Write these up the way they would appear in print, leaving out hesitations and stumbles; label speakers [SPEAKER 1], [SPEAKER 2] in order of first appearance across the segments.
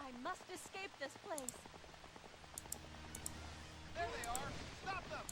[SPEAKER 1] I must escape this place.
[SPEAKER 2] There they are! Stop them!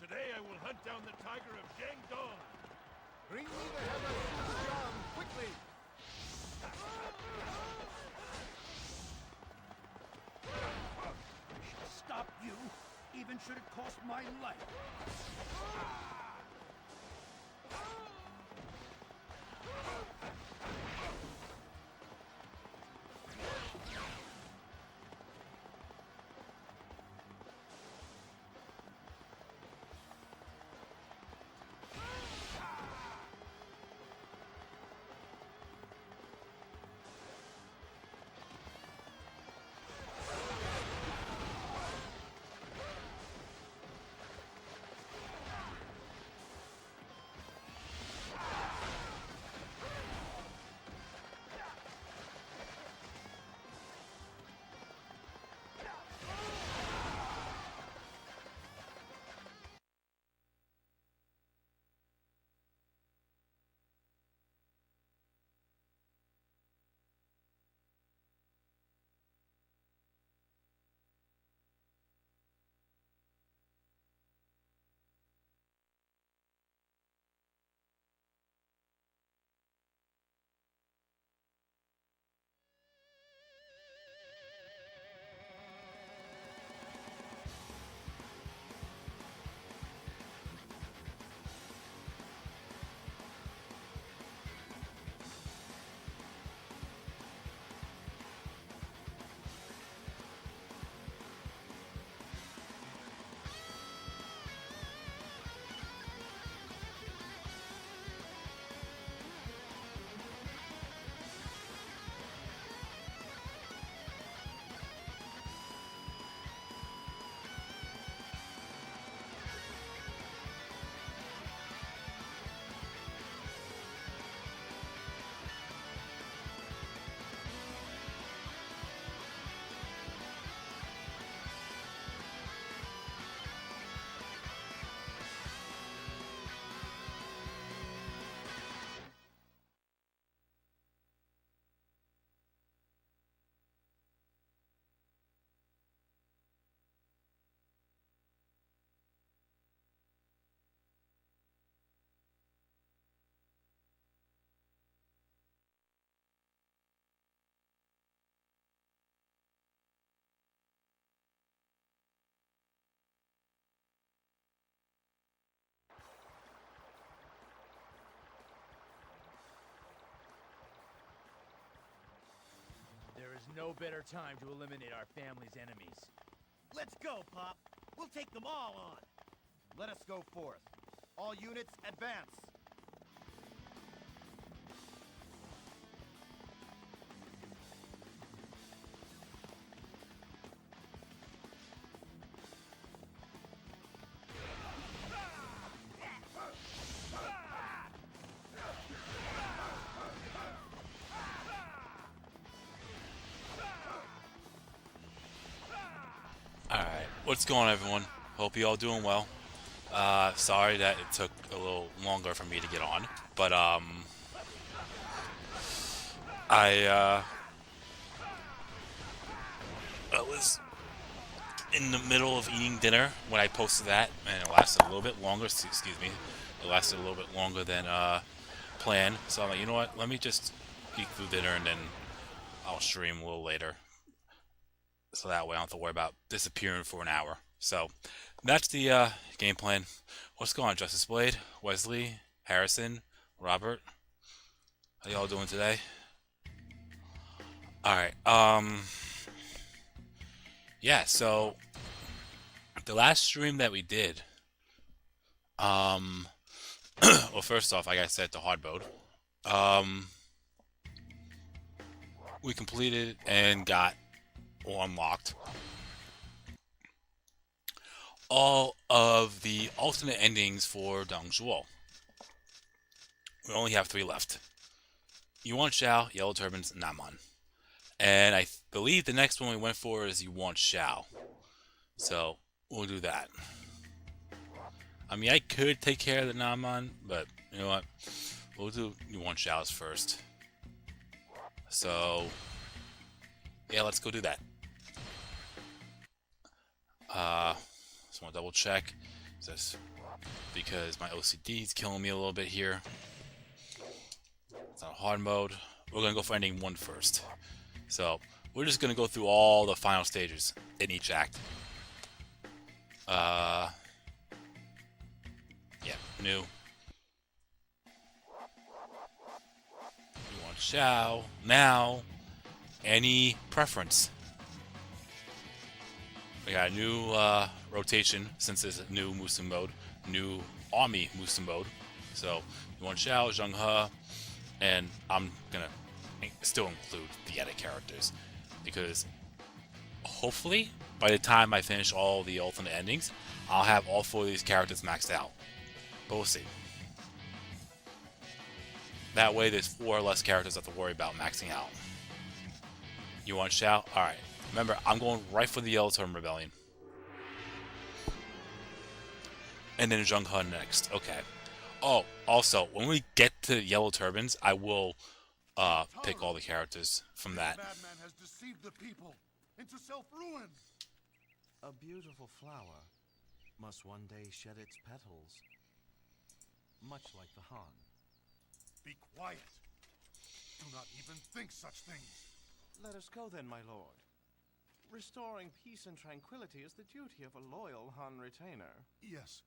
[SPEAKER 3] Today I will hunt down the tiger of Jiangdong.
[SPEAKER 2] Bring me the head of Xuzhan, quickly!
[SPEAKER 4] I shall stop you, even should it cost my life.
[SPEAKER 5] There's no better time to eliminate our family's enemies.
[SPEAKER 2] Let's go, Pop. We'll take them all on. Let us go forth. All units, advance.
[SPEAKER 6] Alright, what's going on, everyone? Hope you all doing well. Sorry that it took a little longer for me to get on, but I was in the middle of eating dinner when I posted that, and it lasted a little bit longer. Excuse me, it lasted a little bit longer than planned. So I'm like, you know what? Let me just eat through dinner and then I'll stream a little later. So that way I don't have to worry about disappearing for an hour. So that's the game plan. What's going on, Justice Blade, Wesley, Harrison, Robert? How y'all doing today? Alright, yeah, so the last stream that we did, well, first off, like I said, the hard mode, we completed and got or unlocked all of the alternate endings for Dong Zhuo. We only have 3 left. Yuan Shao, Yellow Turbans, Naman. And I believe the next one we went for is Yuan Shao. So we'll do that. I mean, I could take care of the Naman, but you know what? We'll do Yuan Shao's first. So yeah, let's go do that. Just want to double check. This because my OCD is killing me a little bit here. It's on hard mode. We're gonna go for ending 1 first. So we're just gonna go through all the final stages in each act. Yeah, new. You want Shao now? Any preference? We got a new rotation since it's a new Musu mode, new Army Musu mode. So you want Shao, Zheng He, and I'm gonna still include the edit characters because hopefully by the time I finish all the alternate endings, I'll have all 4 of these characters maxed out. But we'll see. That way, there's 4 less characters I have to worry about maxing out. You want Shao? Alright. Remember, I'm going right for the Yellow Turban Rebellion. And then Zheng He next. Okay. Oh, also, when we get to Yellow Turbans, I will pick all the characters from that.
[SPEAKER 2] This madman has deceived the people into self-ruin.
[SPEAKER 7] A beautiful flower must one day shed its petals, much like the Han.
[SPEAKER 2] Be quiet. Do not even think such things.
[SPEAKER 7] Let us go then, my lord. Restoring peace and tranquility is the duty of a loyal Han retainer.
[SPEAKER 2] Yes.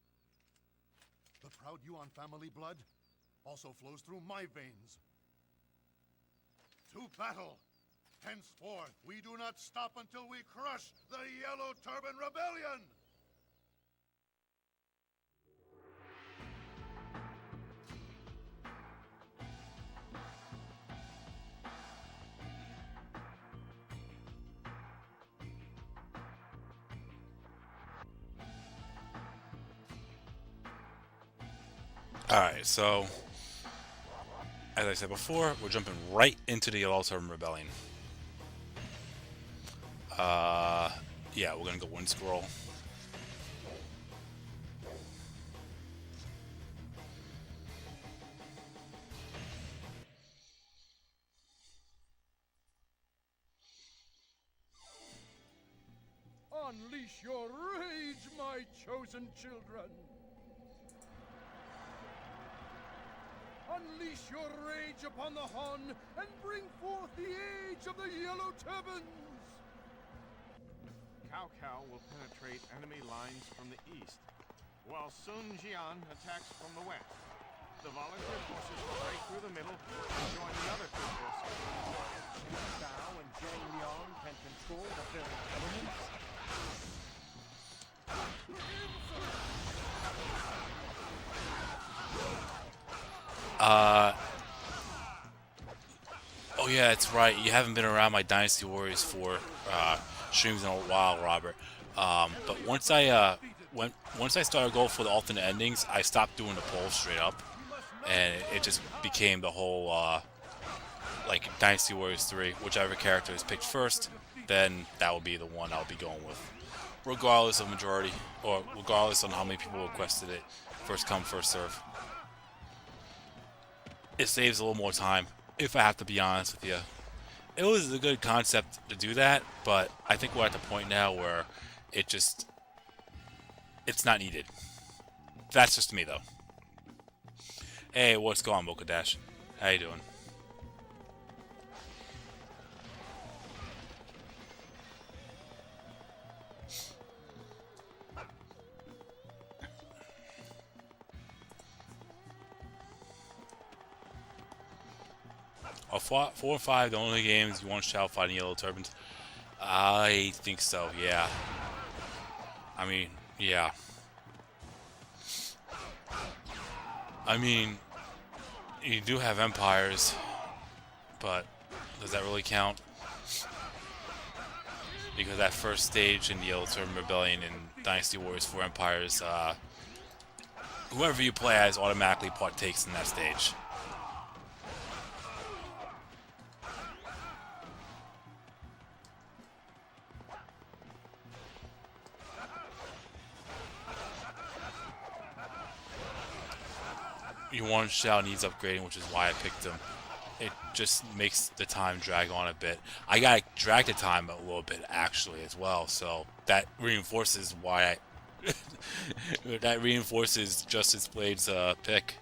[SPEAKER 2] The proud Yuan family blood also flows through my veins. To battle! Henceforth, we do not stop until we crush the Yellow Turban Rebellion!
[SPEAKER 6] Alright, so as I said before, we're jumping right into the Yellow Turban Rebellion. Yeah, we're gonna go 1 scroll.
[SPEAKER 4] Unleash your rage, my chosen children! Unleash your rage upon the Han and bring forth the age of the Yellow Turbans!
[SPEAKER 8] Cao Cao will penetrate enemy lines from the east, while Sun Jian attacks from the west. The volunteer forces will break through the middle and join the other two forces.
[SPEAKER 4] Bao and Zhang Liang can control the very elements.
[SPEAKER 6] Oh yeah, that's right. You haven't been around my Dynasty Warriors 4 streams in a while, Robert. But once I started going for the alternate endings, I stopped doing the polls straight up, and it just became the whole like Dynasty Warriors 3. Whichever character is picked first, then that will be the one I'll be going with, regardless of majority or regardless on how many people requested it. First come, first serve. It saves a little more time, if I have to be honest with you. It was a good concept to do that, but I think we're at the point now where it's not needed. That's just me, though. Hey, what's going on, Mocha Dash? How you doing? Oh, 4 and 5, the only games you want to shout fighting Yellow Turbans? I think so, yeah. I mean, yeah. I mean, you do have Empires, but does that really count? Because that first stage in the Yellow Turban Rebellion in Dynasty Warriors 4 Empires, whoever you play as automatically partakes in that stage. Yuan Shao needs upgrading, which is why I picked him. It just makes the time drag on a bit. I gotta drag the time a little bit actually as well, so that reinforces why I that reinforces Justice Blade's pick.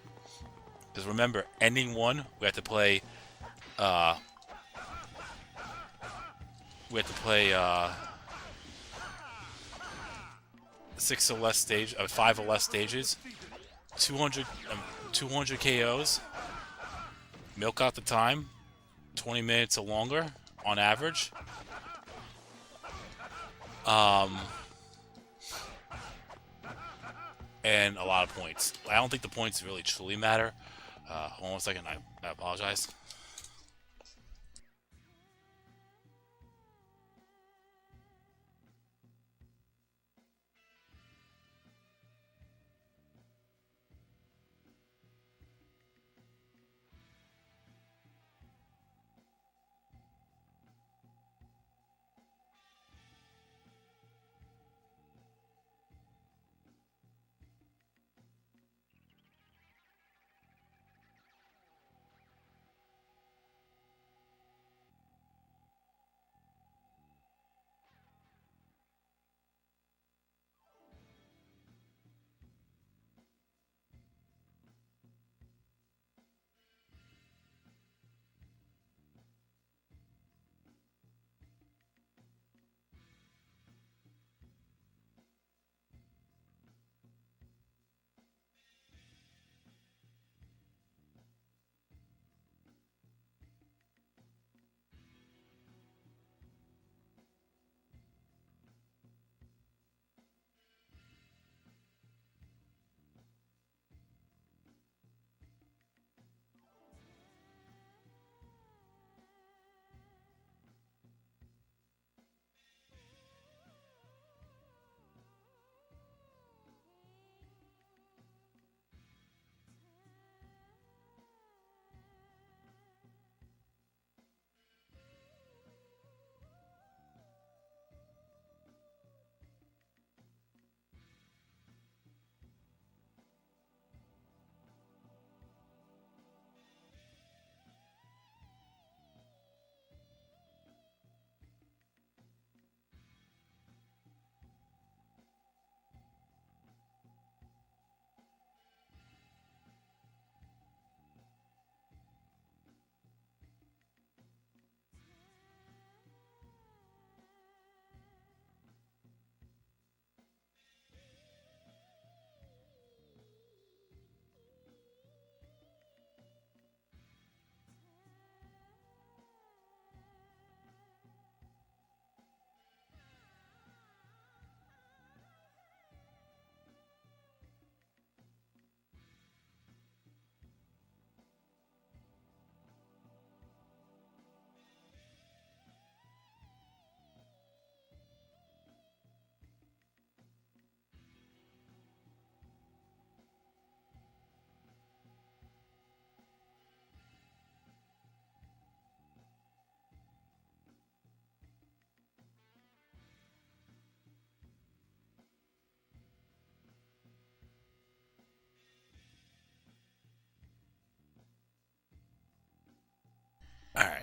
[SPEAKER 6] Because remember, ending 1, we have to play 6 or less stage, 5 or less stages, 200 KOs, milk out the time, 20 minutes or longer on average. And a lot of points. I don't think the points really truly matter. Hold on a second, I apologize.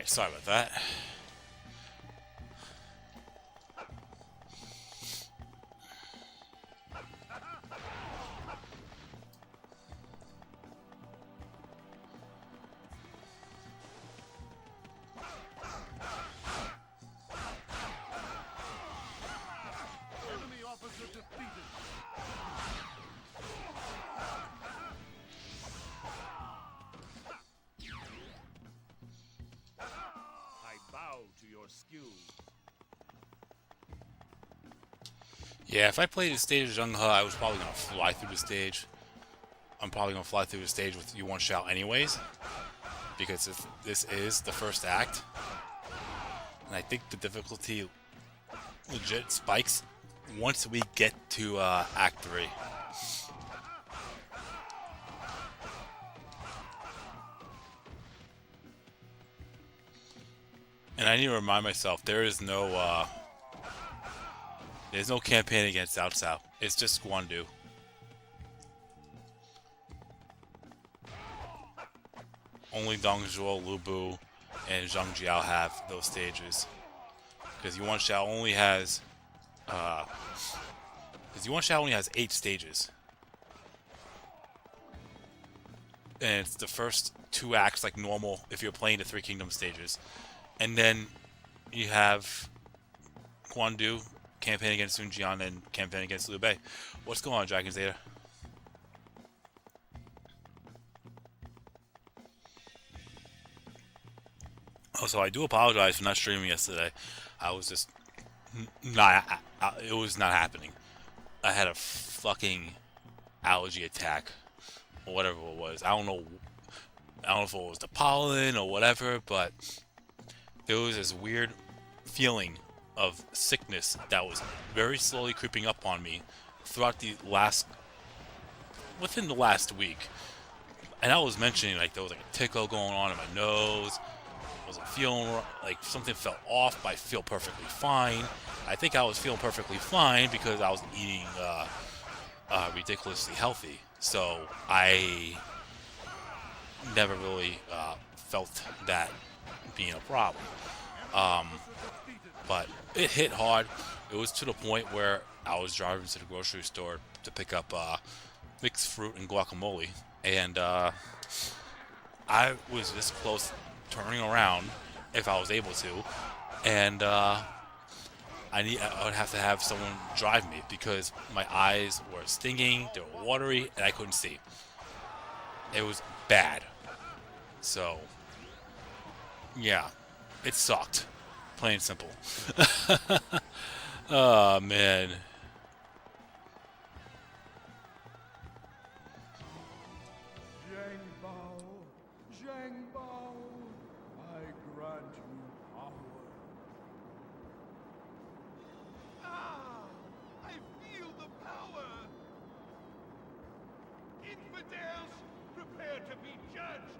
[SPEAKER 6] Alright, sorry about that.
[SPEAKER 2] Enemy officer defeated.
[SPEAKER 3] I bow to your skills.
[SPEAKER 6] Yeah, if I played the stage as Zheng He, I was probably gonna fly through the stage. I'm probably gonna fly through the stage with Yuan Shao anyways, because if this is the first act, and I think the difficulty legit spikes once we get to Act 3. And I need to remind myself there's no campaign against Cao Cao. It's just Guandu. Only Dong Zhuo, Lu Bu, and Zhang Jiao have those stages. Because Yuan Shao only has 8 stages. And it's the first 2 acts like normal if you're playing the Three Kingdoms stages. And then you have Guandu, campaign against Sun Jian, and campaign against Liu Bei. What's going on, Dragon Zeta? Also, I do apologize for not streaming yesterday. I was just not. It was not happening. I had a fucking allergy attack, or whatever it was. I don't know if it was the pollen or whatever, but there was this weird feeling of sickness that was very slowly creeping up on me throughout within the last week. And I was mentioning like there was like a tickle going on in my nose. Wasn't feeling like something felt off, but I feel perfectly fine. I think I was feeling perfectly fine because I was eating ridiculously healthy. So I never really felt that being a problem. But it hit hard. It was to the point where I was driving to the grocery store to pick up mixed fruit and guacamole, and I was this close turning around if I was able to, and I would have to have someone drive me because my eyes were stinging, they were watery, and I couldn't see. It was bad. So yeah, it sucked. Plain and simple. Oh man.
[SPEAKER 4] Zhang Bao, I grant you power.
[SPEAKER 3] Ah! I feel the power! Infidels, prepare to be judged!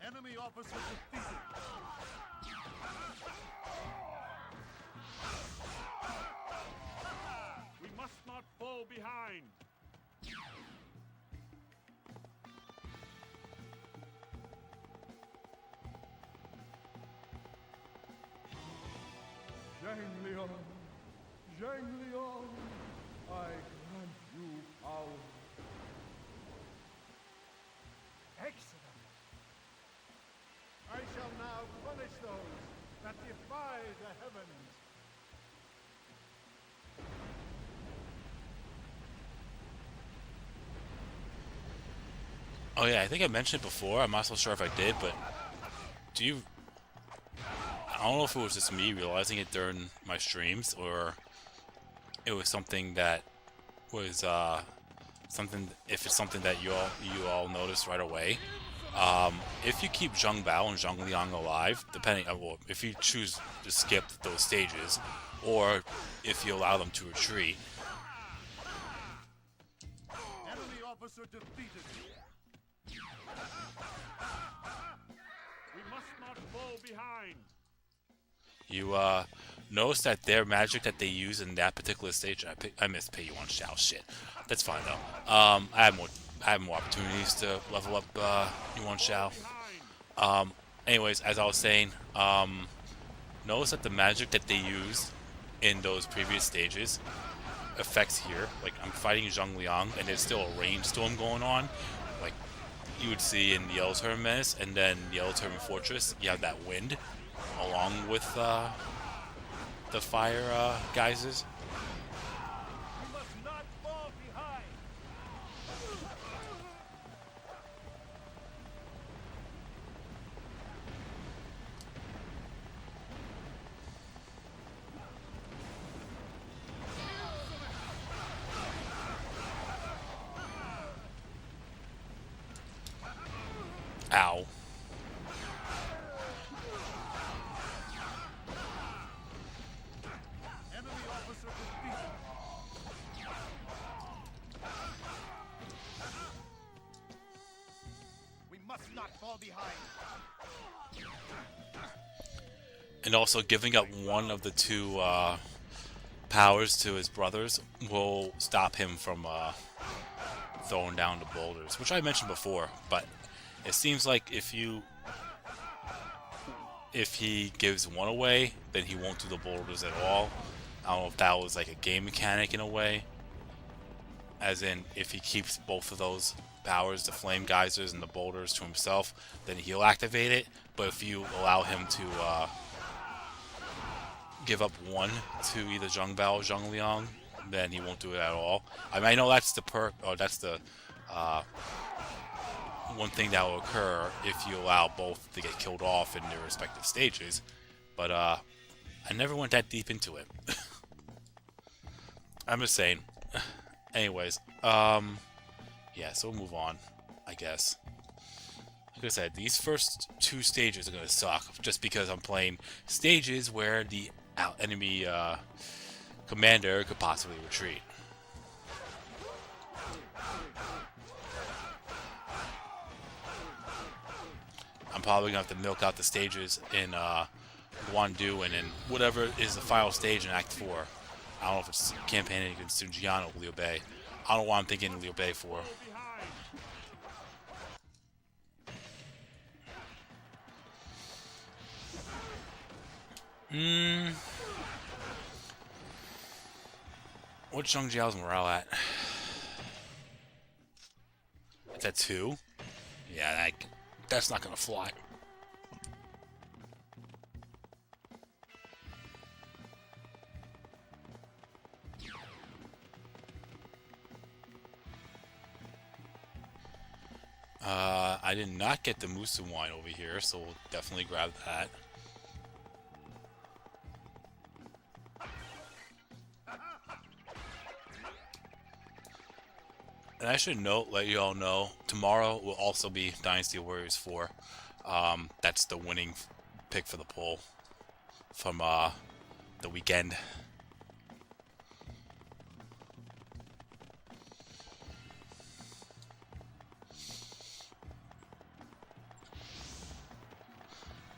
[SPEAKER 2] Enemy officer defeated.
[SPEAKER 3] We must not fall behind!
[SPEAKER 4] Zhang Liang, I grant you power.
[SPEAKER 2] Excellent. I shall now punish those that defy the heavens.
[SPEAKER 6] Oh yeah, I think I mentioned it before. I'm not so sure if I did, but do you I don't know if it was just me realizing it during my streams, or it was something that was if it's something that you all noticed right away. If you keep Zhang Bao and Zhang Liang alive, depending on if you choose to skip those stages, or if you allow them to retreat,
[SPEAKER 2] Enemy officer defeated.
[SPEAKER 3] We must not fall behind.
[SPEAKER 6] you notice that their magic that they use in that particular stage. I missed Pei Yuan Xiao. Shit, that's fine though. I have more opportunities to level up Yuan Xiao. Anyways, as I was saying, notice that the magic that they used in those previous stages affects here. Like, I'm fighting Zhang Liang, and there's still a rainstorm going on. Like, you would see in the Yellow Turban Menace, and then Yellow Turban Fortress, you have that wind, along with the fire geysers.
[SPEAKER 3] We must not fall behind.
[SPEAKER 6] Ow.
[SPEAKER 2] Enemy officer defeated. We must not fall behind.
[SPEAKER 6] And also, giving up one of the two powers to his brothers will stop him from throwing down the boulders, which I mentioned before. But it seems like if he gives one away, then he won't do the boulders at all. I don't know if that was like a game mechanic in a way, as in if he keeps both of those powers, the flame geysers and the boulders, to himself, then he'll activate it. But if you allow him to give up one to either Zhang Bao or Zhang Liang, then he won't do it at all. I mean, I know that's the perk, or that's the one thing that will occur if you allow both to get killed off in their respective stages, but I never went that deep into it. I'm just saying. Anyways, yeah, so we'll move on, I guess. Like I said, these first two stages are gonna suck, just because I'm playing stages where the enemy commander could possibly retreat. I'm probably gonna have to milk out the stages in Guandu and in whatever is the final stage in Act 4. I don't know if it's campaigning against Sun Jian or Liu Bei. I don't know why I'm thinking Liu Bei for. What's Zhang Jiao's morale at? It's at 2? Yeah, that's not gonna fly. I did not get the Musu wine over here, so we'll definitely grab that. And I should let you all know, tomorrow will also be Dynasty Warriors 4. That's the winning pick for the poll from the weekend.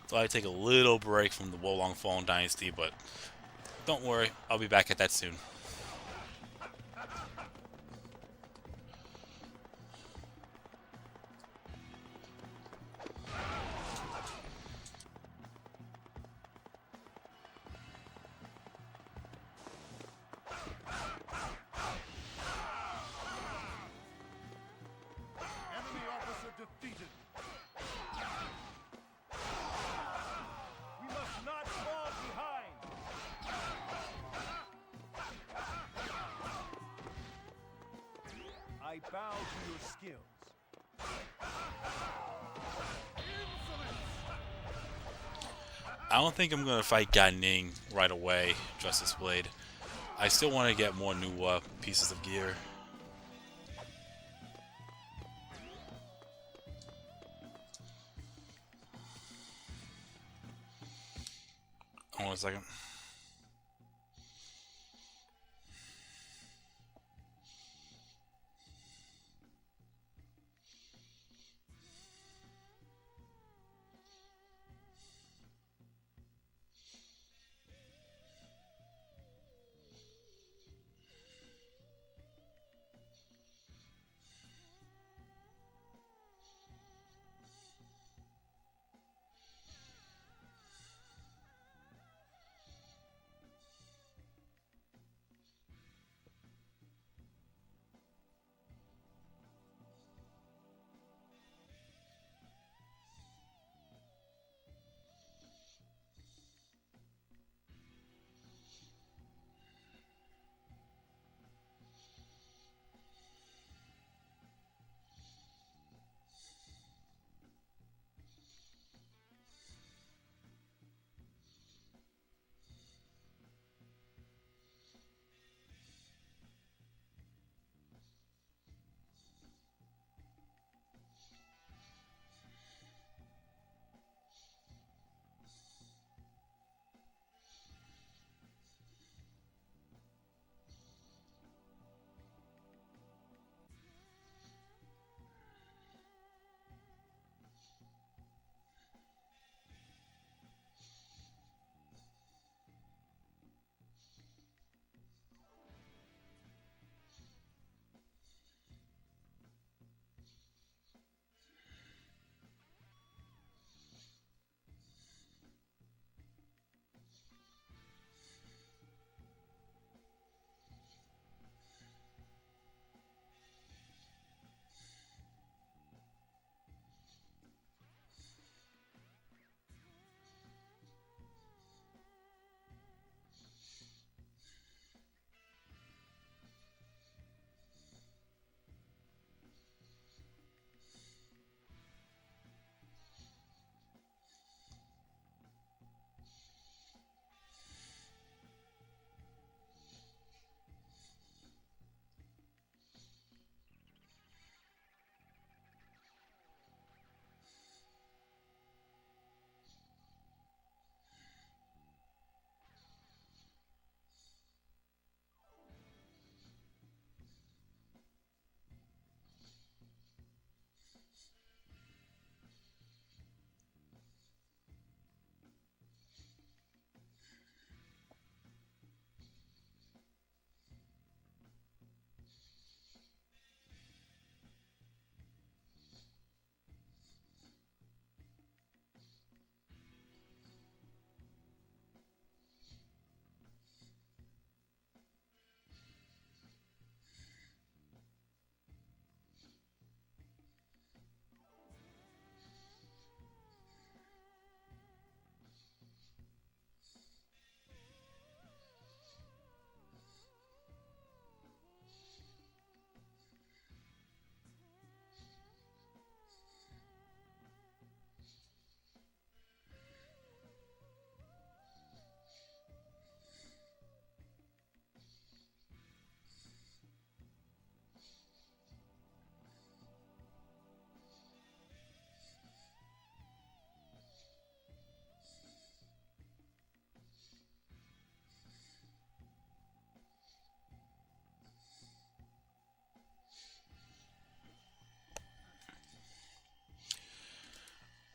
[SPEAKER 6] So I take a little break from the Wolong Fallen Dynasty, but don't worry, I'll be back at that soon.
[SPEAKER 2] Enemy officer defeated.
[SPEAKER 3] We must not fall behind.
[SPEAKER 4] I bow to your skills.
[SPEAKER 6] I don't think I'm gonna fight Gan Ning right away, Justice Blade. I still want to get more new pieces of gear. Hold on a second.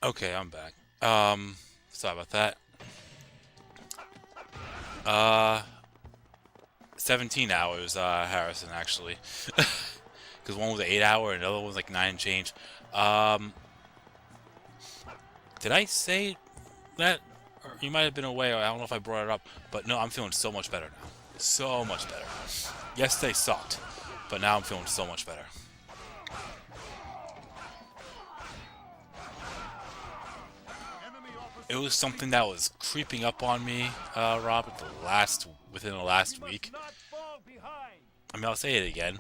[SPEAKER 6] Okay, I'm back. Sorry about that. 17 hours, Harrison, actually. Because one was an 8 hour and the other one was like 9 and change. Did I say that? Or you might have been away, or I don't know if I brought it up. But no, I'm feeling so much better now. So much better. Yesterday sucked, but now I'm feeling so much better. It was something that was creeping up on me, Robert, within the last week. I mean, I'll say it again.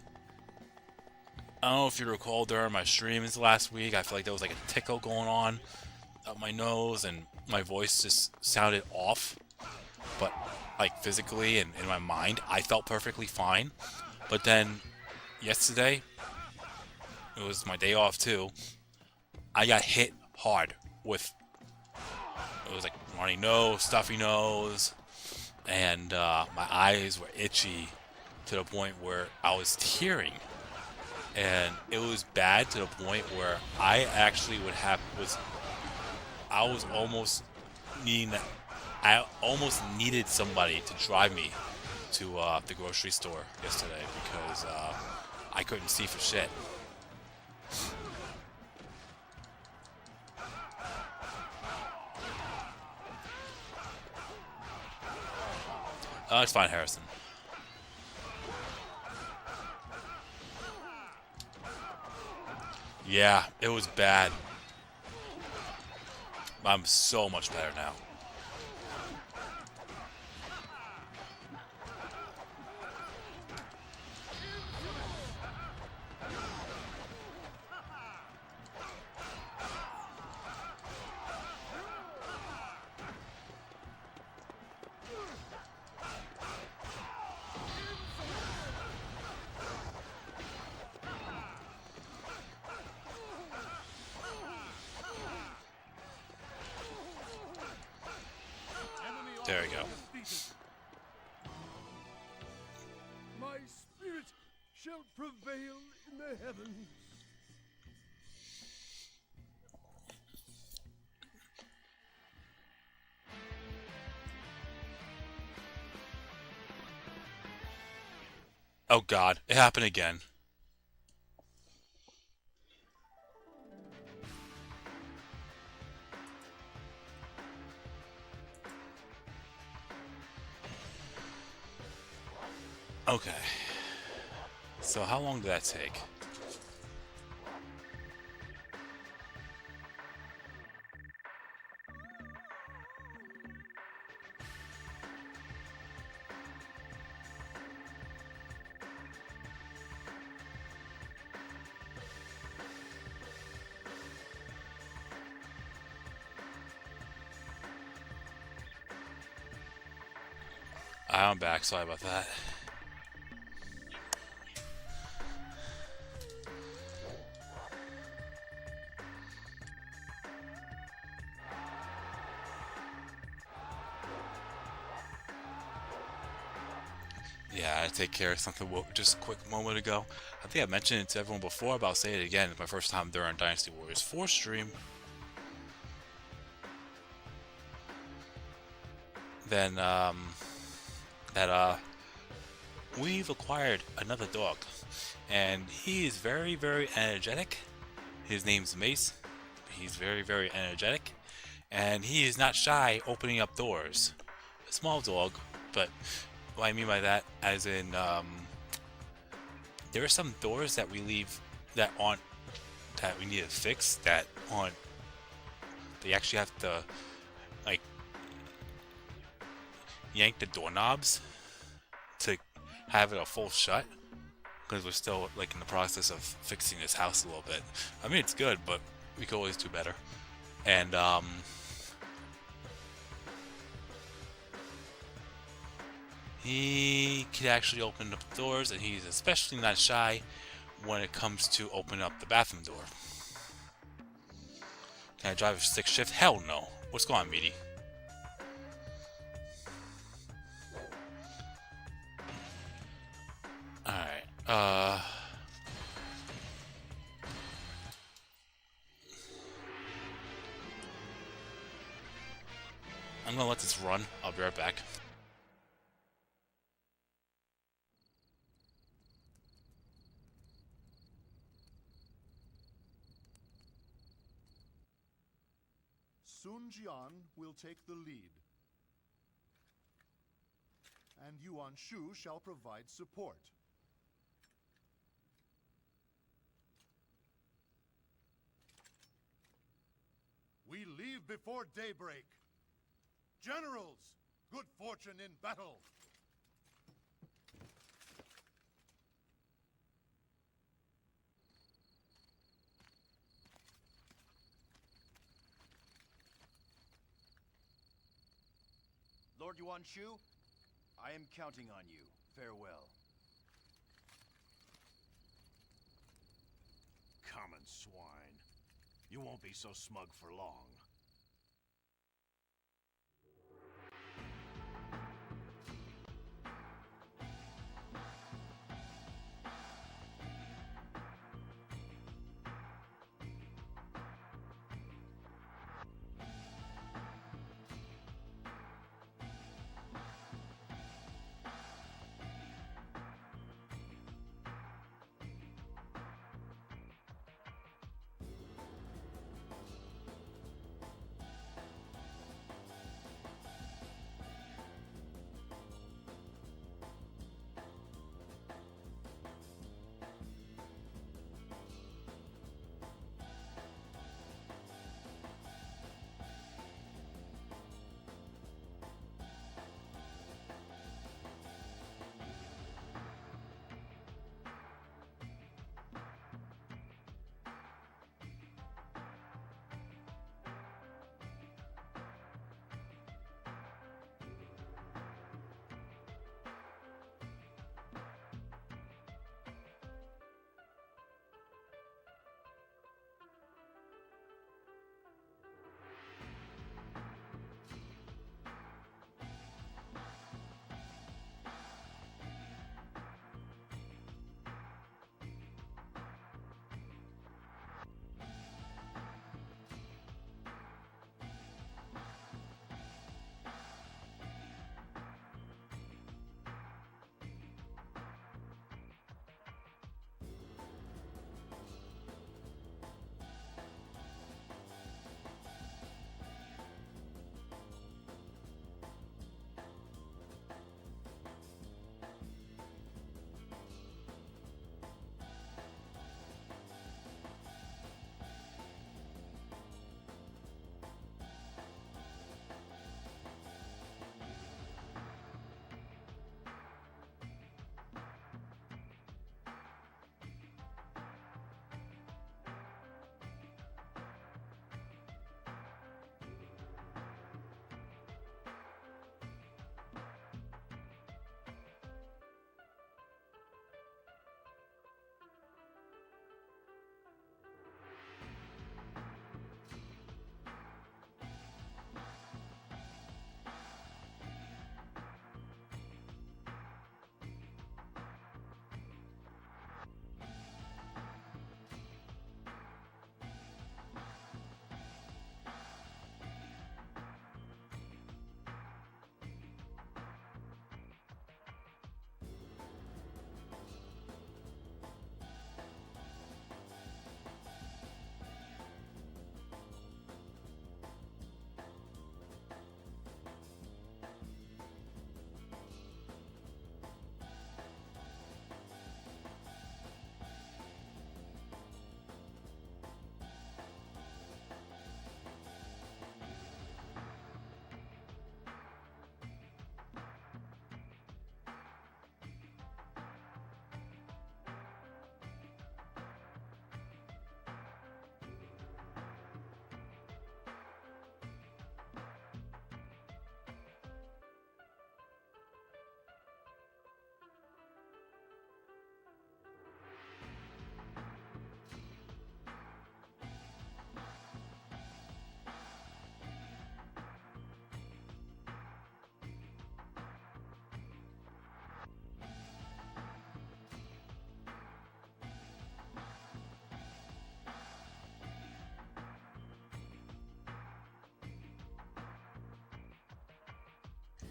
[SPEAKER 6] I don't know if you recall during my streams last week, I feel like there was like a tickle going on up my nose, and my voice just sounded off, but like physically and in my mind, I felt perfectly fine. But then yesterday, it was my day off too. I got hit hard with, it was like runny nose, stuffy nose, and my eyes were itchy to the point where I was tearing. And it was bad to the point where I actually I was almost needing that. I almost needed somebody to drive me to the grocery store yesterday because I couldn't see for shit. It's fine, Harrison. Yeah, it was bad. I'm so much better now. There we go.
[SPEAKER 4] My spirit shall prevail in the heavens.
[SPEAKER 6] Oh God, it happened again. Okay. So how long did that take? I'm back, sorry about that. Yeah, I had to take care of something just a quick moment ago. I think I mentioned it to everyone before, but I'll say it again. It's my first time during Dynasty Warriors 4 stream. Then, we've acquired another dog. And he is very, very energetic. His name's Mace. He's very, very energetic. And he is not shy opening up doors. A small dog, but what I mean by that, as in, there are some doors that we leave that we need to fix that aren't, they actually have to, like, yank the doorknobs to have it a full shut, because we're still, like, in the process of fixing this house a little bit. I mean, it's good, but we could always do better. And, he can actually open up the doors, and he's especially not shy when it comes to opening up the bathroom door. Can I drive a stick shift? Hell no. What's going on, Meaty? Alright, I'm gonna let this run. I'll be right back.
[SPEAKER 2] Sun Jian will take the lead, and Yuan Shu shall provide support. We leave before daybreak. Generals, good fortune in battle.
[SPEAKER 9] Lord Yuan Shu, I am counting on you. Farewell.
[SPEAKER 3] Common swine. You won't be so smug for long.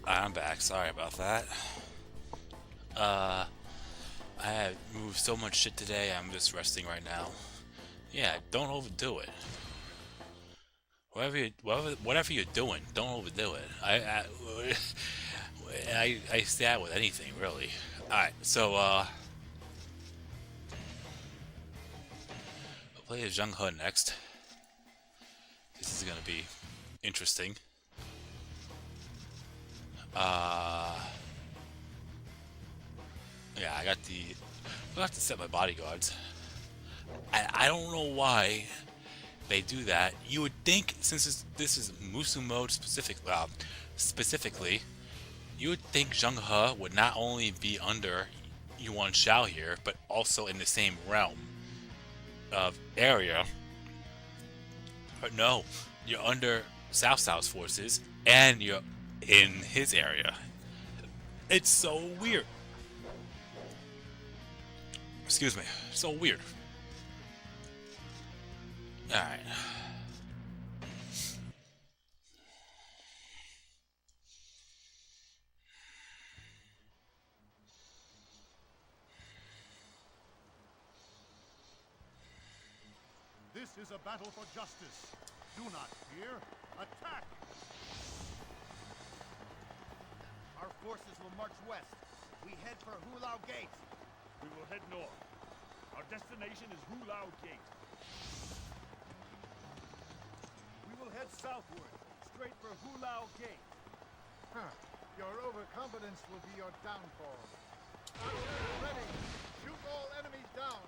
[SPEAKER 6] I'm back. Sorry about that. I have moved so much shit today. I'm just resting right now. Yeah, don't overdo it. Whatever you're doing, don't overdo it. I say that with anything, really. All right, so we'll play as Zheng He next. This is gonna be interesting. Yeah, I have to set my bodyguards. I don't know why they do that. You would think, since this is Musu mode specifically, You would think Zheng He would not only be under Yuan Shao here, but also in the same realm of area. But no, you're under Cao Cao's forces, and you're in his area. It's so weird. Excuse me. So weird. Alright.
[SPEAKER 2] This is a battle for justice. Do not fear. Attack!
[SPEAKER 9] Our forces will march west. We head for Hulao Gate.
[SPEAKER 3] We will head north. Our destination is Hulao Gate.
[SPEAKER 9] We will head southward, straight for Hulao Gate.
[SPEAKER 4] Your overconfidence will be your downfall. Ready! Shoot all enemies down!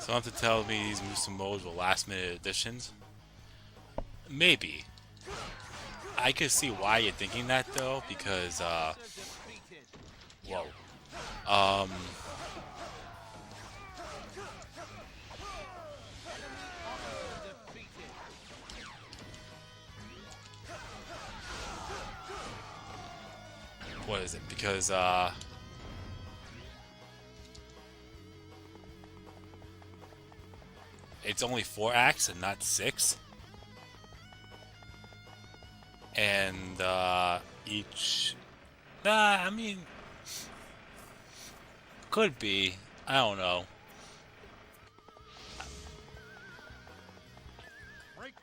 [SPEAKER 6] So you have to tell me these Musu modes were last minute additions? Maybe. I could see why you're thinking that though, because whoa. What is it? Because it's only 4 acts and not 6. And each I mean, could be. I don't know.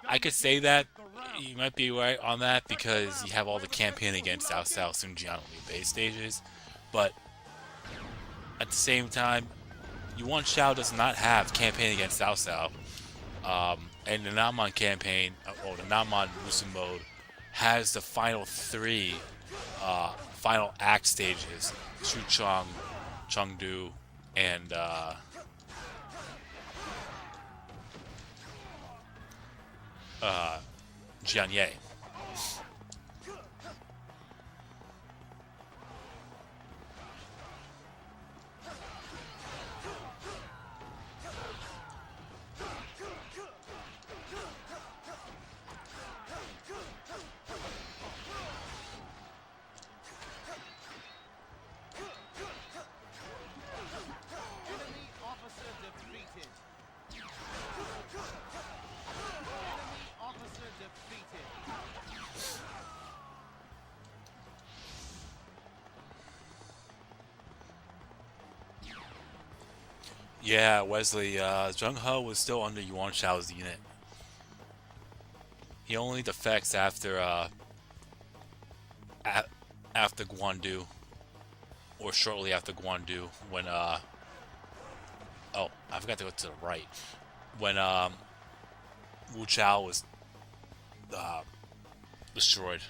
[SPEAKER 6] I could say that you might be right on that because you have all the campaign against Cao Cao Sun Jian on the base stages, but at the same time, Yuan Shao does not have campaign against Cao Cao, and the Namon campaign, or the Namon Musu mode, has the final 3 final act stages: Shuchong, Chengdu, and Jianye. Yeah, Wesley, Zheng He was still under Yuan Shao's unit. He only defects after after Guandu, or shortly after Guandu, when oh, I forgot to go to the right, when Wu Chao was destroyed,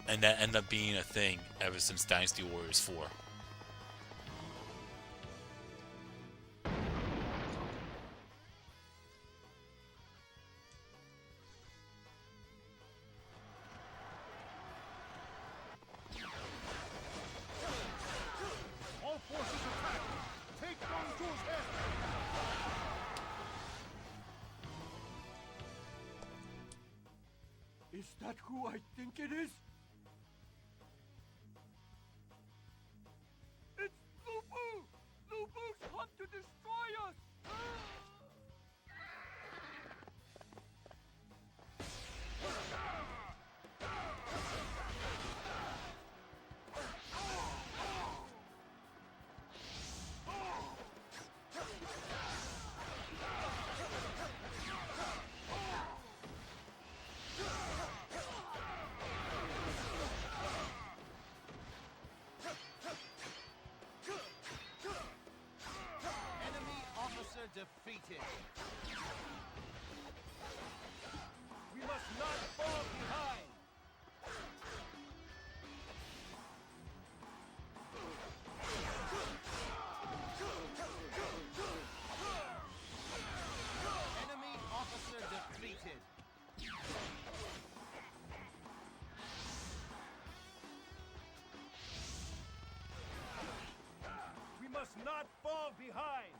[SPEAKER 6] and that ended up being a thing ever since Dynasty Warriors 4.
[SPEAKER 4] All forces attack! Take Gongzhou's head!
[SPEAKER 9] Is that who I think it is?
[SPEAKER 4] It's Lu Bu! Lu Bu's come to destroy us!
[SPEAKER 9] defeated.
[SPEAKER 3] We must not fall behind.
[SPEAKER 9] Enemy officer defeated.
[SPEAKER 3] We must not fall behind.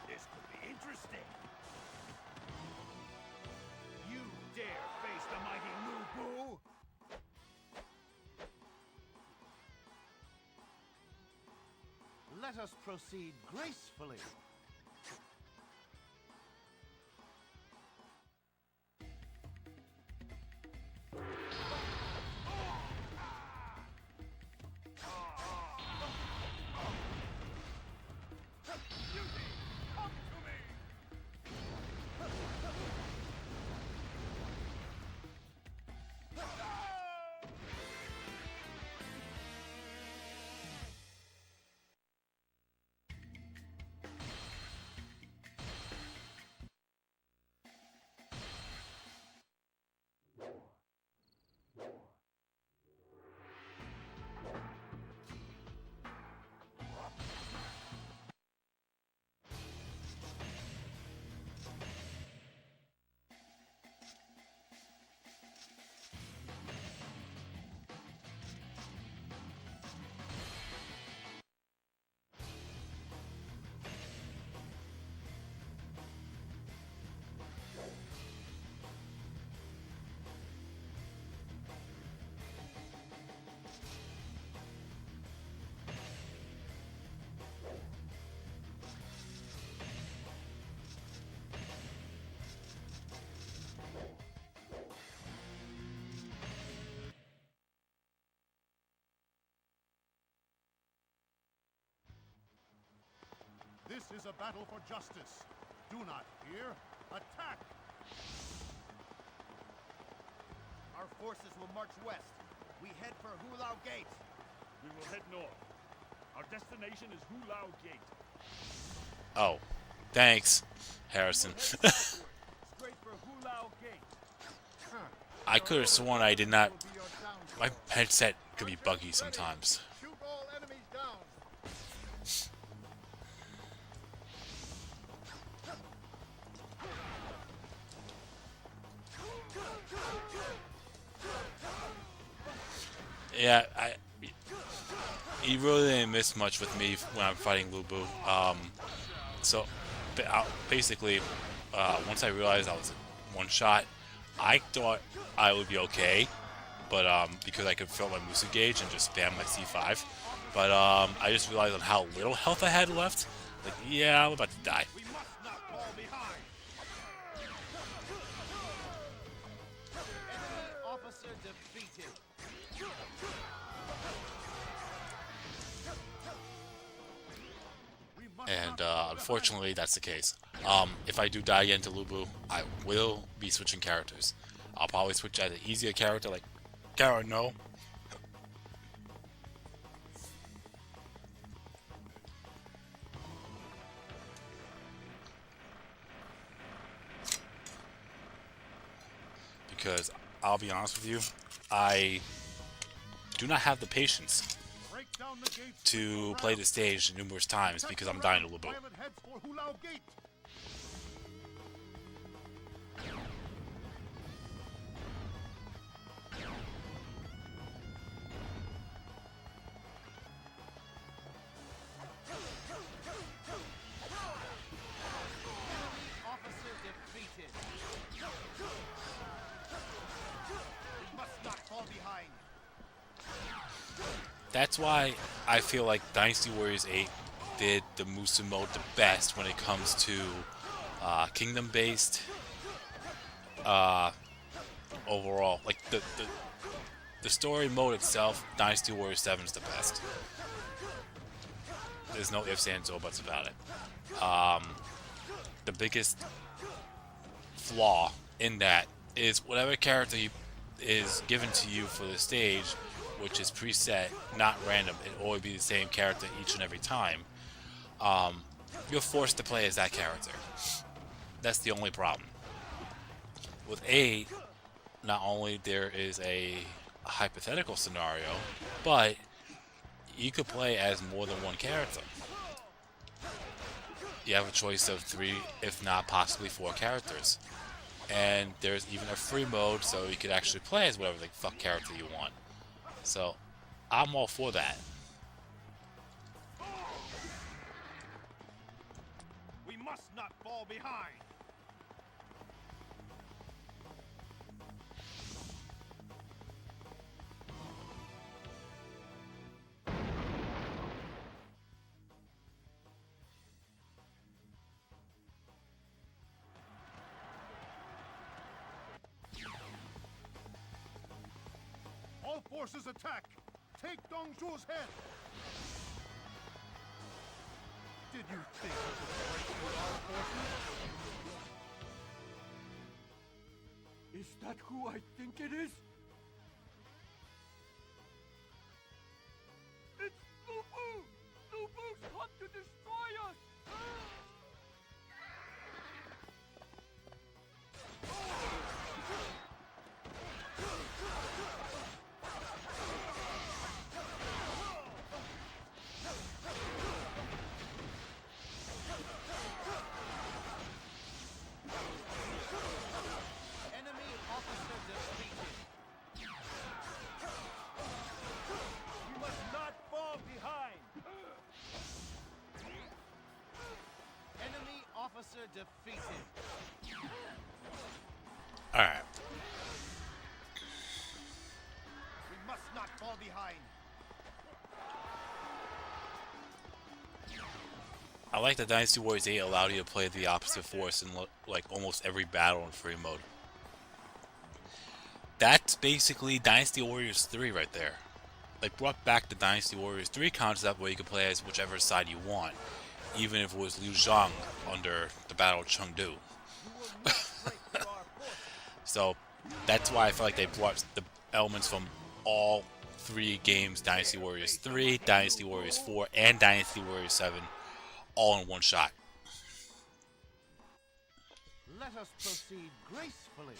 [SPEAKER 3] This could be interesting. You dare face the mighty Lu Bu?
[SPEAKER 7] Let us proceed gracefully.
[SPEAKER 2] This is a battle for justice. Do not fear. Attack!
[SPEAKER 9] Our forces will march west. We head for Hulao Gate.
[SPEAKER 3] We will head north. Our destination is Hulao Gate.
[SPEAKER 6] Oh, thanks, Harrison.
[SPEAKER 3] Straight for Hulao Gate.
[SPEAKER 6] I could have sworn I did not.
[SPEAKER 4] Will be your downfall.
[SPEAKER 6] My headset could be buggy sometimes.
[SPEAKER 4] Shoot all enemies down.
[SPEAKER 6] Yeah, he really didn't miss much with me when I'm fighting Lu Bu. So basically, once I realized I was one shot, I thought I would be okay, but because I could fill my Musa gauge and just spam my C5. But I just realized on how little health I had left. Like, yeah, I'm about to die.
[SPEAKER 9] We must not fall behind. Enemy officer defeated.
[SPEAKER 2] We must
[SPEAKER 6] And
[SPEAKER 2] not
[SPEAKER 6] unfortunately, that's the case. If I do die again to Lu Bu, I will be switching characters. I'll probably switch as an easier character like Kara No. Because I'll be honest with you, I do not have the patience
[SPEAKER 2] break down the gates
[SPEAKER 6] to play the stage numerous times because I'm dying to Lu Bu.
[SPEAKER 2] Violet heads for Hulao Gate.
[SPEAKER 9] Officer defeated. We must not fall behind.
[SPEAKER 6] That's why I feel like Dynasty Warriors 8 did the Musu mode the best when it comes to kingdom-based overall. Like the story mode itself, Dynasty Warriors 7 is the best. There's no ifs, ands, or buts about it. The biggest flaw in that is whatever character is given to you for the stage, which is preset, not random, it'll always be the same character each and every time. You're forced to play as that character. That's the only problem. With 8, not only there is a hypothetical scenario, but you could play as more than one character. You have a choice of 3, if not possibly 4 characters. And there's even a free mode, so you could actually play as whatever the fuck character you want. So, I'm all for that.
[SPEAKER 3] We must not fall behind.
[SPEAKER 2] All forces attack! Take Dongzhu's head! Did you think you could break through our forces?
[SPEAKER 3] Is that who I think it is? It's Lubu! Lubu's come to destroy us!
[SPEAKER 9] Enemy officer defeated.
[SPEAKER 3] We must not fall behind!
[SPEAKER 9] Enemy officer defeated.
[SPEAKER 6] Alright.
[SPEAKER 9] We must not fall behind.
[SPEAKER 6] I like that Dynasty Warriors 8 allowed you to play the opposite force in like almost every battle in free mode. That's basically Dynasty Warriors 3 right there. Like, brought back the Dynasty Warriors 3 concept where you could play as whichever side you want, even if it was Liu Zhang under the Battle of Chengdu. So that's why I feel like they brought the elements from all 3 games, Dynasty Warriors 3, Dynasty Warriors 4, and Dynasty Warriors 7, all in one shot.
[SPEAKER 9] Let us proceed gracefully.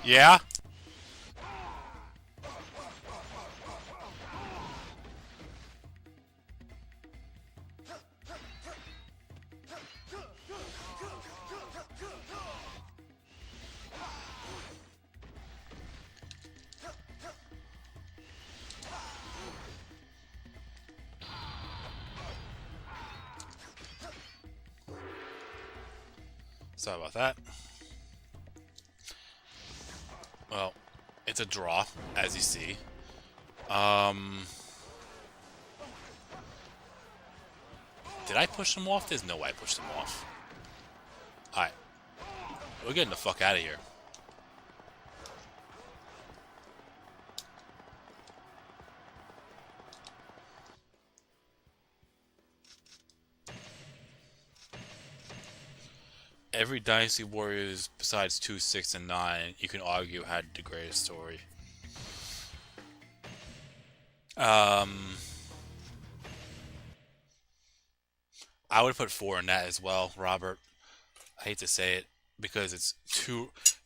[SPEAKER 6] Yeah? Sorry about that. Well, it's a draw, as you see. Did I push them off? There's no way I pushed them off. Alright. We're getting the fuck out of here. Every Dynasty Warriors besides 2, 6, and 9, you can argue had the greatest story. I would put 4 in that as well, Robert. I hate to say it because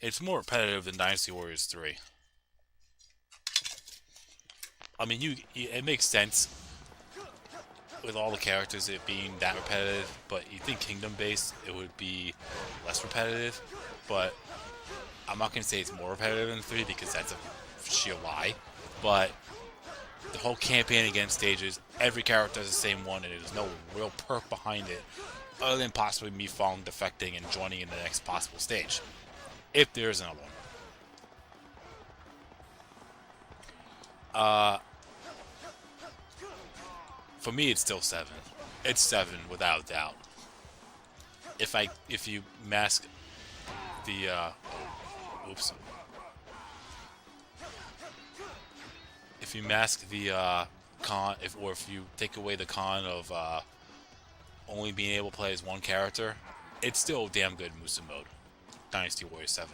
[SPEAKER 6] it's more repetitive than Dynasty Warriors 3. I mean, it makes sense with all the characters it being that repetitive, but you think Kingdom based it would be less repetitive, but I'm not going to say it's more repetitive than 3 because that's a sheer lie, but the whole campaign against stages, every character does the same one and there's no real perk behind it other than possibly me falling defecting and joining in the next possible stage, if there is another one. For me, it's still 7. It's 7 without a doubt. If you mask the oops. If you mask the con, if you take away the con of only being able to play as one character, it's still damn good Musa mode. Dynasty Warriors 7.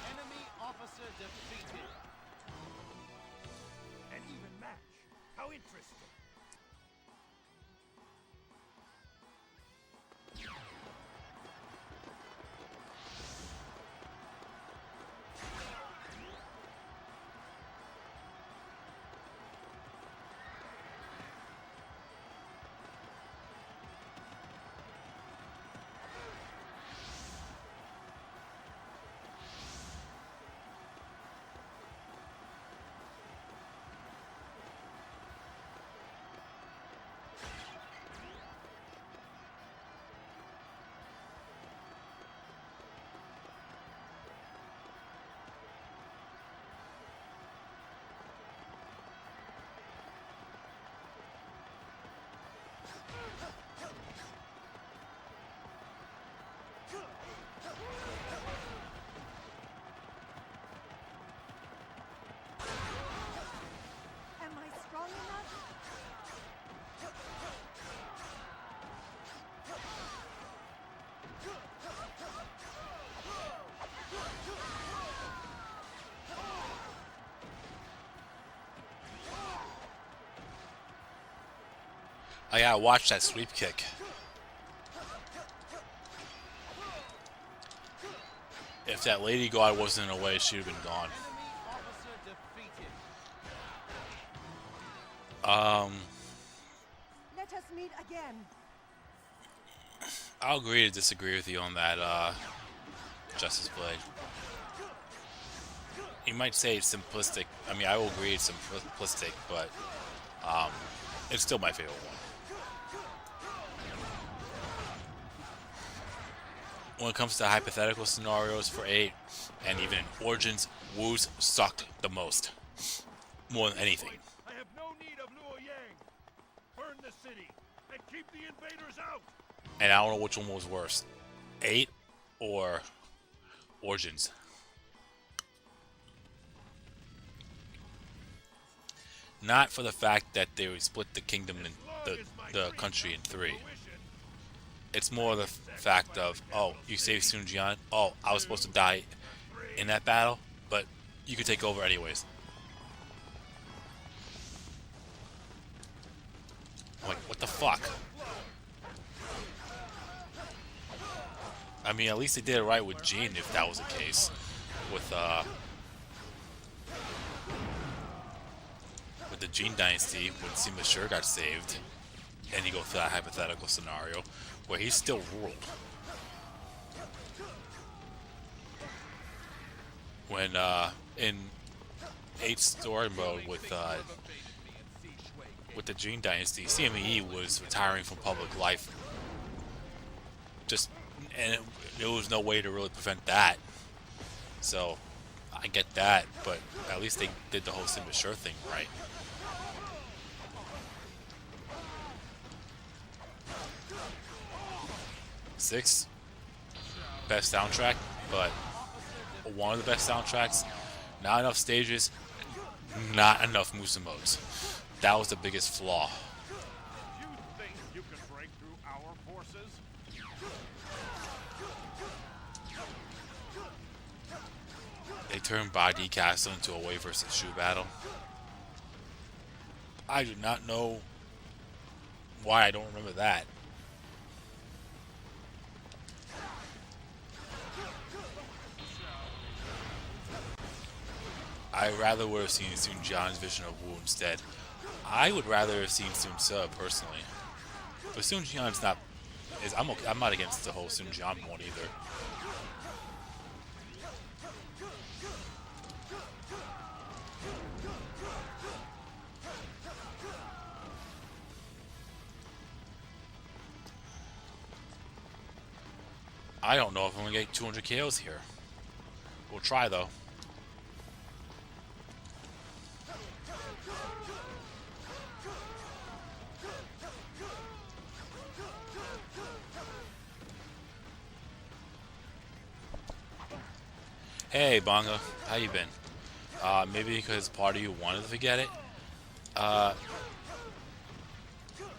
[SPEAKER 9] Enemy officer defeated.
[SPEAKER 3] An even match. How interesting.
[SPEAKER 1] Am I strong enough?
[SPEAKER 6] I gotta watch that sweep kick. If that Lady God wasn't in the way, she'd have been gone.
[SPEAKER 9] Enemy officer defeated.
[SPEAKER 1] Let us meet again.
[SPEAKER 6] I'll agree to disagree with you on that, Justice Blade. You might say it's simplistic. I mean, I will agree it's simplistic, but it's still my favorite one. When it comes to hypothetical scenarios for 8, and even in Origins, Wu's sucked the most. More than anything.
[SPEAKER 3] I have no need of Luo Yang. Burn the city and keep the invaders out.
[SPEAKER 6] And I don't know which one was worse. 8 or Origins. Not for the fact that they would split the kingdom in the country in 3. It's more the fact of, oh, you saved Sun Jian. Oh, I was supposed to die in that battle, but you could take over anyways. I'm like, what the fuck? I mean, at least they did it right with Jean, if that was the case. With the Jean Dynasty, when Sima Shur got saved, and you go through that hypothetical scenario, where he still ruled. When, in 8 story mode with the Jean Dynasty, CME was retiring from public life. And there was no way to really prevent that. So, I get that, but at least they did the whole Sima Shur thing right. Six, best soundtrack, but one of the best soundtracks. Not enough stages, not enough Musa modes. That was the biggest flaw.
[SPEAKER 3] You think you can break through our forces?
[SPEAKER 6] They turned Body Castle into a Way versus Shoe battle. I do not know why I don't remember that. I rather would have seen Sun Jian's Vision of Wu instead. I would rather have seen Sun Ce personally. But Sun Jian's not. I'm not against the whole Sun Jian one either. I don't know if I'm gonna get 200 KOs here. We'll try though. Hey Bonga, how you been? Maybe because part of you wanted to forget it.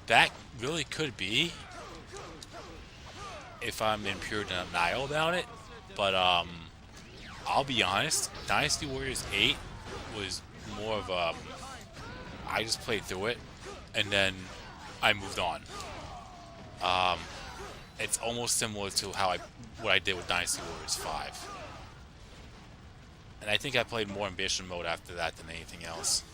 [SPEAKER 6] That really could be if I'm in pure denial about it, but I'll be honest, Dynasty Warriors 8 was more of a, I just played through it and then I moved on. It's almost similar to what I did with Dynasty Warriors 5. And I think I played more Ambition mode after that than anything else.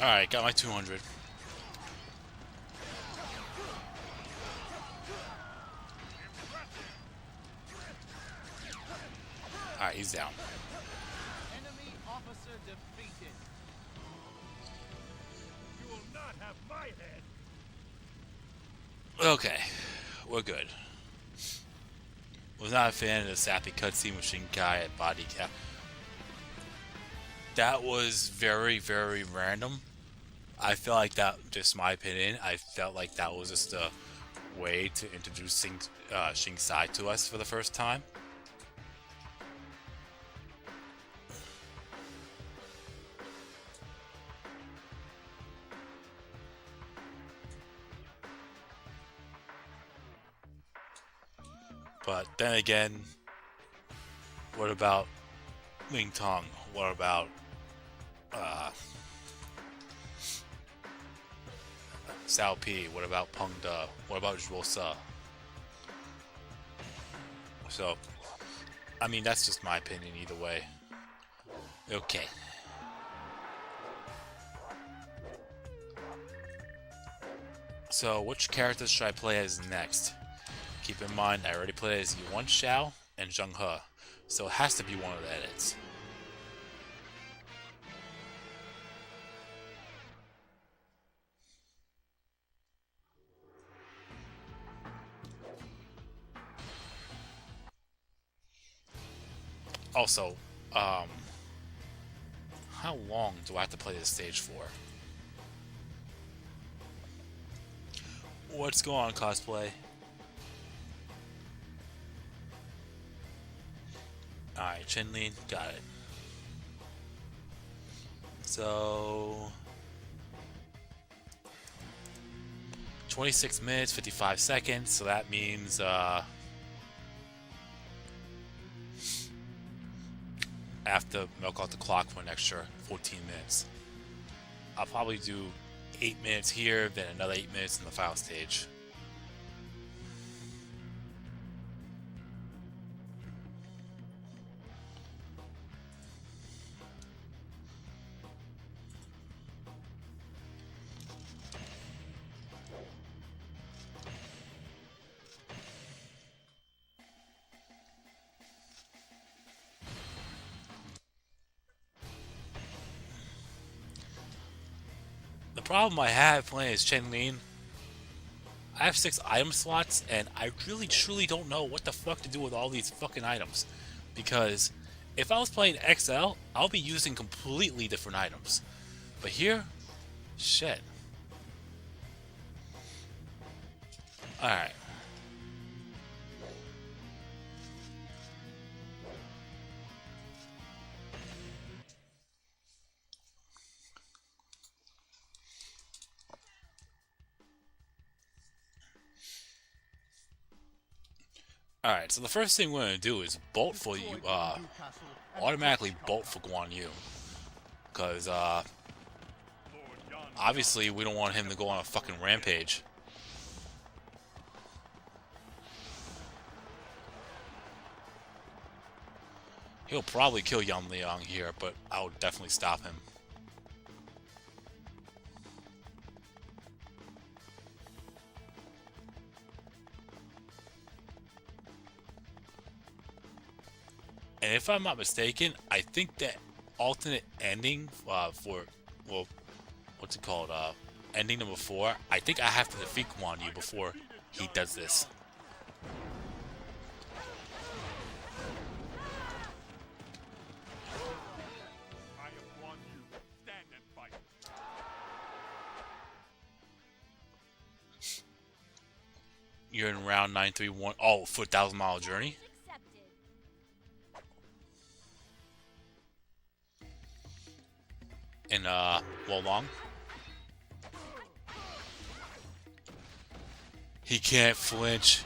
[SPEAKER 6] Alright, got my 200. Alright, he's down.
[SPEAKER 9] Enemy officer defeated.
[SPEAKER 3] You will not have my head.
[SPEAKER 6] Okay, we're good. Was not a fan of the sappy cutscene with Shinkai at Body Cap. That was very, very random. I feel like that, just my opinion, I felt like that was just a way to introduce Shing Sai to us for the first time. But then again, what about Ling Tong? What about Sao P? What about Peng De? What about Zhuo Se? So, I mean, that's just my opinion either way. Okay. So, which characters should I play as next? Keep in mind, I already played as Yuan Shao and Zheng He, so it has to be one of the edits. Also, how long do I have to play this stage for? What's going on, cosplay? Alright, Chinlin, got it. So 26 minutes, 55 seconds, so that means I have to milk out the clock for an extra 14 minutes. I'll probably do 8 minutes here, then another 8 minutes in the final stage. The problem I have playing as Chenlin, I have 6 item slots, and I really truly don't know what the fuck to do with all these fucking items. Because if I was playing XL, I'll be using completely different items. But here, shit. Alright. Alright, so the first thing we're going to do is bolt for you, automatically bolt for Guan Yu. Because, obviously we don't want him to go on a fucking rampage. He'll probably kill Yan Liang here, but I'll definitely stop him. And if I'm not mistaken, I think that alternate ending for, well, what's it called? Ending number 4. I think I have to defeat Guan Yu before he does this.
[SPEAKER 3] I am Guan Yu. Stand and fight.
[SPEAKER 6] You're in round 931. Oh, for 1,000-mile journey. And Wolong. He can't flinch.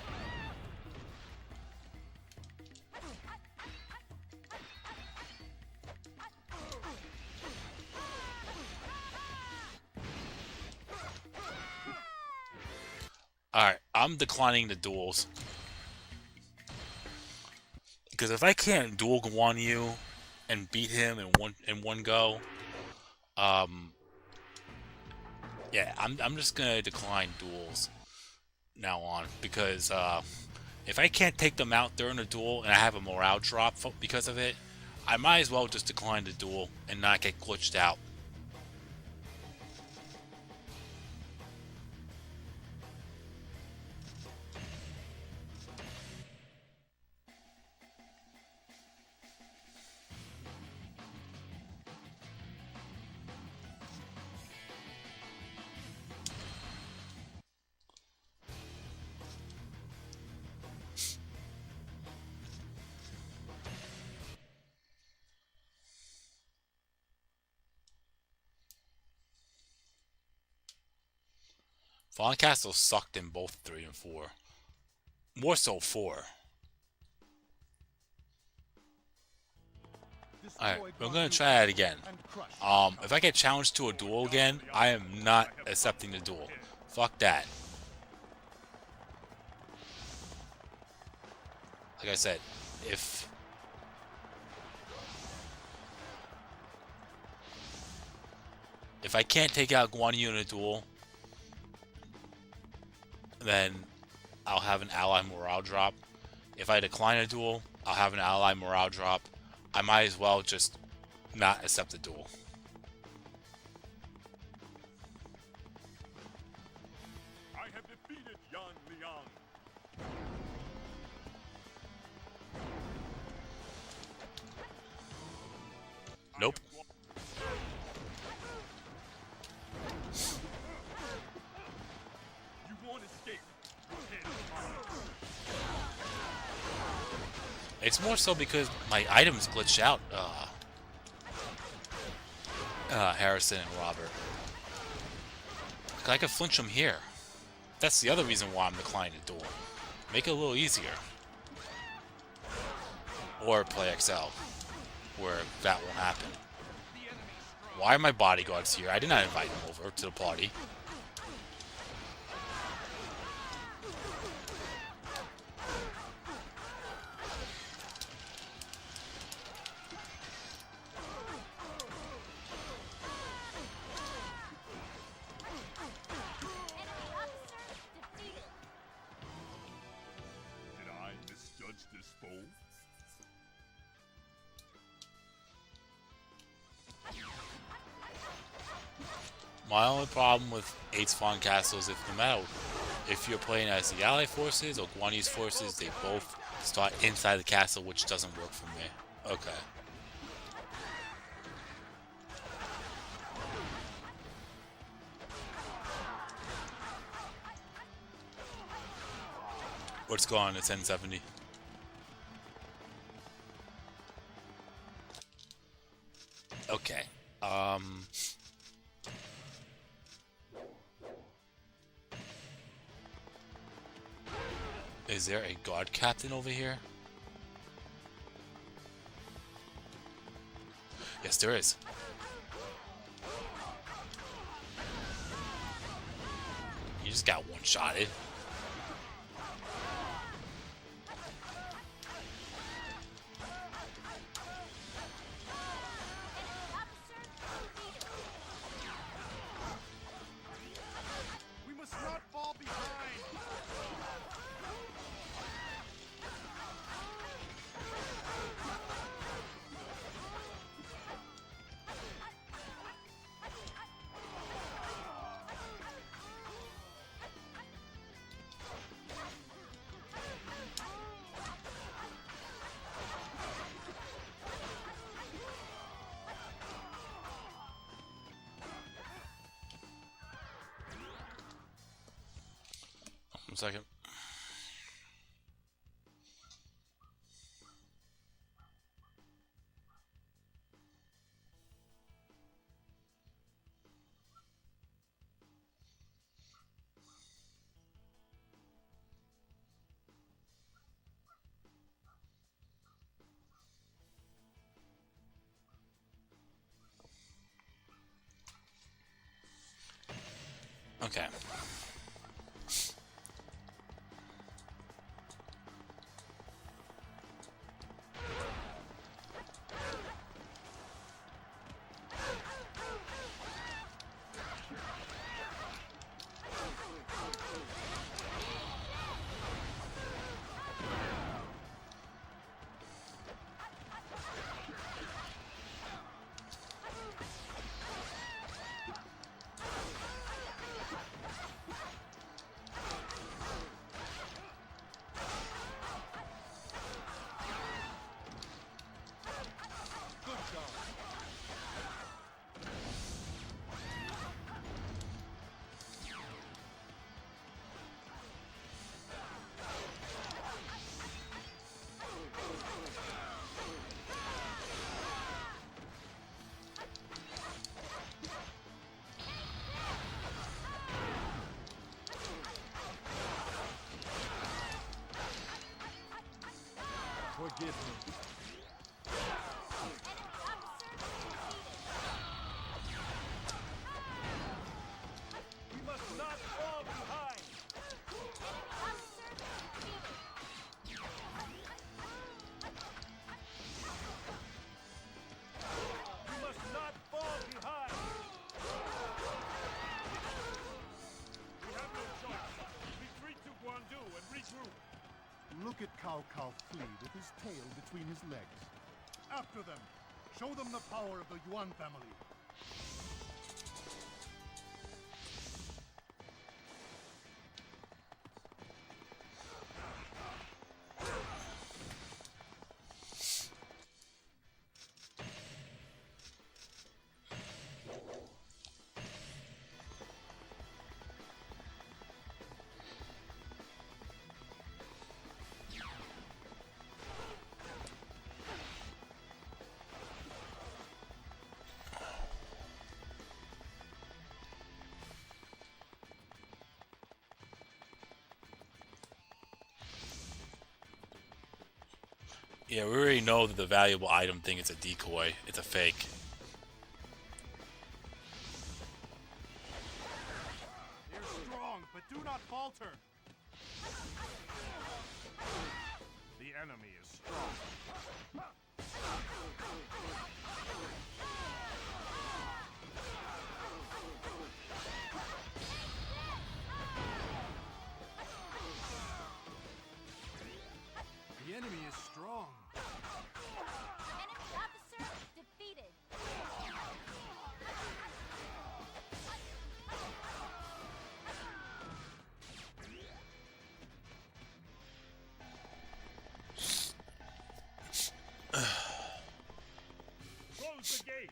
[SPEAKER 6] Alright, I'm declining the duels. Because if I can't duel Guan Yu and beat him in one go, yeah, I'm just gonna decline duels now on, because if I can't take them out during a duel and I have a morale drop because of it, I might as well just decline the duel and not get glitched out. Fallen Castle sucked in both 3 and 4. More so 4. Alright, we're gonna try it again. If I get challenged to a duel again, I am not accepting the duel. Fuck that. Like I said, if I can't take out Guan Yu in a duel, then I'll have an ally morale drop. If I decline a duel, I'll have an ally morale drop. I might as well just not accept the duel.
[SPEAKER 3] I have defeated Yan Liang.
[SPEAKER 6] Nope.
[SPEAKER 3] You want to
[SPEAKER 6] It's more so because my items glitch out, Harrison and Robert. I could flinch them here. That's the other reason why I'm declining the duel. Make it a little easier. Or play XL, where that won't happen. Why are my bodyguards here? I did not invite them over to the party.
[SPEAKER 3] Did I misjudge this foe?
[SPEAKER 6] My only problem with 8 Spawn Castle is if no matter if you're playing as the Allied forces or Guanese forces, they both start inside the castle, which doesn't work for me. Okay. What's going on? It's 1070. Okay. Is there a guard captain over here? Yes, there is. You just got one-shotted.
[SPEAKER 3] We must not fall behind.
[SPEAKER 6] One second. Okay.
[SPEAKER 4] Forgive me.
[SPEAKER 3] We must not fall behind. We must not fall behind. We have no choice. Retreat to Guandu and regroup.
[SPEAKER 4] Look at Cao Cao flee with his tail between his legs.
[SPEAKER 2] After them. Show them the power of the Yuan family.
[SPEAKER 6] Yeah, we already know that the valuable item thing is a decoy. It's a fake.
[SPEAKER 3] You're strong, but do not falter. The enemy is strong. The enemy is strong.
[SPEAKER 10] Enemy officer defeated.
[SPEAKER 3] Close the gate.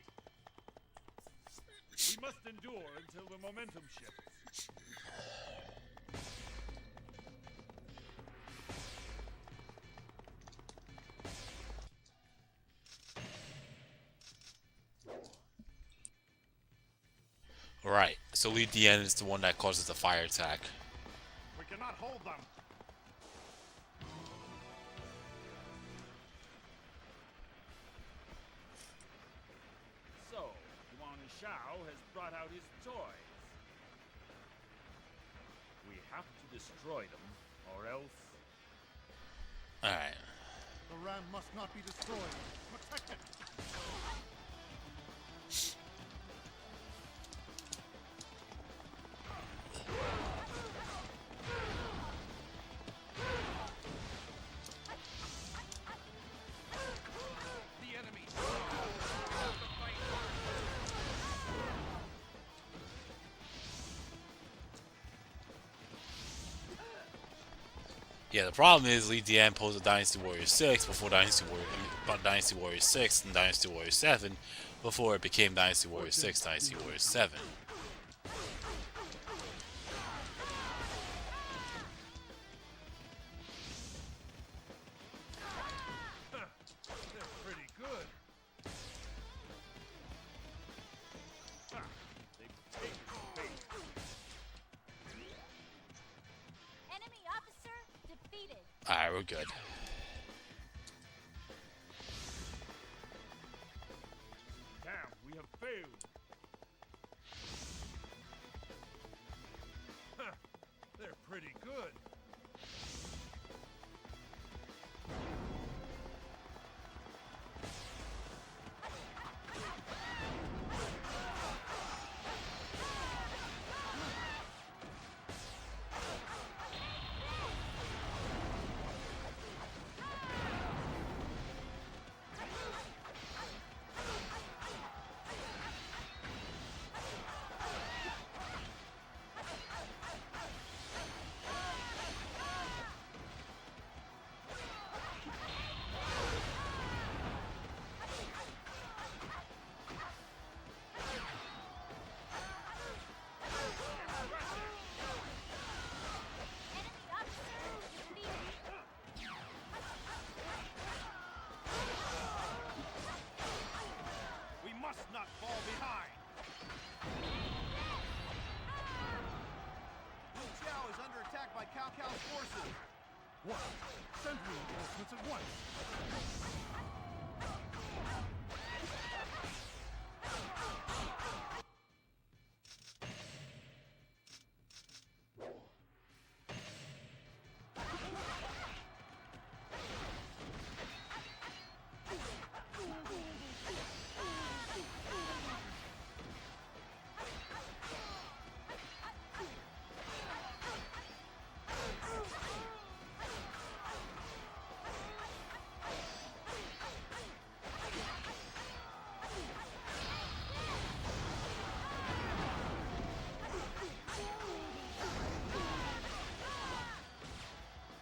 [SPEAKER 3] We must endure until the momentum shifts.
[SPEAKER 6] Right. So Lee Dien is the one that causes the fire attack.
[SPEAKER 3] We cannot hold them. So, Wang Shao has brought out his toys. We have to destroy them, or else...
[SPEAKER 6] Alright.
[SPEAKER 2] The ram must not be destroyed. Protect it!
[SPEAKER 3] The enemy!
[SPEAKER 6] Yeah, the problem is Lee Dien posed Dynasty Warriors 6 before Dynasty Warriors 6 and Dynasty Warriors 7 before it became Dynasty Warriors 6, Dynasty Warriors 7.
[SPEAKER 3] They're pretty good. Ah, they've taken the bait.
[SPEAKER 10] Enemy officer defeated.
[SPEAKER 6] Alright, we're good.
[SPEAKER 3] Damn, we have failed. Huh, they're pretty good.
[SPEAKER 10] Enemy officer defeated.
[SPEAKER 3] We must not fall behind.
[SPEAKER 9] Wu Xiao is under attack by Cao Cao's forces.
[SPEAKER 3] What? Send reinforcements at once.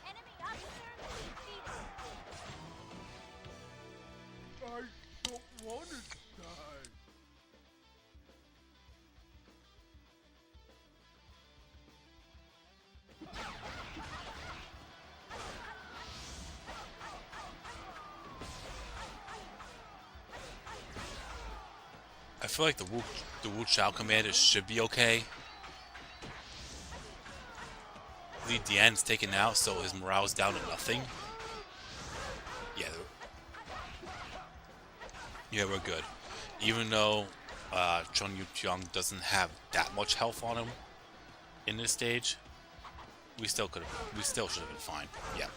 [SPEAKER 10] Enemy officer defeated.
[SPEAKER 4] I don't want to die.
[SPEAKER 6] I feel like the Wu Chao commander should be okay. Lee Dian's taken out, so his morale's down to nothing. Yeah, Yeah, we're good. Even though Chung Yu-kyung doesn't have that much health on him in this stage, we still should have been fine. Yeah.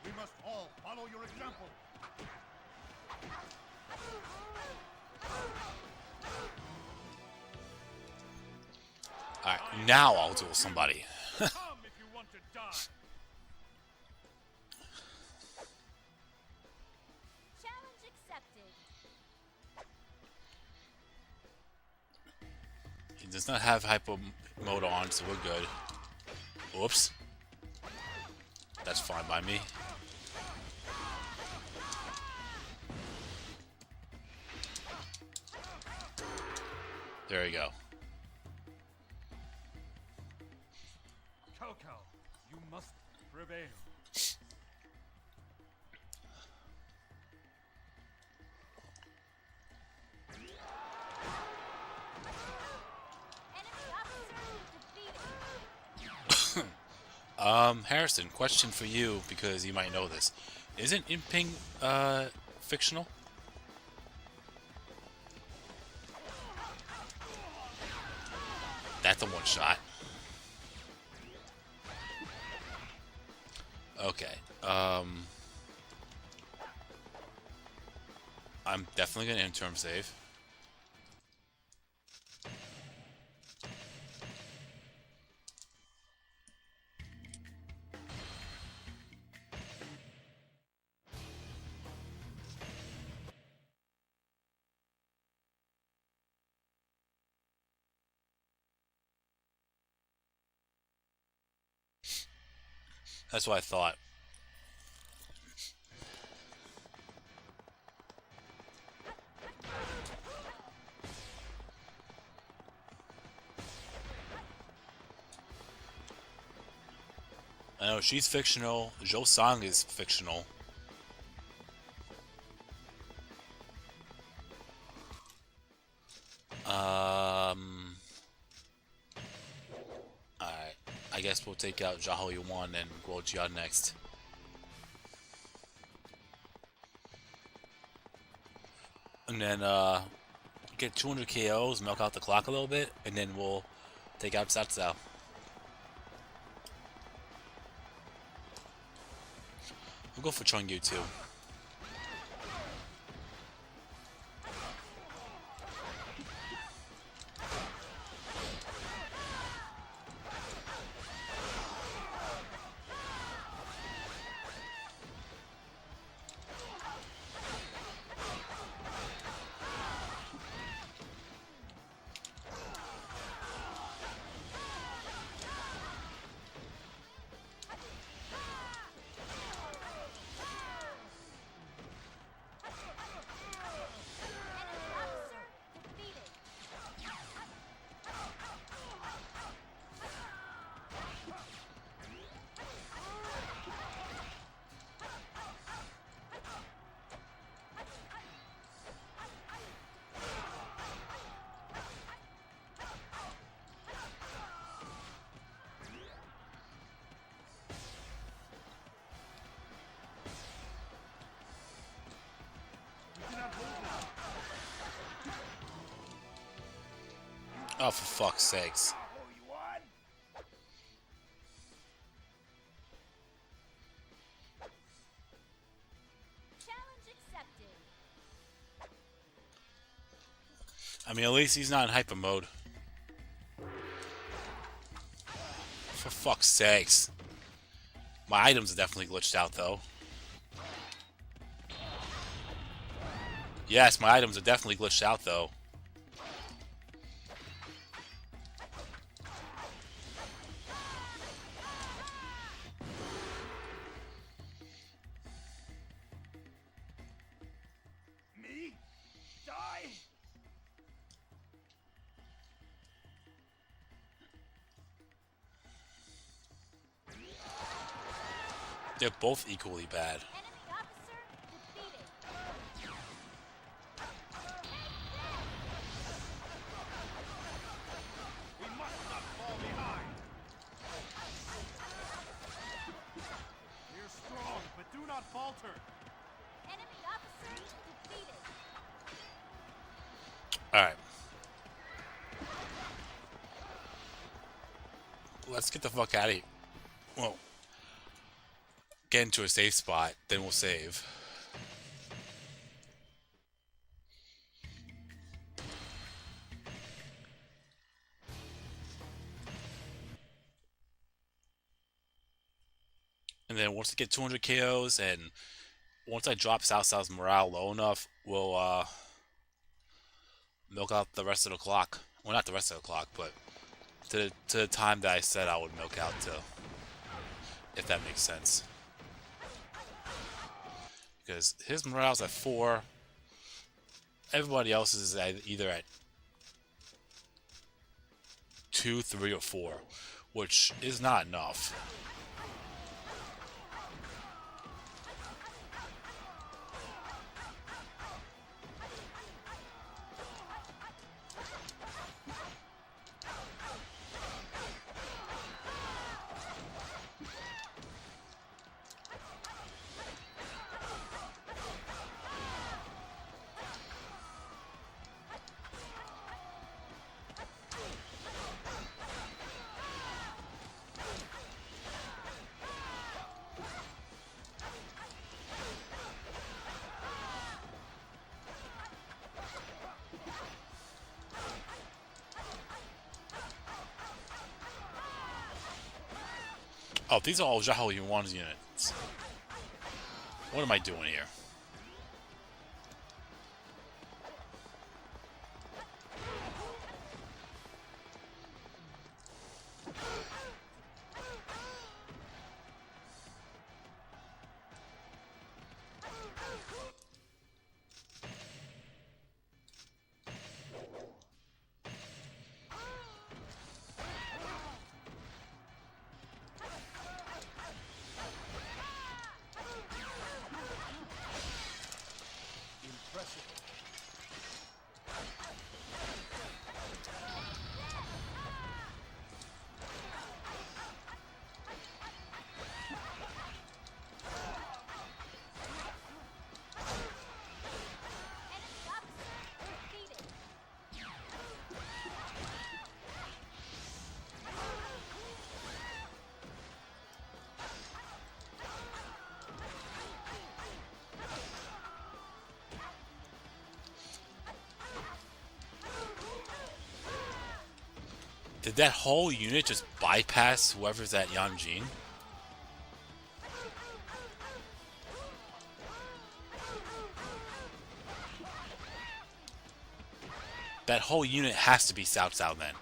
[SPEAKER 2] We must all follow your example.
[SPEAKER 6] Alright, now I'll duel somebody.
[SPEAKER 3] Come if you want to die.
[SPEAKER 10] Challenge accepted.
[SPEAKER 6] He does not have hypo mode on, so we're good. Whoops. That's fine by me. There you go.
[SPEAKER 3] Cao Cao, you must prevail.
[SPEAKER 10] Enemy officer defeated.
[SPEAKER 6] Harrison, question for you, because you might know this. Isn't Imping, fictional? That's a one-shot. Okay, I'm definitely gonna interim save. That's what I thought. I know she's fictional. Zhou Sang is fictional. Alright. I guess we'll take out Zhao Yuan and Guo Jia next. And then, get 200 KOs, milk out the clock a little bit, and then we'll take out Cao Cao. We'll go for Chung Yu too.
[SPEAKER 10] Enemy officer defeated.
[SPEAKER 6] Oh, for fuck's sakes.
[SPEAKER 10] Challenge accepted.
[SPEAKER 6] I mean, at least he's not in hyper mode. For fuck's sakes. My items are definitely glitched out, though. Yes, my items are definitely glitched out, though.
[SPEAKER 3] Me? Die?
[SPEAKER 6] They're both equally bad.
[SPEAKER 10] Enemy officer defeated.
[SPEAKER 3] We must not fall behind. Do not falter.
[SPEAKER 10] Enemy officer defeated.
[SPEAKER 6] Alright. Let's get the fuck out of here. Well, get into a safe spot, then we'll save. And then once I get 200 KOs, and once I drop South's morale low enough, we'll milk out the rest of the clock. Well, not the rest of the clock, but to the time that I said I would milk out to. If that makes sense. Because his morale's at 4. Everybody else is either at 2, 3, or 4, which is not enough. Oh, these are all Zhao Yuan's units. What am I doing here? Did that whole unit just bypass whoever's at Yanjin? That whole unit has to be Cao Cao then.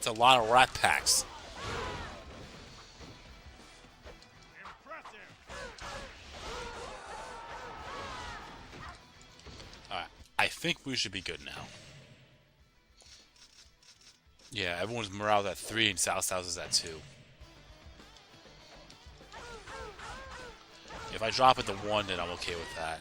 [SPEAKER 6] That's a lot of rat packs. Alright, I think we should be good now. Yeah, everyone's morale at 3 and Cao Cao's is at 2. If I drop it to 1, then I'm okay with that.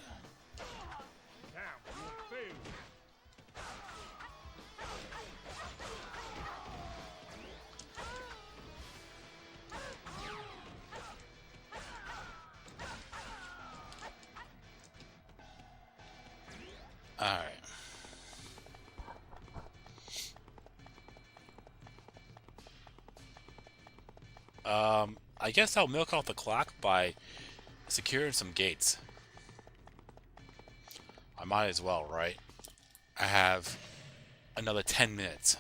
[SPEAKER 6] Alright. I guess I'll milk out the clock by securing some gates. I might as well, right? I have another 10 minutes.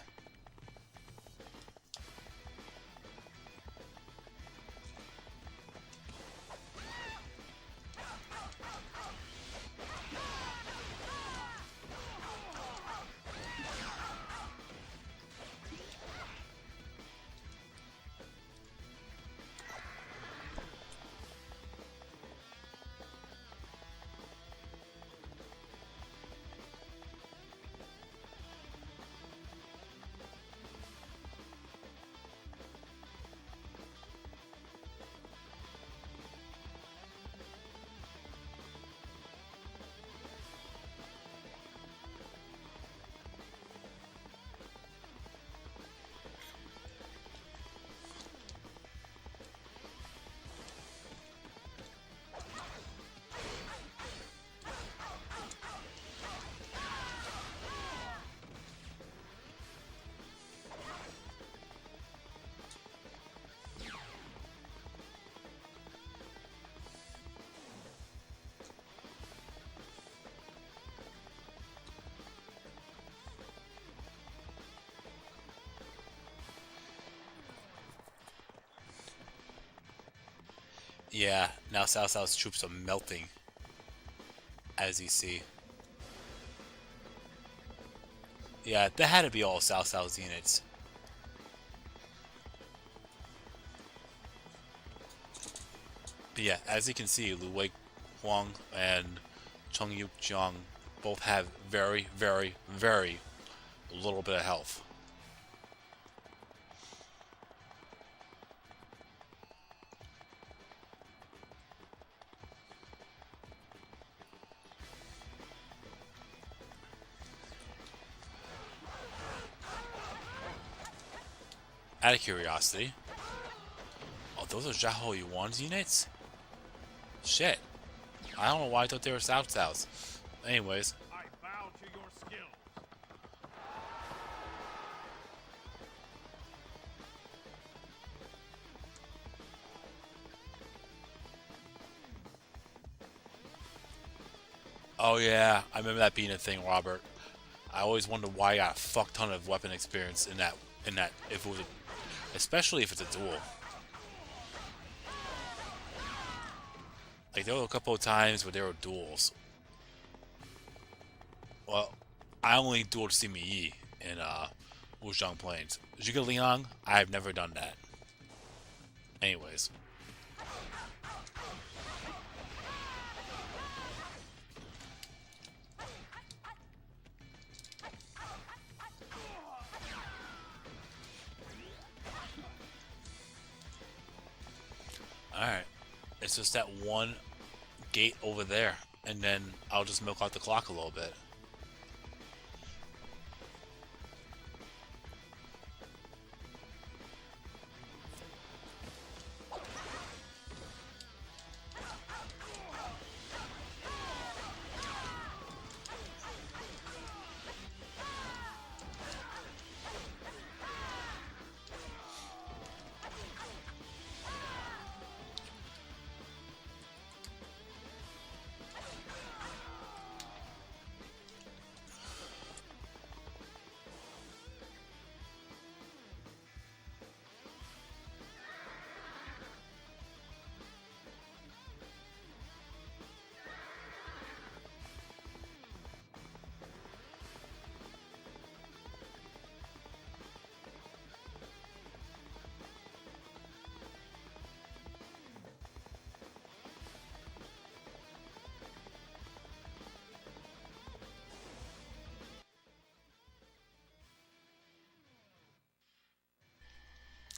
[SPEAKER 6] Yeah, now Cao Cao's troops are melting, as you see. Yeah, that had to be all Cao Cao's units. But yeah, as you can see, Lu Wei Huang and Cheng Yukjiang both have very, very, very little bit of health. Out of curiosity. Oh, those are Zhao Yuan's units? Shit. I don't know why I thought they were Cao Cao's. Anyways.
[SPEAKER 3] I bow to your skills.
[SPEAKER 6] Oh yeah, I remember that being a thing, Robert. I always wondered why I got a fuck ton of weapon experience in that if it was especially if it's a duel. Like there were a couple of times where there were duels. Well, I only dueled Sima Yi in Wuzhang Plains. Zhuge Liang, I've never done that. Anyways. Alright. It's just that one gate over there. And then I'll just milk out the clock a little bit.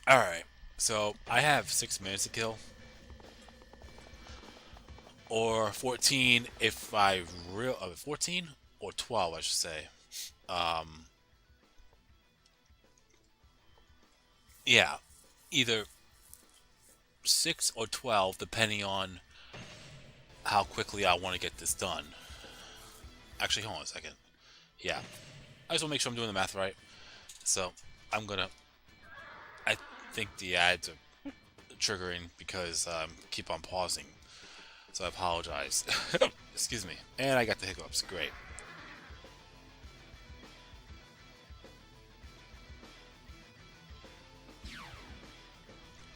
[SPEAKER 6] Alright, so I have 6 minutes to kill. Or 14 if I 14 or 12 I should say. Yeah, either 6 or 12 depending on how quickly I want to get this done. Actually, hold on a second. Yeah, I just want to make sure I'm doing the math right. So, I'm gonna... I think the ads are triggering because keep on pausing. So I apologize. Excuse me. And I got the hiccups. Great.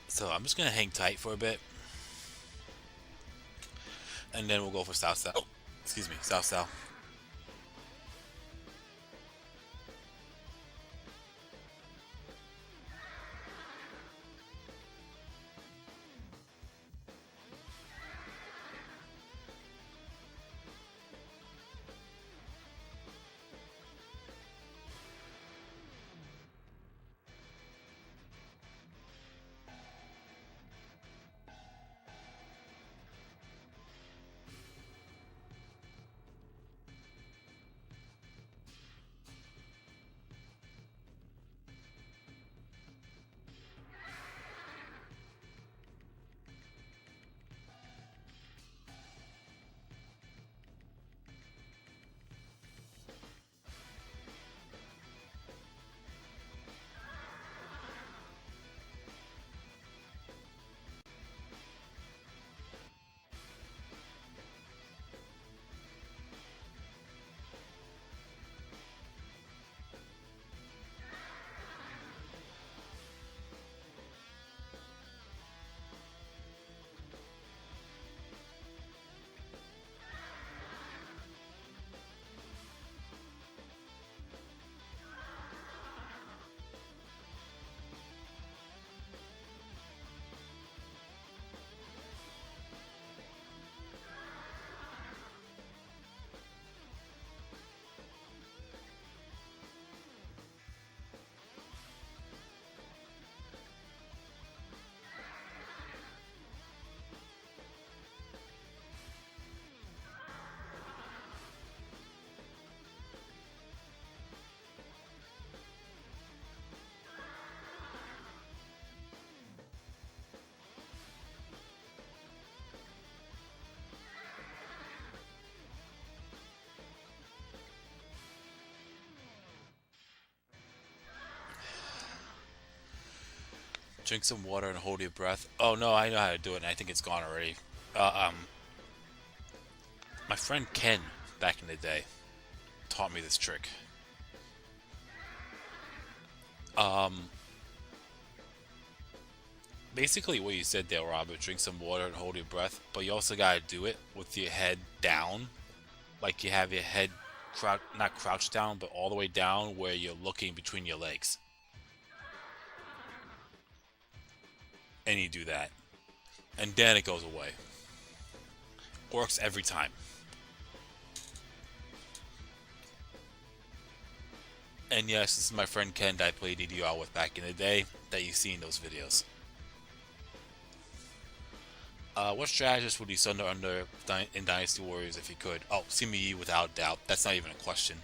[SPEAKER 6] So I'm just gonna hang tight for a bit, and then we'll go for South South. Oh, excuse me, South South. Drink some water and hold your breath. Oh no, I know how to do it, and I think it's gone already. My friend Ken, back in the day, taught me this trick. Basically what you said there, Robert, drink some water and hold your breath, but you also gotta do it with your head down. Like you have your head, not crouched down, but all the way down where you're looking between your legs. And you do that. And then it goes away. Works every time. And yes, this is my friend Ken that I played DDR with back in the day that you see in those videos. What strategist would you send under in Dynasty Warriors if you could? Oh, Sima Yi without doubt. That's not even a question.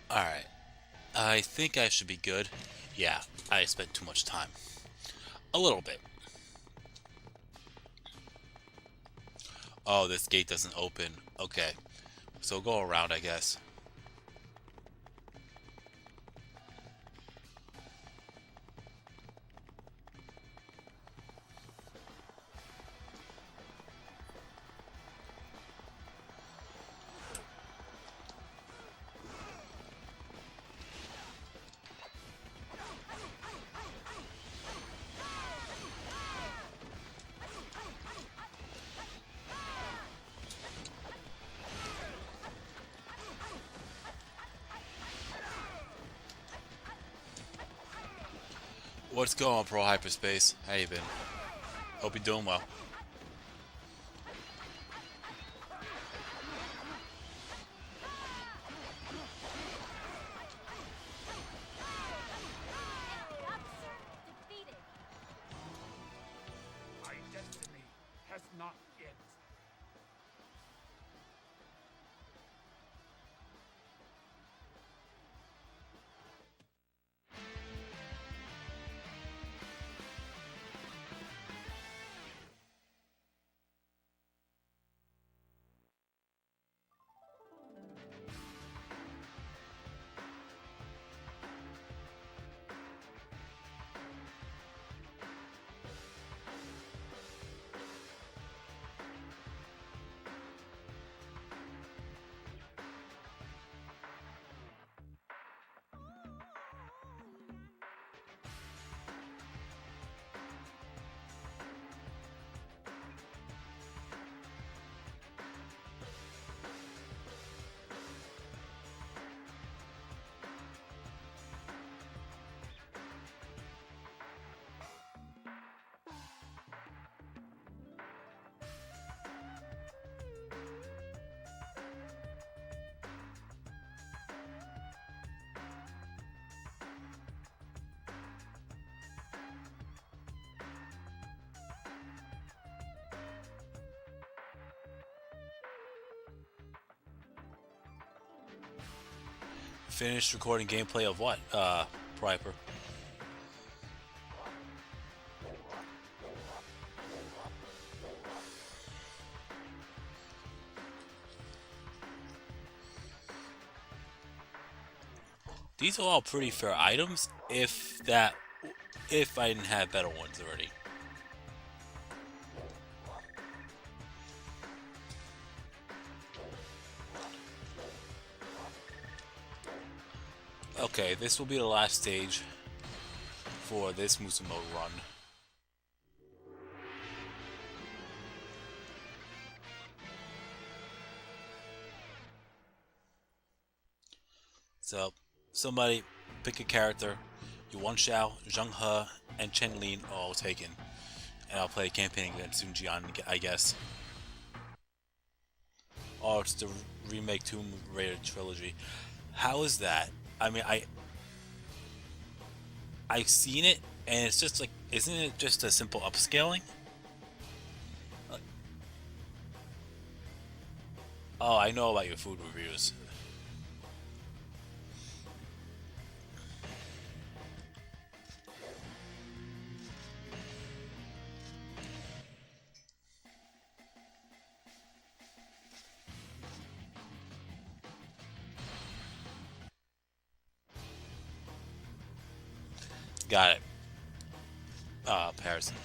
[SPEAKER 6] Alright. I think I should be good. Yeah, I spent too much time. A little bit. Oh, this gate doesn't open. Okay. So go around, I guess. What's going on, Pro Hyperspace? How you been? Hope you're doing well.
[SPEAKER 10] Enemy officer defeated.
[SPEAKER 8] My destiny has not yet.
[SPEAKER 6] Finished recording gameplay of what, Priper? These are all pretty fair items, if I didn't have better ones already. Okay, this will be the last stage for this Musumo run. So, somebody pick a character. Yuan Shao, Zheng He, and Chen Lin are all taken. And I'll play a campaign against Sun Jian, I guess. Oh, it's the remake Tomb Raider trilogy. How is that? I mean, I've seen it, and it's just like, isn't it just a simple upscaling? Oh, I know about your food reviews. Got it. Harrison.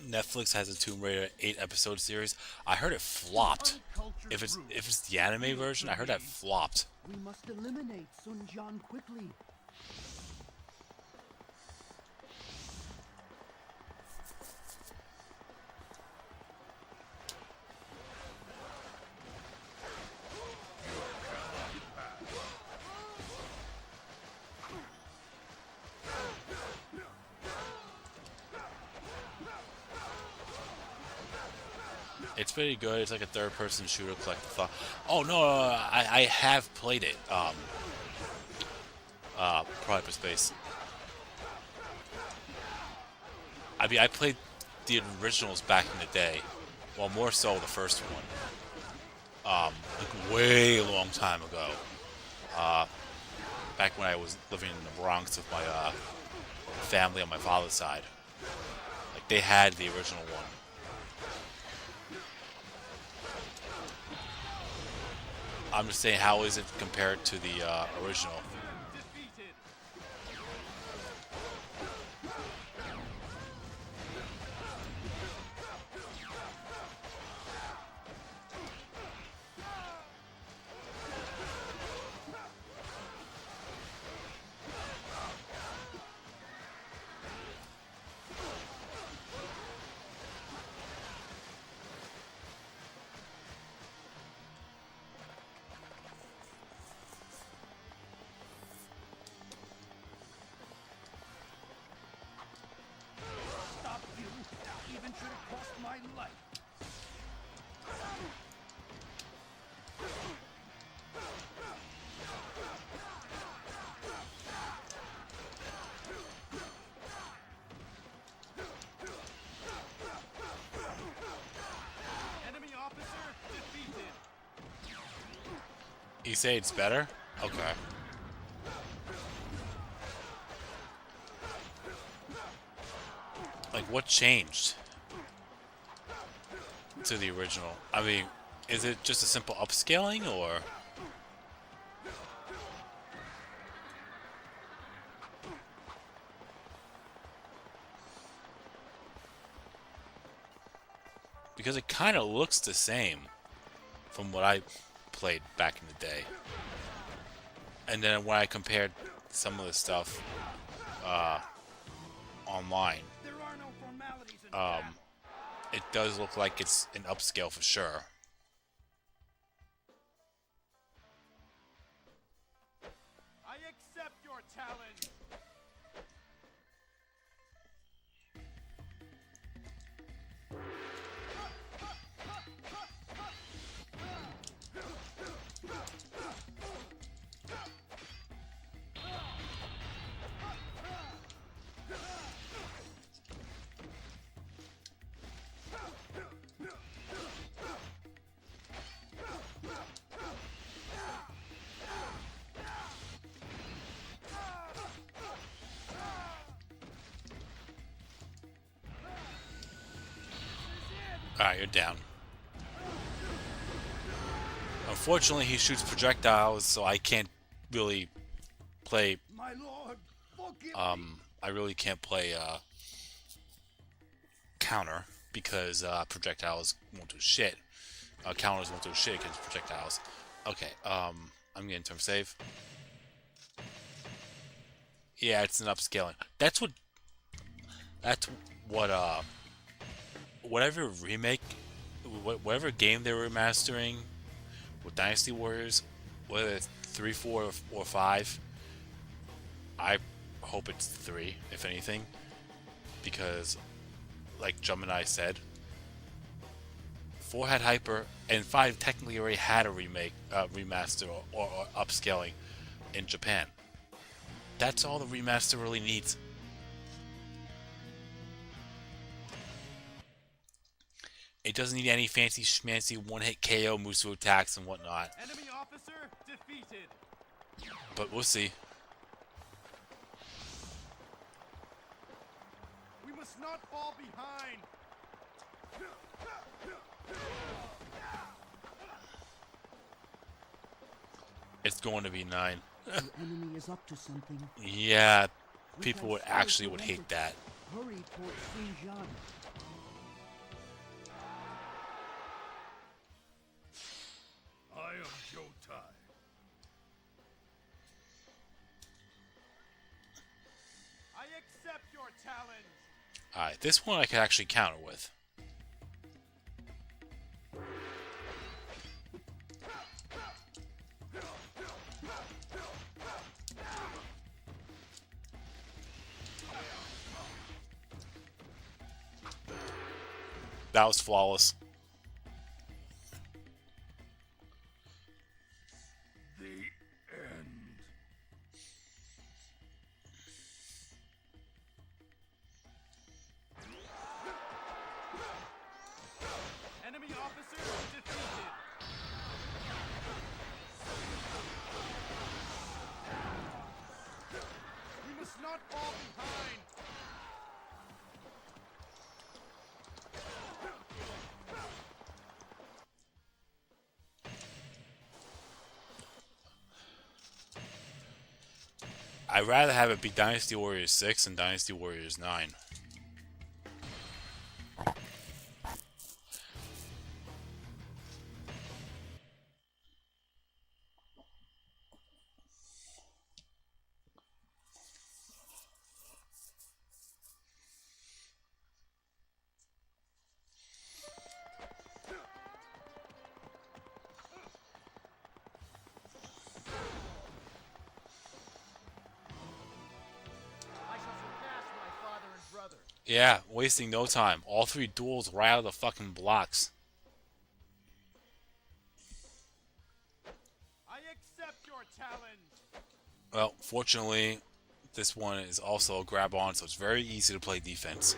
[SPEAKER 6] Netflix has a Tomb Raider 8-episode series. I heard it flopped. If it's the anime version, I heard that flopped.
[SPEAKER 1] We must eliminate Sun Jian quickly.
[SPEAKER 6] It's pretty good. It's like a third-person shooter. Collect the thought. Oh no, I have played it. Private Space. I mean, I played the originals back in the day. Well, more so the first one. Like way long time ago. Back when I was living in the Bronx with my family on my father's side. Like, they had the original one. I'm just saying, how is it compared to the original?
[SPEAKER 1] Stop you! Even should have cost my life.
[SPEAKER 8] Enemy officer defeated.
[SPEAKER 6] You say it's better? Okay. Like, what changed to the original? I mean, is it just a simple upscaling, or? Because it kind of looks the same from what I played back in the day. And then when I compared some of the stuff online,
[SPEAKER 1] There are no formalities in
[SPEAKER 6] it does look like it's an upscale for sure.
[SPEAKER 8] I accept your challenge.
[SPEAKER 6] Alright, you're down. Unfortunately, he shoots projectiles, so I can't really play.
[SPEAKER 1] my lord, forgive
[SPEAKER 6] I really can't play counter because projectiles won't do shit. Counters won't do shit against projectiles. Okay, I'm getting term save. Yeah, it's an upscaling. That's what. Whatever remake, whatever game they're remastering with Dynasty Warriors, whether it's 3, 4, or 5, I hope it's 3, if anything, because, like Gemini said, 4 had Hyper, and 5 technically already had a remake, remaster, or upscaling in Japan. That's all the remaster really needs. It doesn't need any fancy schmancy one-hit KO Musu attacks and whatnot.
[SPEAKER 8] Enemy officer defeated.
[SPEAKER 6] But we'll see.
[SPEAKER 8] We must not fall behind.
[SPEAKER 6] It's going to be 9.
[SPEAKER 1] The enemy is up to something.
[SPEAKER 6] Yeah, people would actually would hate that.
[SPEAKER 1] Hurry towards Xinjiang.
[SPEAKER 3] I am Jotai.
[SPEAKER 8] I accept your challenge.
[SPEAKER 6] Alright, this one I can actually counter with. That was flawless.
[SPEAKER 8] fall behind.
[SPEAKER 6] I'd rather have it be Dynasty Warriors 6 and Dynasty Warriors 9.
[SPEAKER 9] I shall surpass my father and brother.
[SPEAKER 6] Yeah, wasting no time. All 3 duels right out of the fucking blocks.
[SPEAKER 8] I accept your challenge.
[SPEAKER 6] Well, fortunately, this one is also a grab on, so it's very easy to play defense.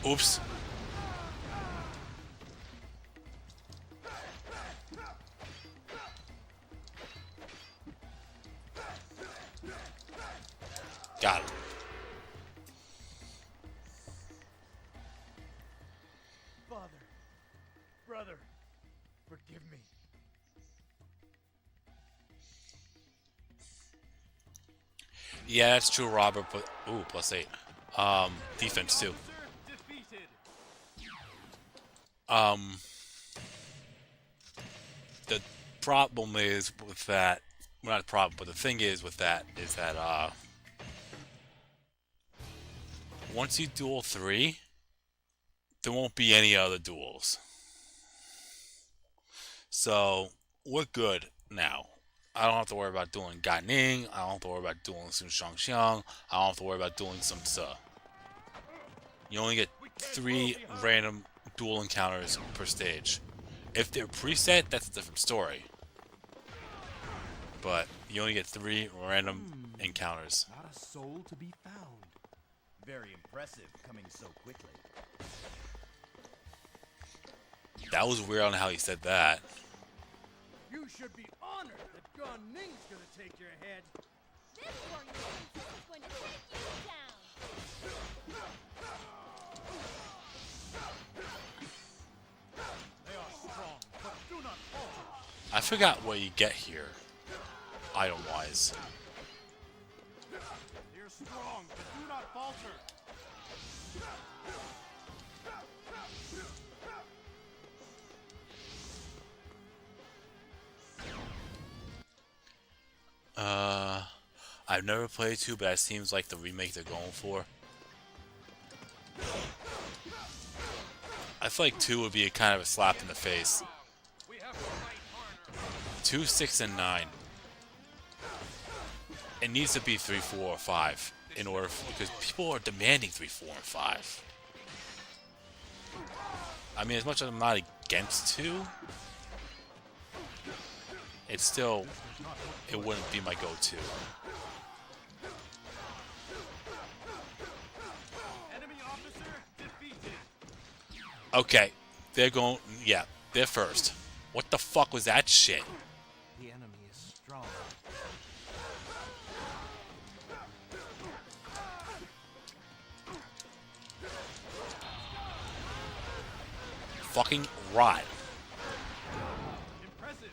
[SPEAKER 6] Oops. Got it.
[SPEAKER 5] Father, brother, forgive me.
[SPEAKER 6] Yeah, that's true, Robert, but... Ooh, +8. Defense, too.
[SPEAKER 8] Defeated.
[SPEAKER 6] The problem is with that... Well, not the problem, but the thing is with that is that, once you duel 3, there won't be any other duels. So, we're good now. I don't have to worry about dueling Gan Ning. I don't have to worry about dueling Sun Shangxiang. I don't have to worry about dueling Sun Ce. You only get 3 random duel encounters per stage. If they're preset, that's a different story. But you only get 3 random encounters.
[SPEAKER 9] Not a soul to be found. Very impressive coming so quickly.
[SPEAKER 6] That was weird on how he said that.
[SPEAKER 1] You should be honored that Gan Ning's gonna take your head.
[SPEAKER 10] This warrior princess is going to take you down.
[SPEAKER 1] They are strong, but do not falter.
[SPEAKER 6] I forgot what you get here, item-wise.
[SPEAKER 1] They're strong, but do not falter.
[SPEAKER 6] I've never played 2, but that seems like the remake they're going for. I feel like 2 would be a kind of a slap in the face.
[SPEAKER 8] We have to fight harder.
[SPEAKER 6] 2, 6, and 9. It needs to be 3, 4, or 5 in order because people are demanding 3, 4, and 5. I mean, as much as I'm not against 2, it's still, it wouldn't be my go-to.
[SPEAKER 8] Enemy officer defeated.
[SPEAKER 6] Okay, they're going, yeah, they're first. What the fuck was that shit?
[SPEAKER 7] The enemy is strong.
[SPEAKER 6] Fucking rot.
[SPEAKER 8] Impressive.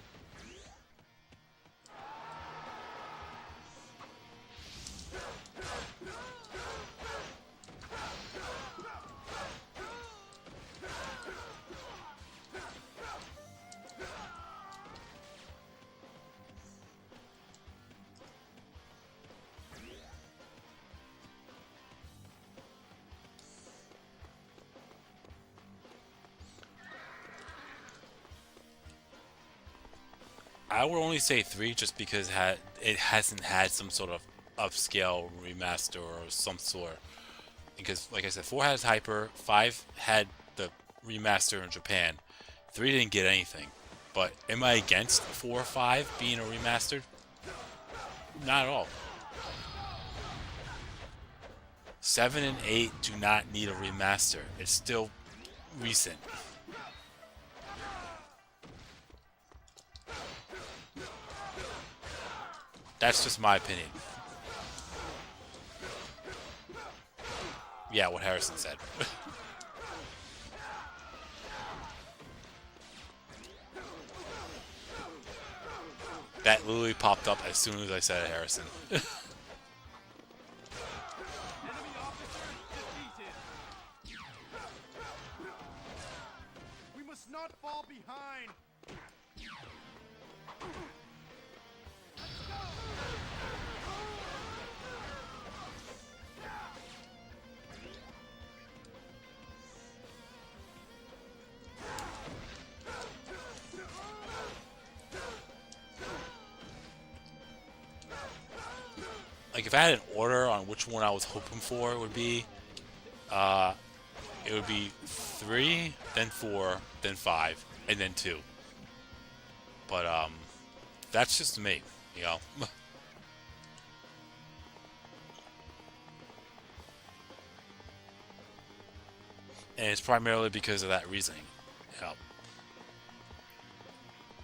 [SPEAKER 6] I would only say 3 just because it hasn't had some sort of upscale remaster or some sort. Because, like I said, 4 has Hyper, 5 had the remaster in Japan, 3 didn't get anything. But am I against 4 or 5 being a remastered? Not at all. 7 and 8 do not need a remaster. It's still recent. That's just my opinion. Yeah, what Harrison said. That literally popped up as soon as I said it, Harrison.
[SPEAKER 1] Enemy officer defeated. We must not fall behind.
[SPEAKER 6] Like, if I had an order on which one I was hoping for, it would be 3, then 4, then 5, and then 2. But that's just me, you know. And it's primarily because of that reasoning. You know.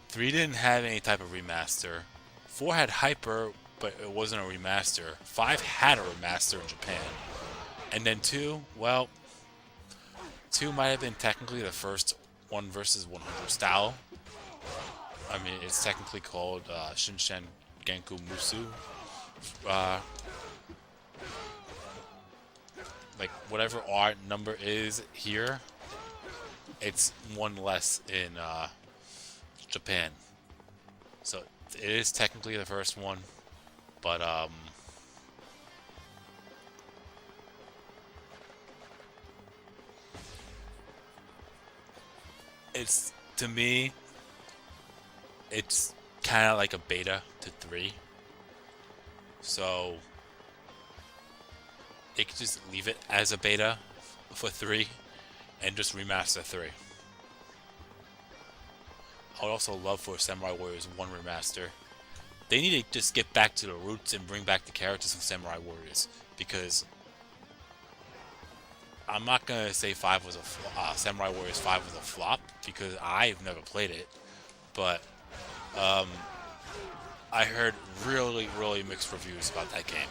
[SPEAKER 6] 3 didn't have any type of remaster. 4 had Hyper, but it wasn't a remaster. 5 had a remaster in Japan. And then 2, well, 2 might have been technically the first 1 versus 100 style. I mean, it's technically called Shinshen Genku Musu. Like, whatever our number is here, it's 1 less in Japan. So it is technically the first one. But, it's, to me, it's kind of like a beta to 3. So, it could just leave it as a beta for 3 and just remaster 3. I would also love for Samurai Warriors 1 remaster. They need to just get back to the roots and bring back the characters from Samurai Warriors, because I'm not gonna say Samurai Warriors 5 was a flop, because I've never played it, but I heard really, really mixed reviews about that game.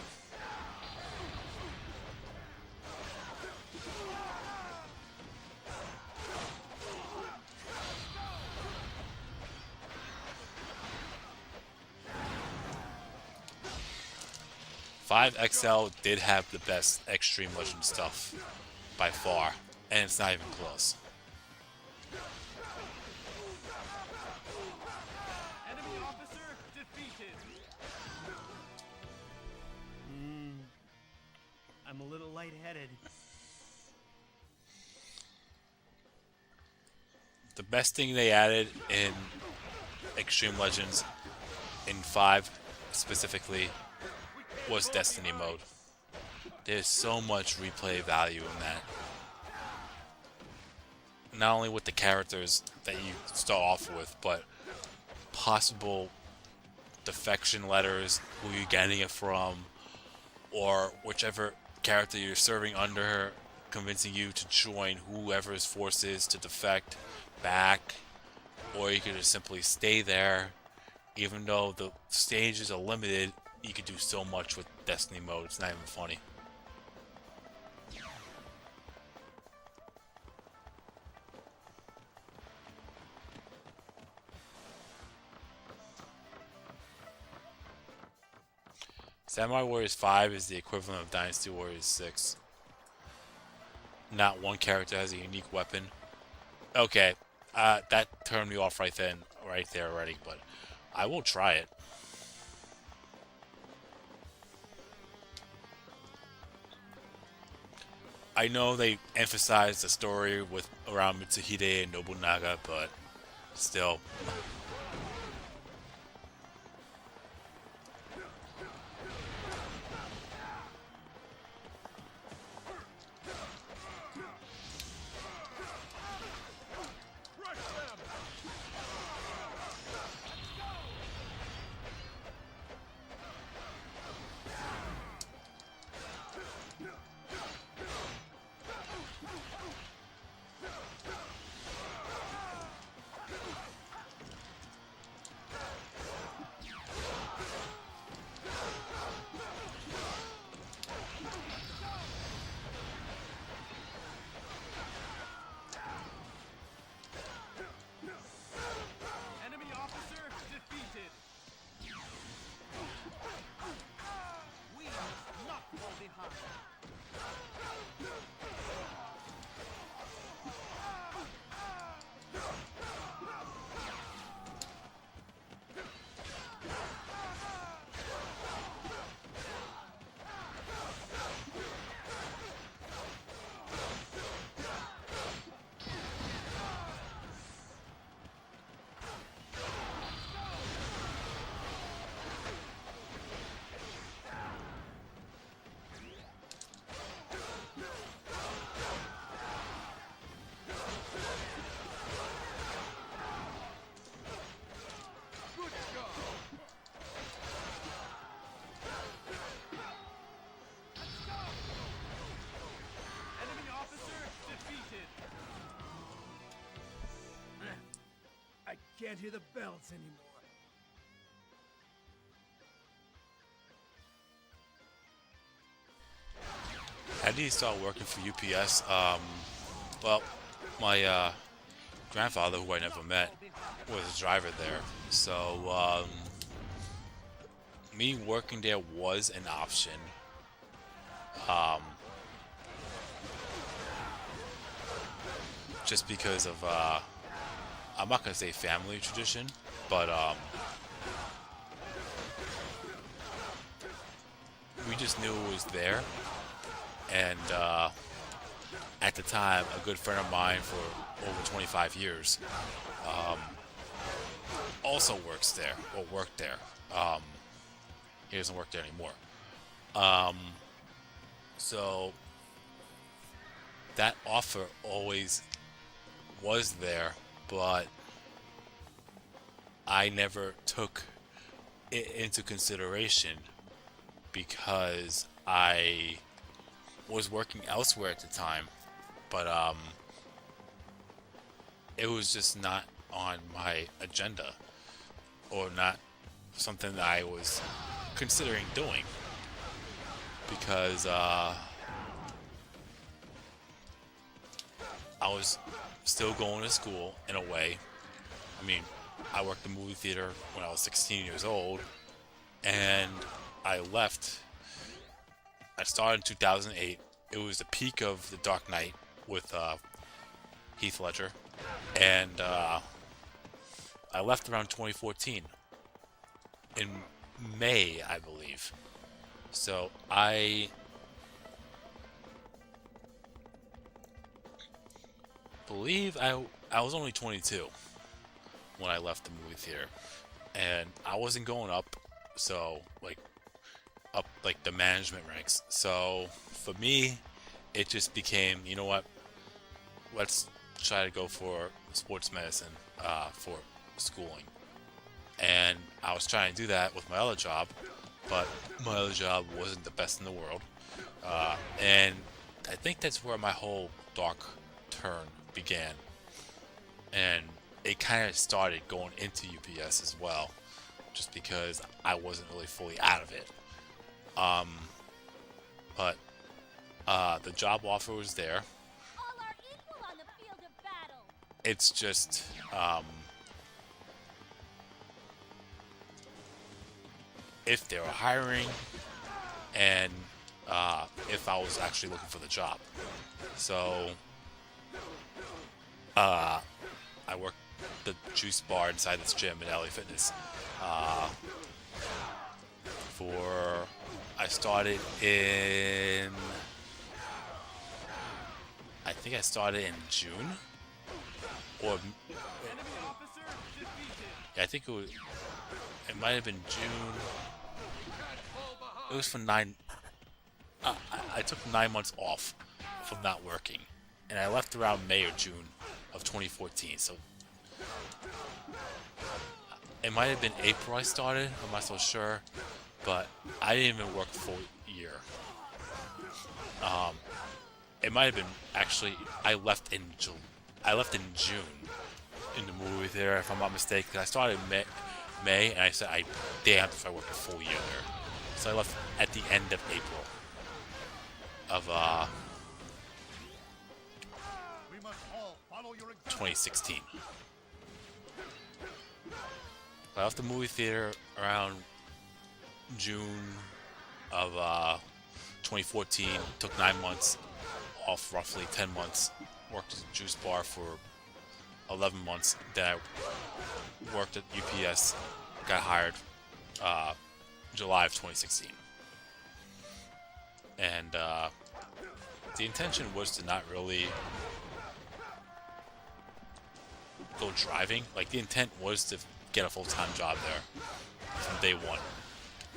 [SPEAKER 6] XL did have the best Extreme Legend stuff by far, and it's not even close.
[SPEAKER 1] Enemy officer defeated.
[SPEAKER 9] I'm a little lightheaded.
[SPEAKER 6] The best thing they added in Extreme Legends in 5 specifically was Destiny mode. There's so much replay value in that. Not only with the characters that you start off with, but possible defection letters, who you're getting it from, or whichever character you're serving under, convincing you to join whoever's forces to defect back, or you could just simply stay there. Even though the stages are limited, you could do so much with Destiny mode, it's not even funny. Samurai Warriors 5 is the equivalent of Dynasty Warriors 6. Not one character has a unique weapon. Okay, that turned me off right there already, but I will try it. I know they emphasize the story around Mitsuhide and Nobunaga, but still.
[SPEAKER 1] can't hear the bells anymore.
[SPEAKER 6] How did he start working for UPS? Well, my grandfather, who I never met, was a driver there. So, me working there was an option. Just because of, I'm not going to say family tradition, but we just knew it was there. And at the time, a good friend of mine for over 25 years also works there, or worked there. He doesn't work there anymore. So that offer always was there, but I never took it into consideration because I was working elsewhere at the time, but it was just not on my agenda, or not something that I was considering doing, because I was still going to school in a way. I mean, I worked in the movie theater when I was 16 years old, and I left. I started in 2008. It was the peak of The Dark Knight with Heath Ledger, and I left around 2014 in May, I believe. So I believe I was only 22 when I left the movie theater, and I wasn't going up, so up the management ranks. So for me, it just became, you know what, let's try to go for sports medicine for schooling. And I was trying to do that with my other job, but my other job wasn't the best in the world. And I think that's where my whole dark turn began. And it kind of started going into UPS as well, just because I wasn't really fully out of it. But the job offer was there.
[SPEAKER 10] All are equal on the field of battle.
[SPEAKER 6] It's just if they were hiring, and if I was actually looking for the job. So I worked the juice bar inside this gym at LA Fitness I started in, I think I started in June, or yeah, I think it might have been June. It was for I took 9 months off from not working, and I left around May or June of 2014. So it might have been April I started. I'm not so sure, but I didn't even work a full year. It might have been actually I left in June in the movie theater, if I'm not mistaken. I started in May, and I said I damned if I worked a full year there. So I left at the end of April of 2016. I left the movie theater around June of 2014. Took 9 months off, roughly 10 months. Worked at a juice bar for 11 months. Then I worked at UPS. Got hired July of 2016. And the intention was to not really go driving. Like, the intent was to get a full-time job there from day one.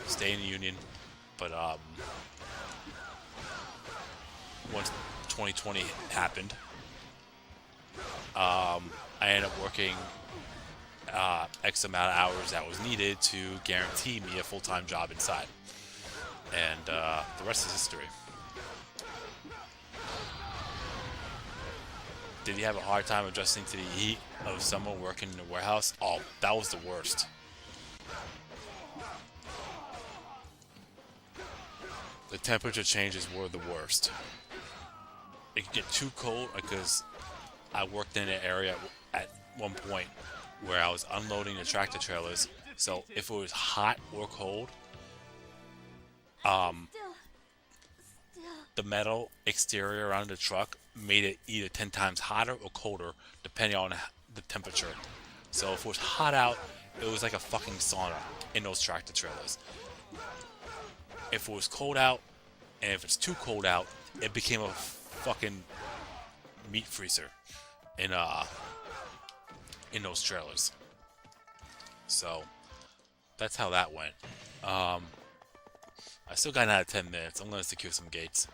[SPEAKER 6] Stay in the union. But once 2020 happened, I ended up working X amount of hours that was needed to guarantee me a full-time job inside. And the rest is history. did you have a hard time adjusting to the heat of summer working in a warehouse? Oh, that was the worst. The temperature changes were the worst. It could get too cold because I worked in an area at one point where I was unloading the tractor trailers. So if it was hot or cold, the metal exterior around the truck made it either 10 times hotter or colder depending on the temperature. So if it was hot out, it was like a fucking sauna in those tractor trailers. If it was cold out, and if it's too cold out, it became a fucking meat freezer in those trailers. So that's how that went. I still got another 10 minutes. I'm gonna secure some gates.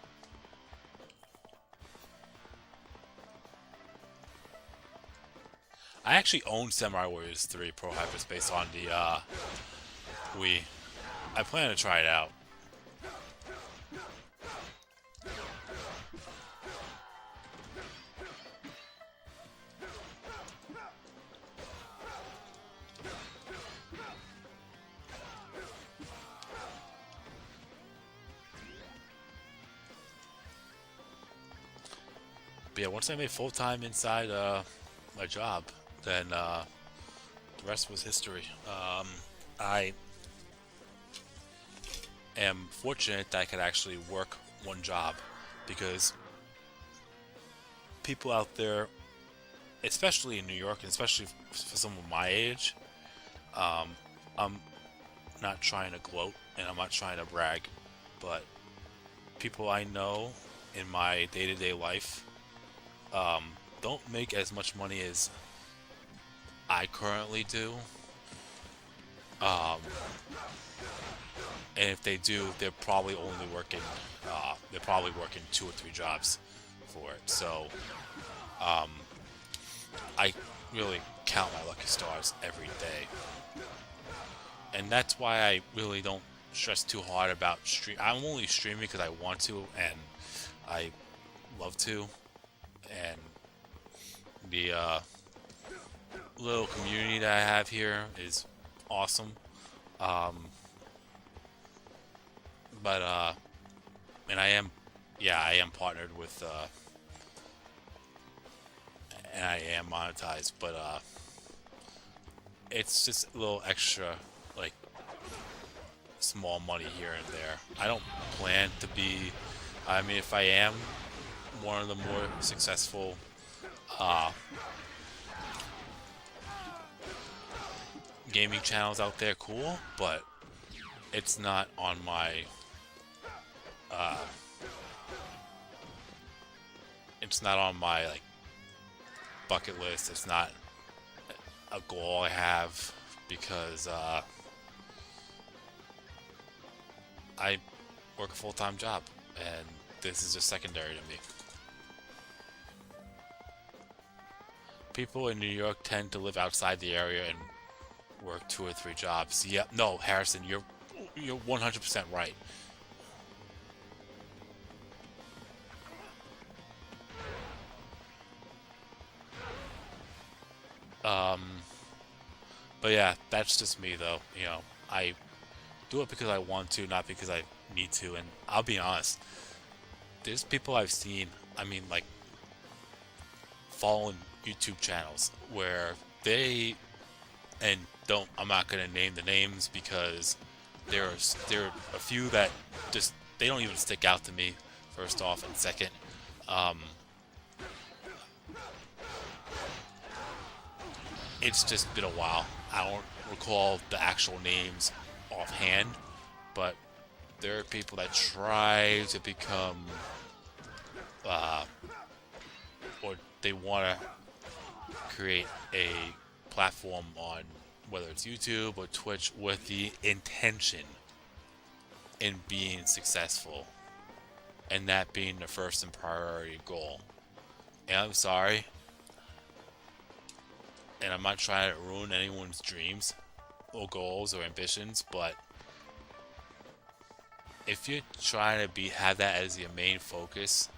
[SPEAKER 6] I actually own Samurai Warriors 3 Pro Hyperspace on the Wii. I plan to try it out. But yeah, once I made full-time inside my job, then the rest was history. I am fortunate that I could actually work one job, because people out there, especially in New York, and especially for someone my age, I'm not trying to gloat and I'm not trying to brag, but people I know in my day-to-day life don't make as much money as I currently do. And if they do, they're probably only working, they're probably working 2 or 3 jobs for it. So, I really count my lucky stars every day. And that's why I really don't stress too hard about stream. I'm only streaming because I want to and I love to. And the little community that I have here is awesome. And I am partnered with, and I am monetized, but it's just a little extra, like, small money here and there. I don't plan to be, I mean, if I am one of the more successful gaming channels out there, cool, but it's not on my like bucket list. It's not a goal I have, because I work a full-time job and this is just secondary to me. People in New York tend to live outside the area and work 2 or 3 jobs. Yep, no, Harrison, you're 100% right. But yeah, that's just me though. You know, I do it because I want to, not because I need to. And I'll be honest, there's people I've seen, I mean, like, following YouTube channels where they, and I'm not gonna name the names because there are a few that just, they don't even stick out to me, first off, and second, it's just been a while. I don't recall the actual names offhand, but there are people that try to become, or they want to create a platform on whether it's YouTube or Twitch with the intention in being successful, and that being the first and priority goal. And I'm sorry, and I'm not trying to ruin anyone's dreams or goals or ambitions, but if you're trying to have that as your main focus,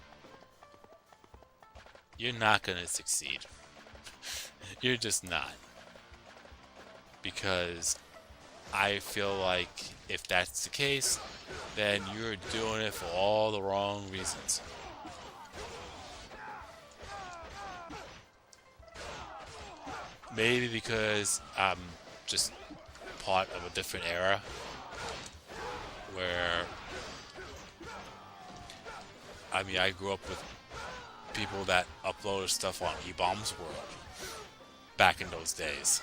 [SPEAKER 6] you're not gonna succeed. You're just not. Because I feel like if that's the case, then you're doing it for all the wrong reasons. Maybe because I'm just part of a different era where, I mean, I grew up with people that uploaded stuff on E-Bombs World back in those days.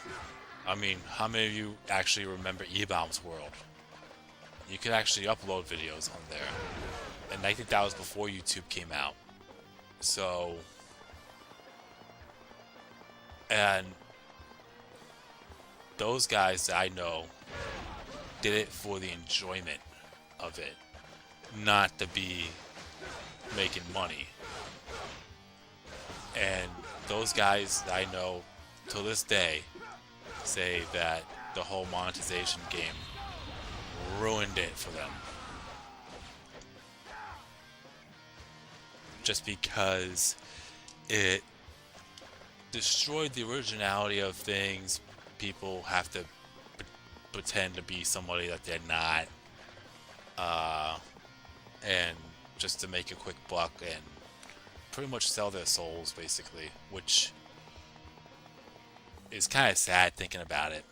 [SPEAKER 6] I mean, how many of you actually remember E-Bombs World? You could actually upload videos on there. And I think that was before YouTube came out. So, and those guys that I know did it for the enjoyment of it, not to be making money. And those guys that I know to this day say that the whole monetization game ruined it for them. Just because it destroyed the originality of things. People have to pretend to be somebody that they're not, and just to make a quick buck and pretty much sell their souls, basically, which is kind of sad thinking about it.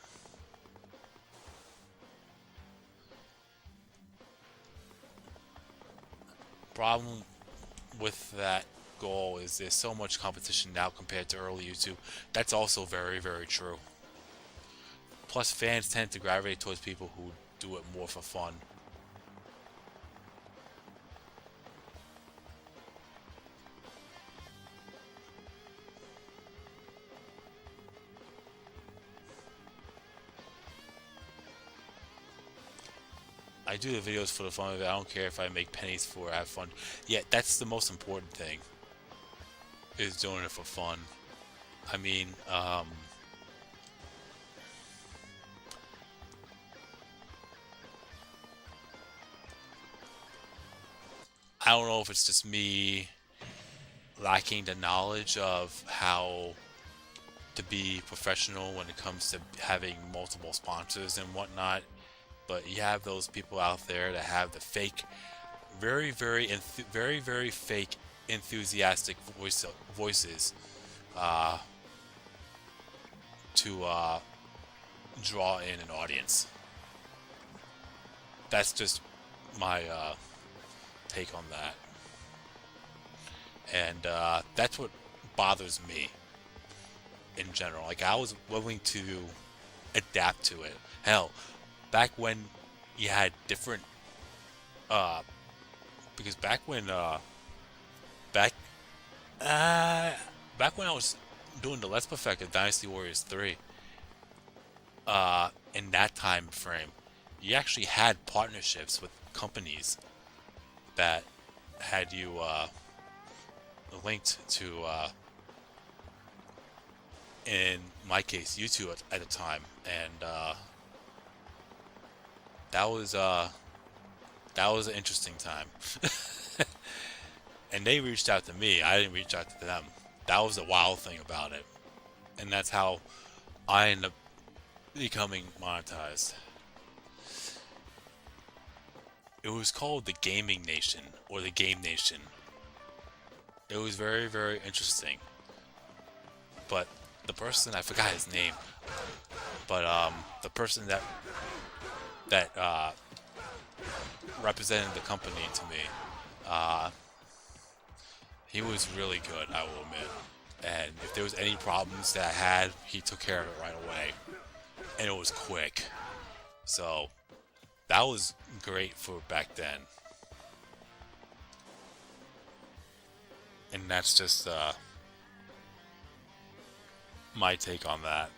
[SPEAKER 6] Problem with that goal is there's so much competition now compared to early YouTube. That's also very, very true. Plus, fans tend to gravitate towards people who do it more for fun. I do the videos for the fun of it. I don't care if I make pennies for it. I have fun. Yeah, that's the most important thing, is doing it for fun. I mean, I don't know if it's just me lacking the knowledge of how to be professional when it comes to having multiple sponsors and whatnot, but you have those people out there that have the fake, very fake enthusiastic voices to draw in an audience. That's just my take on that, and that's what bothers me in general. Like, I was willing to adapt to it. Hell, back when you had different because back when back when I was doing the Let's Perfect of Dynasty Warriors 3, in that time frame, you actually had partnerships with companies that had you linked to, in my case, YouTube at the time, and that was an interesting time. And they reached out to me. I didn't reach out to them. That was the wild thing about it, and that's how I ended up becoming monetized. It was called the Gaming Nation, or the Game Nation. It was very, very interesting. But the person, I forgot his name, but the person that represented the company to me, he was really good, I will admit. And if there was any problems that I had, he took care of it right away. And it was quick. So that was great for back then. And that's just my take on that.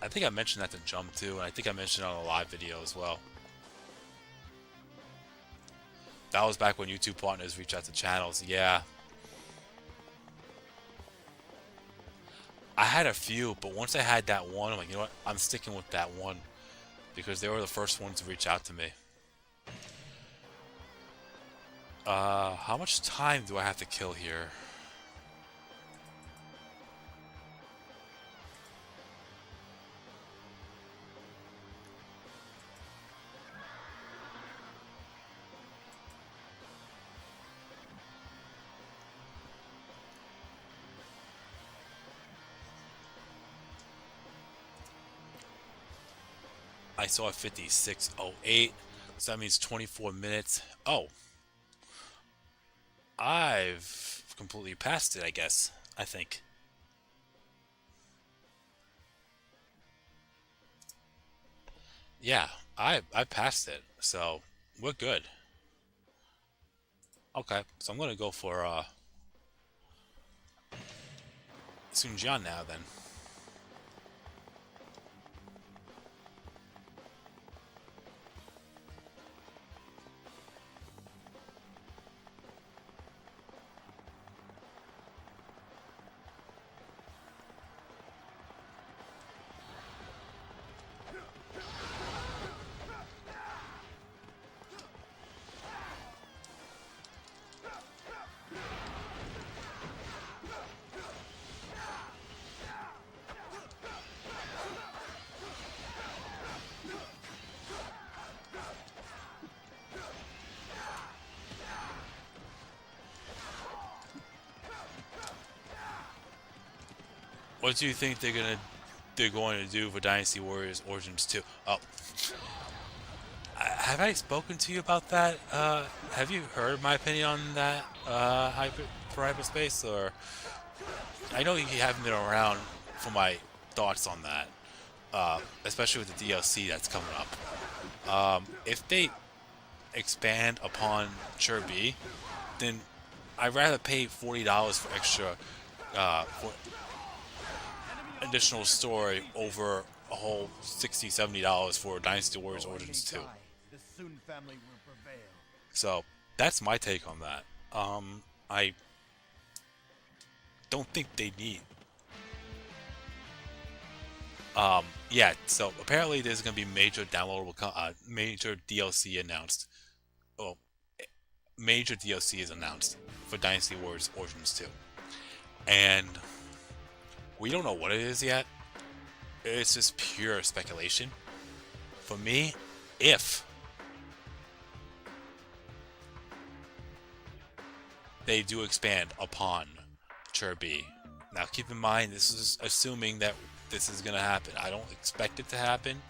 [SPEAKER 6] I think I mentioned that to Jump too, and I think I mentioned it on a live video as well. That was back when YouTube partners reached out to channels. Yeah. I had a few, but once I had that one, I'm like, you know what? I'm sticking with that one, because they were the first ones to reach out to me. How much time do I have to kill here? I saw 56:08, so that means 24 minutes. Oh, I've completely passed it, I guess. I think. Yeah, I passed it, so we're good. Okay, so I'm gonna go for Sunjian now then. What do you think they're going to do for Dynasty Warriors Origins 2? Oh, have I spoken to you about that? Have you heard my opinion on that for hyperspace? Or I know you haven't been around for my thoughts on that, especially with the DLC that's coming up. If they expand upon Chirby, then I'd rather pay $40 for extra for additional story over a whole $60-$70 for Dynasty Warriors Origins 2.
[SPEAKER 9] The Sun family will prevail.
[SPEAKER 6] So that's my take on that. I don't think they need. Yeah. So apparently there's gonna be major downloadable, major DLC announced. Oh, major DLC is announced for Dynasty Warriors Origins 2, and we don't know what it is yet. It's just pure speculation. For me, if they do expand upon Chirby, now keep in mind this is assuming that this is going to happen. I don't expect it to happen.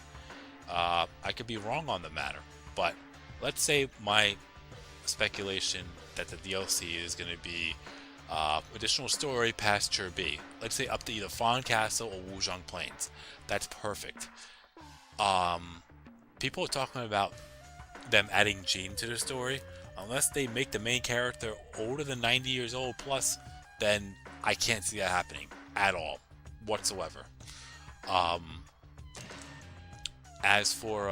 [SPEAKER 6] I could be wrong on the matter, but let's say my speculation that the DLC is going to be additional story past Chirby. Let's say up to either Fawn Castle or Wuzhong Plains. That's perfect. People are talking about them adding Jean to the story. Unless they make the main character older than 90 years old plus, then I can't see that happening at all, whatsoever. As for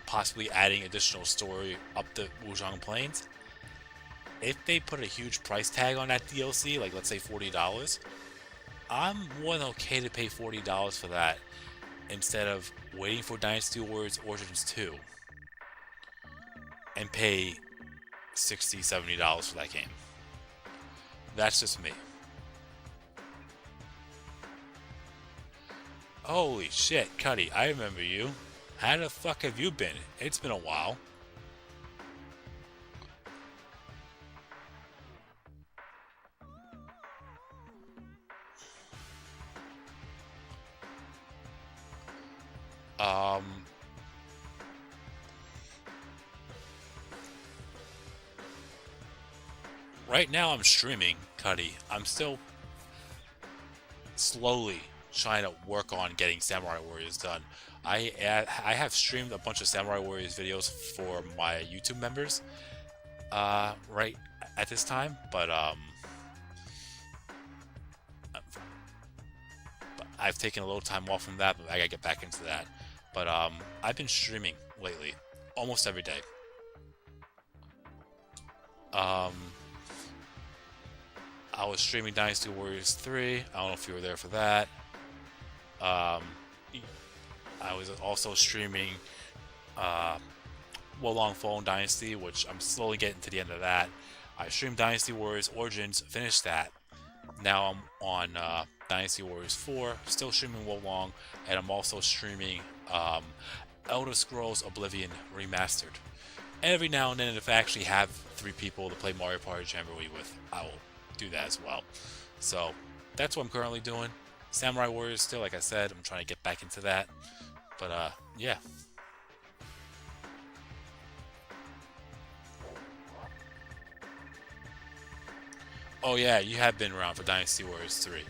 [SPEAKER 6] possibly adding additional story up the Wuzhong Plains, if they put a huge price tag on that DLC, like let's say $40, I'm more than okay to pay $40 for that instead of waiting for Dynasty Warriors Origins 2 and pay $60-$70 for that game. That's just me. Holy shit, Cuddy, I remember you. How the fuck have you been? It's been a while. Right now I'm streaming, Cuddy. I'm still slowly trying to work on getting Samurai Warriors done. I have streamed a bunch of Samurai Warriors videos for my YouTube members right at this time, but I've taken a little time off from that, but I gotta get back into that. But I've been streaming lately, almost every day. I was streaming Dynasty Warriors 3. I don't know if you were there for that. I was also streaming Wolong Fallen Dynasty, which I'm slowly getting to the end of that. I streamed Dynasty Warriors Origins, finished that. Now I'm on Dynasty Warriors 4, still streaming Wolong, and I'm also streaming Elder Scrolls Oblivion Remastered. And every now and then, if I actually have 3 people to play Mario Party Jamboree with, I will do that as well. So that's what I'm currently doing. Samurai Warriors still, like I said, I'm trying to get back into that. But yeah. Oh yeah, you have been around for Dynasty Warriors 3.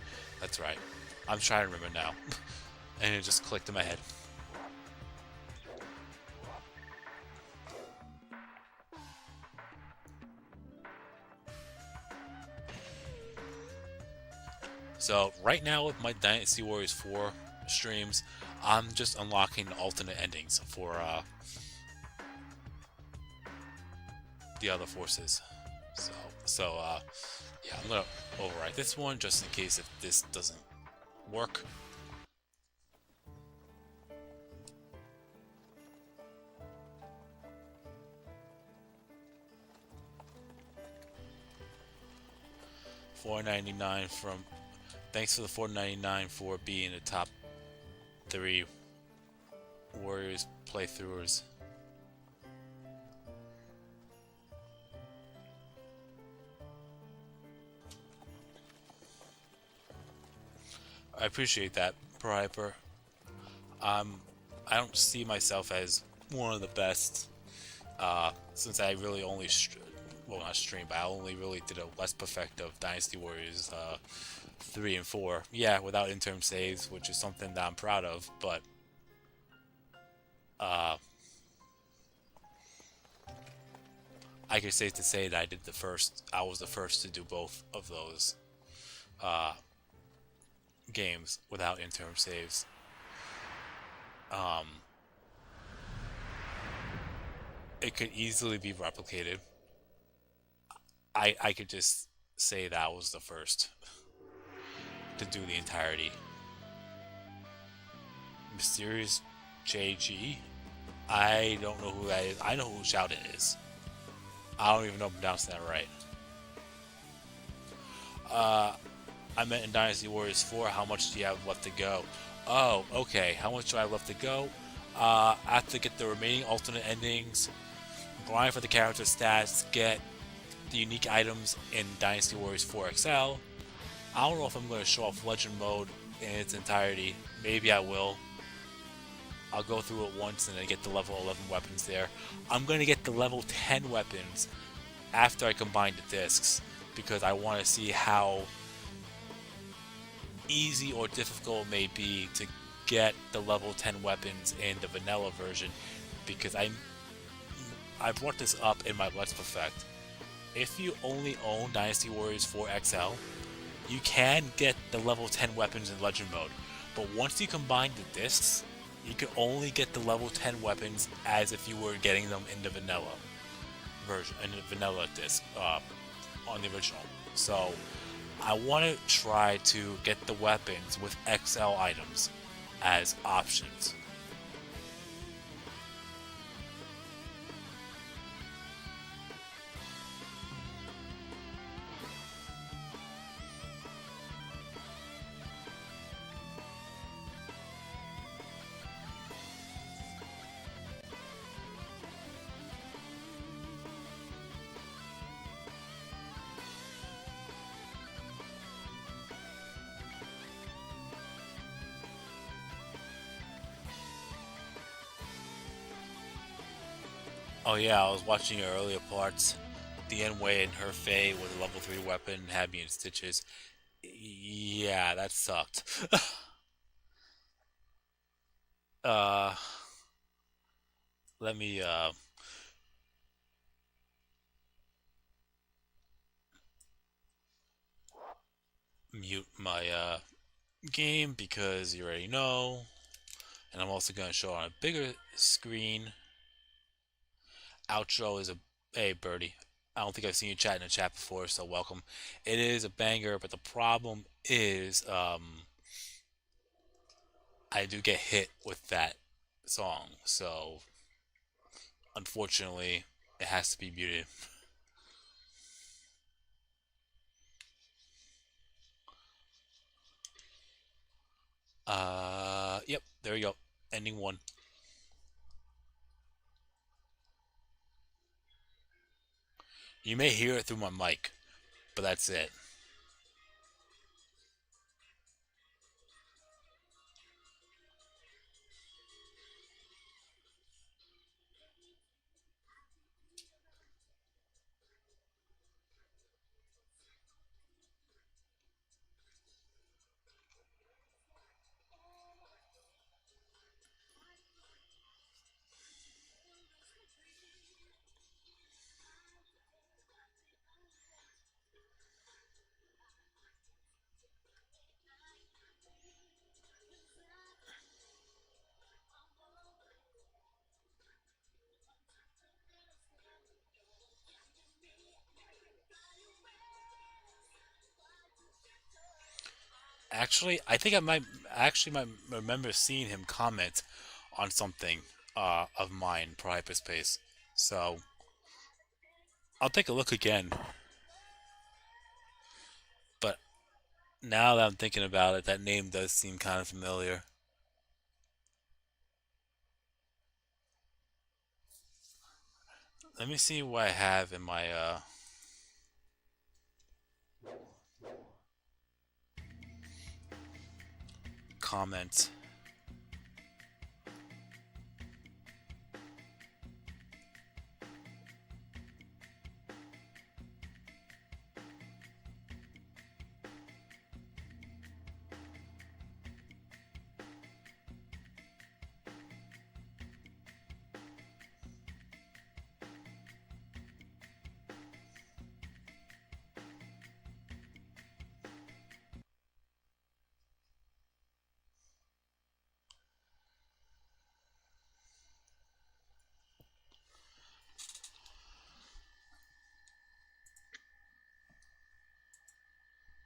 [SPEAKER 6] That's right. I'm trying to remember now. And it just clicked in my head. So right now with my Dynasty Warriors 4 streams, I'm just unlocking alternate endings for the other forces. So yeah, I'm gonna overwrite this one just in case if this doesn't work. $4.99 from. Thanks for the $4.99 for being the top 3 Warriors playthroughers. I appreciate that, Pro-Hyper. I don't see myself as one of the best, since I really only, well, not stream, but I only really did a Let's Perfect of Dynasty Warriors 3 and 4. Yeah, without interim saves, which is something that I'm proud of, but I can safe to say that I was the first to do both of those games without interim saves. It could easily be replicated. I could just say that I was the first to do the entirety. Mysterious JG? I don't know who that is. I know who Shout It is. I don't even know if I'm pronouncing that right. I meant in Dynasty Warriors 4, how much do you have left to go? Oh, okay. How much do I have left to go? I have to get the remaining alternate endings, grind for the character stats, get the unique items in Dynasty Warriors 4 XL. I don't know if I'm going to show off Legend Mode in its entirety. Maybe I will. I'll go through it once and then get the level 11 weapons there. I'm going to get the level 10 weapons after I combine the discs, because I want to see how easy or difficult it may be to get the level 10 weapons in the vanilla version, because I brought this up in my Let's Perfect. If you only own Dynasty Warriors 4 XL, you can get the level 10 weapons in Legend Mode, but once you combine the discs, you can only get the level 10 weapons as if you were getting them in the vanilla version, in the vanilla disc on the original. So I want to try to get the weapons with XL items as options. Oh yeah, I was watching your earlier parts. The N-Way and her Faye with a level 3 weapon had me in stitches. Yeah, that sucked. Let me mute my game, because you already know. And I'm also going to show on a bigger screen. Outro is hey Birdie, I don't think I've seen you chat in the chat before, so welcome. It is a banger, but the problem is I do get hit with that song, so unfortunately it has to be muted. Yep, there we go. Ending 1. You may hear it through my mic, but that's it. Actually, I think might remember seeing him comment on something of mine for hyperspace. So I'll take a look again. But now that I'm thinking about it, that name does seem kind of familiar. Let me see what I have in my comments.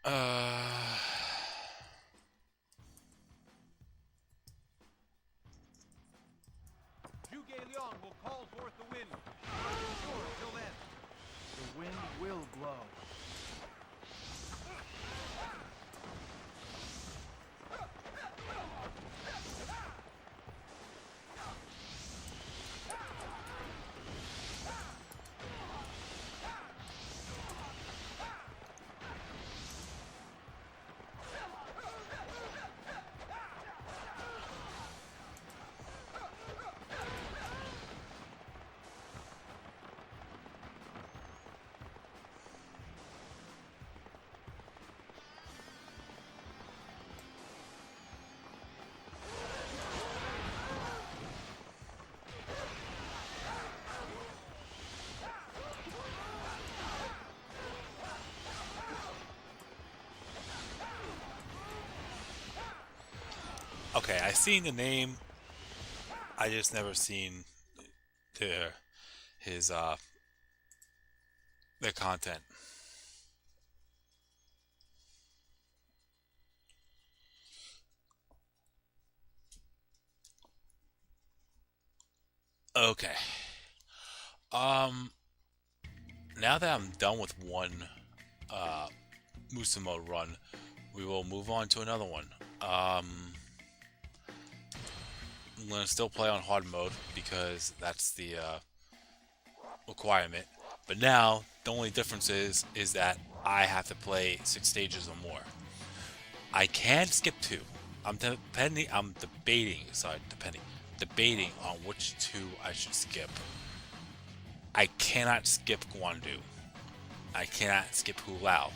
[SPEAKER 6] Uh,
[SPEAKER 9] Zhuge Liang will call forth the wind. Sure, till then.
[SPEAKER 5] The wind will blow.
[SPEAKER 6] okay, I seen the name. I just never seen their his their content. Okay. Now that I'm done with one Musamo run, we will move on to another one. I'm gonna still play on hard mode because that's the requirement. But now the only difference is that I have to play 6 stages or more. I can skip 2. I'm debating on which 2 I should skip. I cannot skip Guandu. I cannot skip Hulao.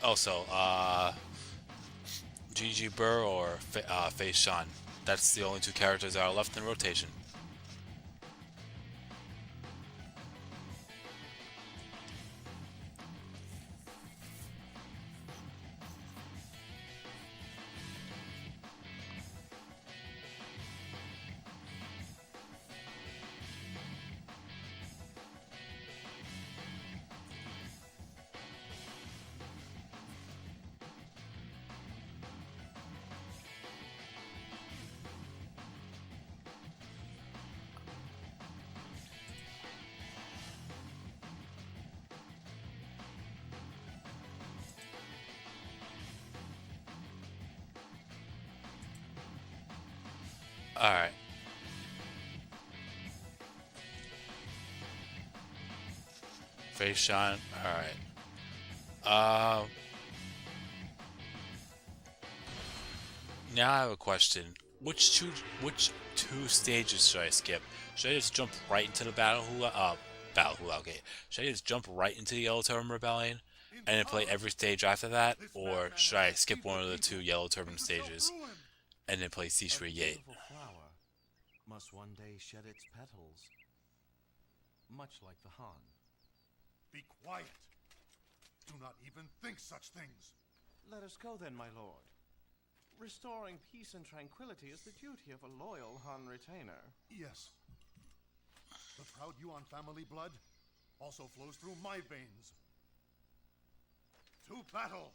[SPEAKER 6] Also, Gigi Burr or Fei Shan. That's the only 2 characters that are left in rotation. Alright. Fei Shan. Alright. Now I have a question. Which two stages should I skip? Should I just jump right into the Battle Hulao Gate? Should I just jump right into the Yellow Turban Rebellion and then play every stage after that? Or should I skip one of the 2 Yellow Turban stages and then play Sishui Gate?
[SPEAKER 7] A beautiful flower must one day shed its petals, much like the Han.
[SPEAKER 2] Be quiet. Do not even think such things.
[SPEAKER 7] Let us go then, my lord. Restoring peace and tranquility is the duty of a loyal Han retainer.
[SPEAKER 2] Yes. The proud Yuan family blood also flows through my veins. To battle!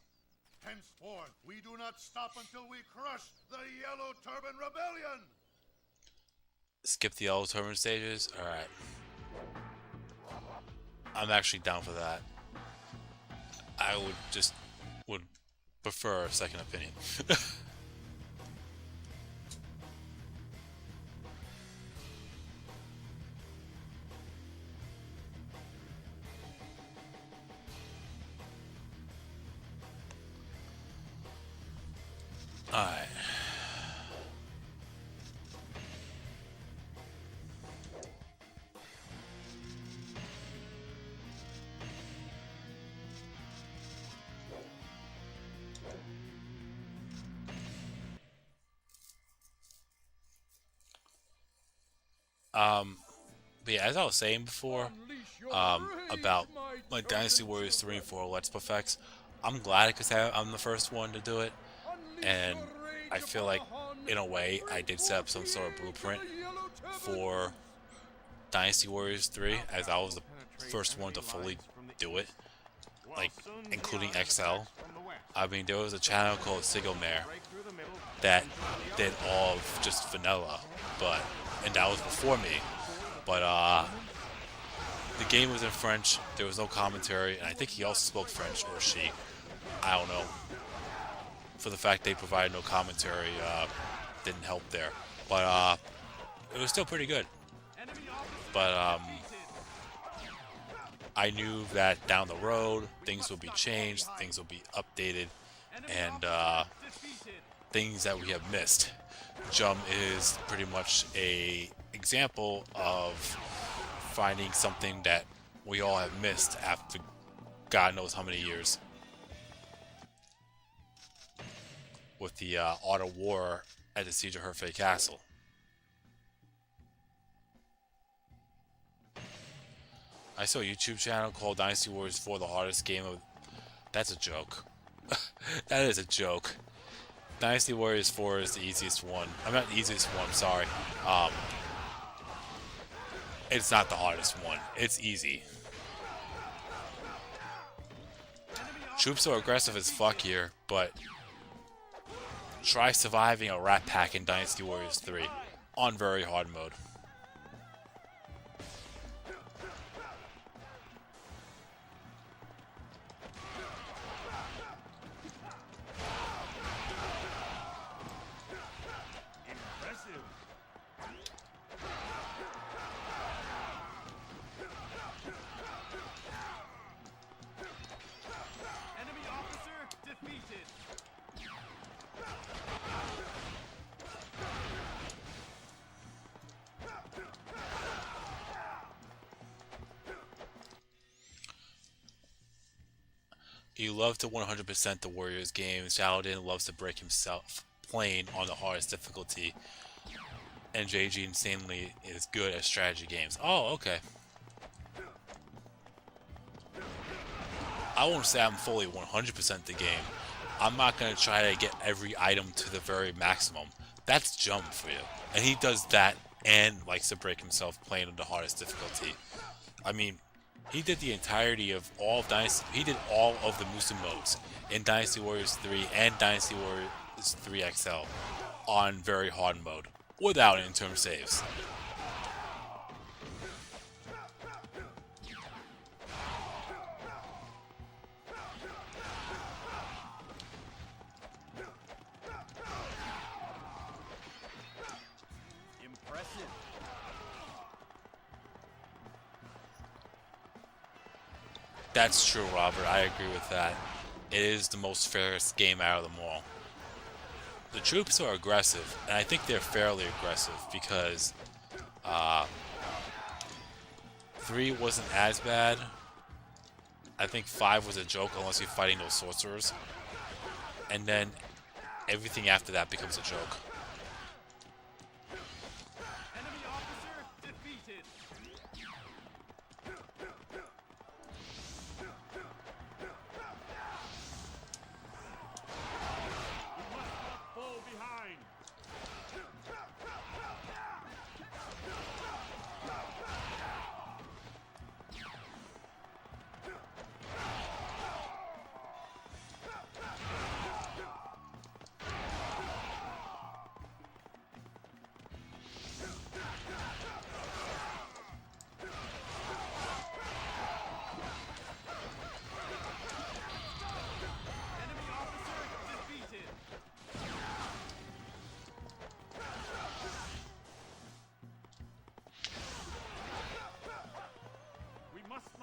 [SPEAKER 2] Henceforth, we do not stop until we crush the Yellow Turban Rebellion!
[SPEAKER 6] Skip the Yellow Turban stages? Alright. I'm actually down for that. I would prefer a second opinion. Alright. But yeah, as I was saying before, about like Dynasty Warriors 3 and 4 Let's Perfects, I'm glad because I'm the first one to do it, and I feel like, in a way, I did set up some sort of blueprint for Dynasty Warriors 3, as I was the first one to fully do it, like, including XL. I mean, there was a channel called Sigomare that did all of just vanilla, and that was before me. But the game was in French, there was no commentary, and I think he also spoke French, or she. I don't know. For the fact they provided no commentary, didn't help there. But it was still pretty good. But I knew that down the road, things will be changed, things will be updated, and things that we have missed. Jum is pretty much a example of finding something that we all have missed after God knows how many years. With the art of war at the Siege of Hefei Castle. I saw a YouTube channel called Dynasty Warriors 4 the hardest game of... That's a joke. That is a joke. Dynasty Warriors 4 is the easiest one. I'm not the easiest one, I'm sorry. It's not the hardest one. It's easy. Troops are aggressive as fuck here, but try surviving a rat pack in Dynasty Warriors 3 on very hard mode. You love to 100% the Warriors games. Jaladin loves to break himself playing on the hardest difficulty. And JG insanely is good at strategy games. Oh, okay. I won't say I'm fully 100% the game. I'm not going to try to get every item to the very maximum. That's Jump for you. And he does that and likes to break himself playing on the hardest difficulty. I mean, he did the entirety of all of Dynasty. He did all of the Musu modes in Dynasty Warriors 3 and Dynasty Warriors 3 XL on very hard mode without interim saves.
[SPEAKER 9] Impressive.
[SPEAKER 6] That's true, Robert. I agree with that. It is the most fairest game out of them all. The troops are aggressive, and I think they're fairly aggressive because 3 wasn't as bad. I think 5 was a joke unless you're fighting those sorcerers. And then everything after that becomes a joke.
[SPEAKER 9] Enemy officer defeated.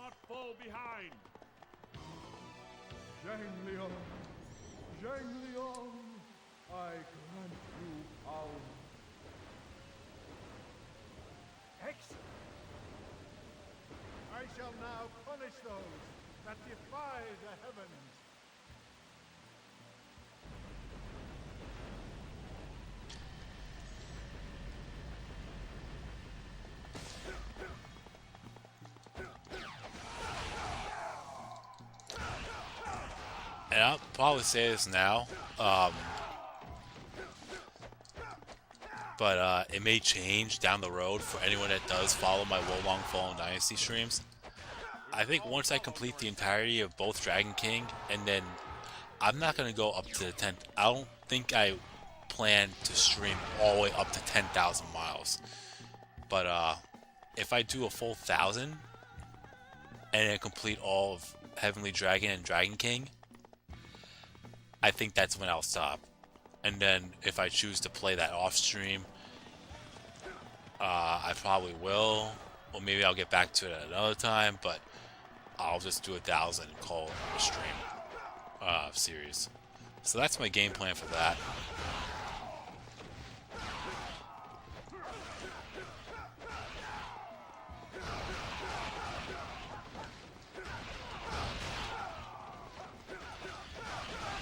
[SPEAKER 3] not fall behind.
[SPEAKER 4] Zhang Liang, I grant you power.
[SPEAKER 3] Excellent.
[SPEAKER 4] I shall now punish those that defy the heavens.
[SPEAKER 6] And I'll probably say this now, but it may change down the road for anyone that does follow my Wolong Fallen Dynasty streams. I think once I complete the entirety of both Dragon King, and then I'm not going to go up to the 10th. I don't think I plan to stream all the way up to 10,000 miles. But if I do a full 1,000, and then complete all of Heavenly Dragon and Dragon King, I think that's when I'll stop. And then if I choose to play that off stream, I probably will. Or maybe I'll get back to it at another time, but I'll just do 1,000 and call it a stream series. So that's my game plan for that.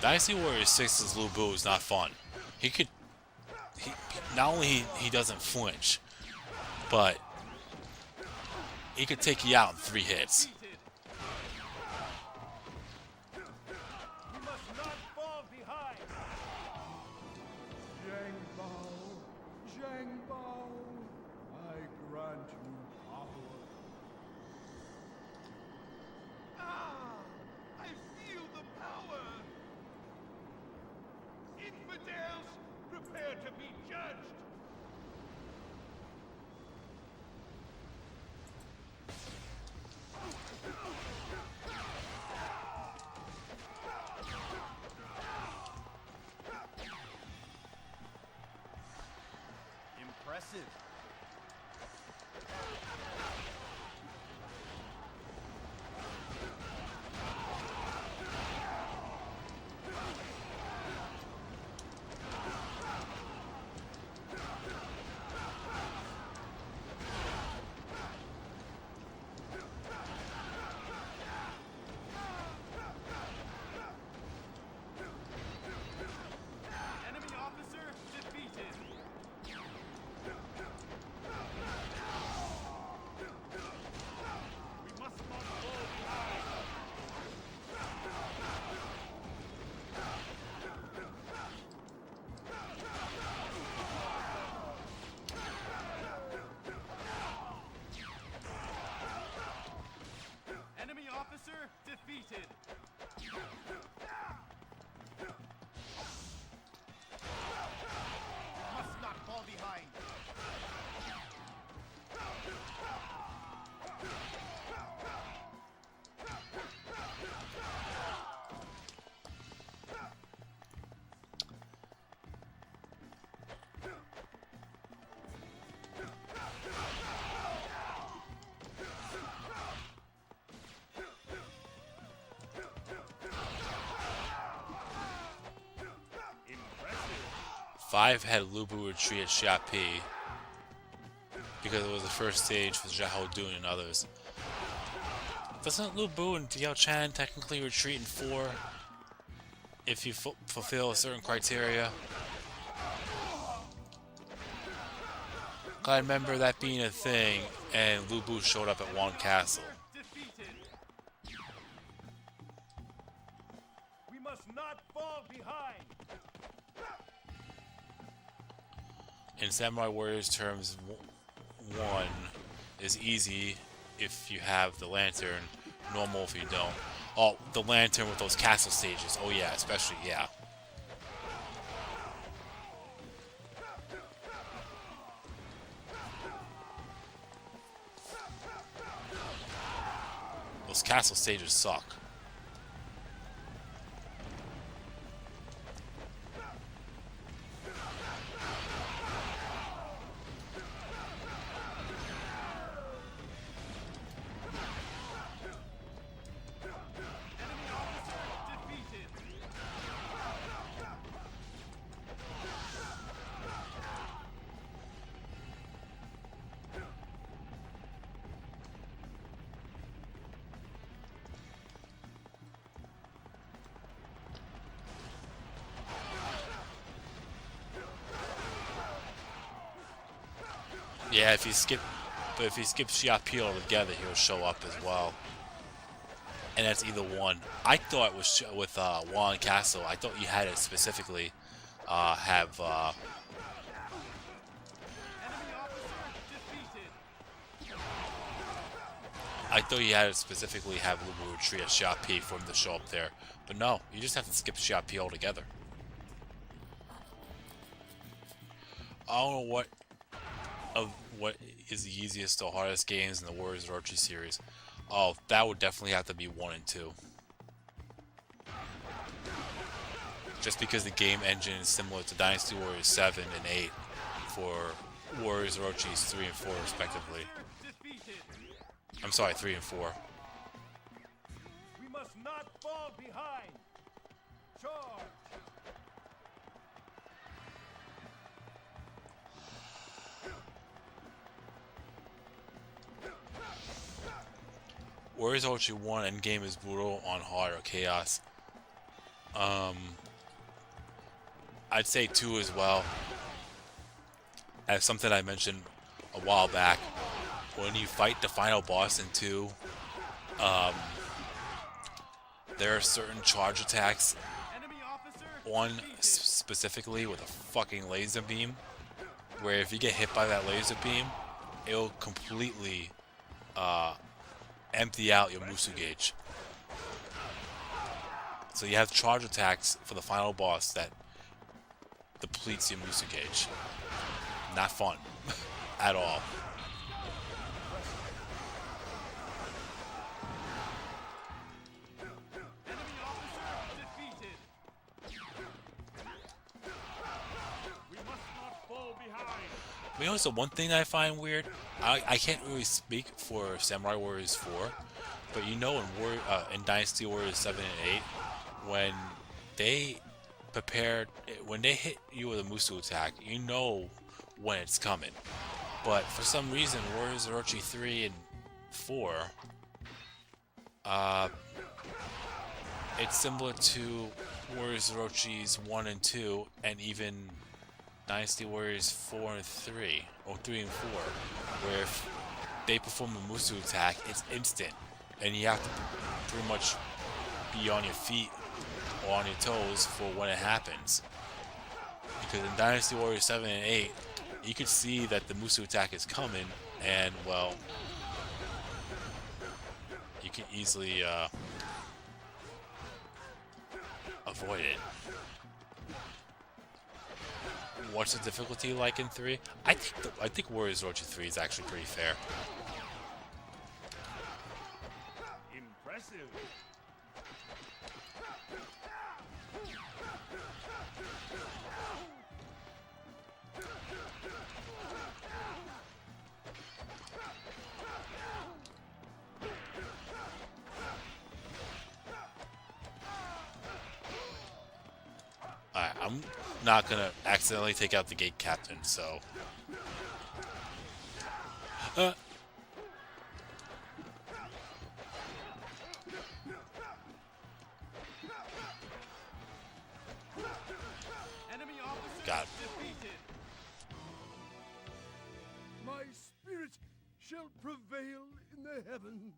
[SPEAKER 6] Dynasty Warriors 6's Lu Bu is not fun. He not only he doesn't flinch, but he could take you out in 3 hits.
[SPEAKER 3] We must not fall behind.
[SPEAKER 4] Zhang Bao, I grant you power.
[SPEAKER 3] Ah! I feel the power! Infidels, prepare to be judged!
[SPEAKER 9] Impressive. Enemy officer defeated.
[SPEAKER 3] We must not fall behind.
[SPEAKER 9] Enemy officer defeated. Must not fall behind.
[SPEAKER 3] Impressive.
[SPEAKER 6] 5 had Lu Bu retreat at Xiapi because it was the first stage for Xiahou Dun and others. Doesn't Lu Bu and Diao Chan technically retreat in 4 if you fulfill a certain criteria? I remember that being a thing, and Lu Bu showed up at Wan Castle.
[SPEAKER 9] Defeated.
[SPEAKER 3] We must not fall behind.
[SPEAKER 6] In Samurai Warriors terms, 1 is easy if you have the lantern, normal if you don't. Oh, the lantern with those castle stages. Oh yeah, especially, yeah. Those castle stages suck. Yeah, if you skip Xiapi altogether, he'll show up as well. And that's either one. I thought with Juan Castle, I thought you had it specifically have I thought you had to specifically have Lubu Tree at Xiapi for him to show up there. But no, you just have to skip Xiapi altogether. I don't know what is the easiest or hardest games in the Warriors Orochi series. Oh, that would definitely have to be 1 and 2. Just because the game engine is similar to Dynasty Warriors 7 and 8 for Warriors Orochis 3 and 4 respectively. I'm sorry, 3 and 4.
[SPEAKER 3] We must not fall behind. Charge.
[SPEAKER 6] Warriors Orochi 1 endgame is brutal on hard or chaos. I'd say 2 as well. As something I mentioned a while back, when you fight the final boss in 2, there are certain charge attacks. One specifically with a fucking laser beam, where if you get hit by that laser beam, it'll completely empty out your Musu gauge. So you have charge attacks for the final boss that depletes your Musu gauge. Not fun at all. But you know, so one thing I find weird, I can't really speak for Samurai Warriors 4, but you know in Dynasty Warriors 7 and 8, when they hit you with a Musu attack, you know when it's coming. But for some reason, Warriors Orochi 3 and 4, it's similar to Warriors Orochi's 1 and 2, and even Dynasty Warriors 4 and 3, or 3 and 4, where if they perform a Musu attack, it's instant, and you have to pretty much be on your feet or on your toes for when it happens. Because in Dynasty Warriors 7 and 8, you could see that the Musu attack is coming, and well, you can easily avoid it. What's the difficulty like in 3? I think Warriors Orochi 3 is actually pretty fair.
[SPEAKER 3] Impressive.
[SPEAKER 6] Alright, I'm not gonna accidentally take out the gate captain, so. Got it.
[SPEAKER 1] My spirit shall prevail in the heavens.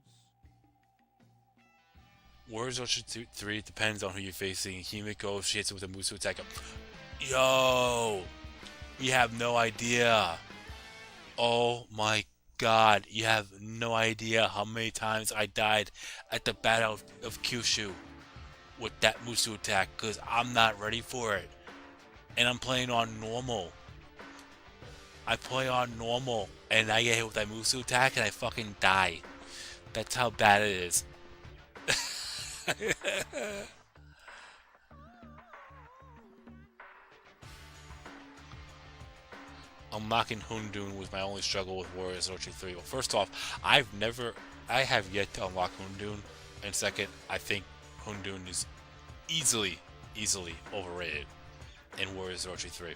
[SPEAKER 6] Warriors Orochi 3 depends on who you're facing. Himiko, she hits it with a Musu attack. Yo! You have no idea. Oh my god. You have no idea how many times I died at the Battle of Kyushu with that Musu attack, because I'm not ready for it. And I'm playing on normal. I play on normal, and I get hit with that Musu attack, and I fucking die. That's how bad it is. Unlocking Hundun was my only struggle with Warriors Orochi 3. Well, first off, I have yet to unlock Hundun, and second, I think Hundun is easily overrated in Warriors Orochi 3.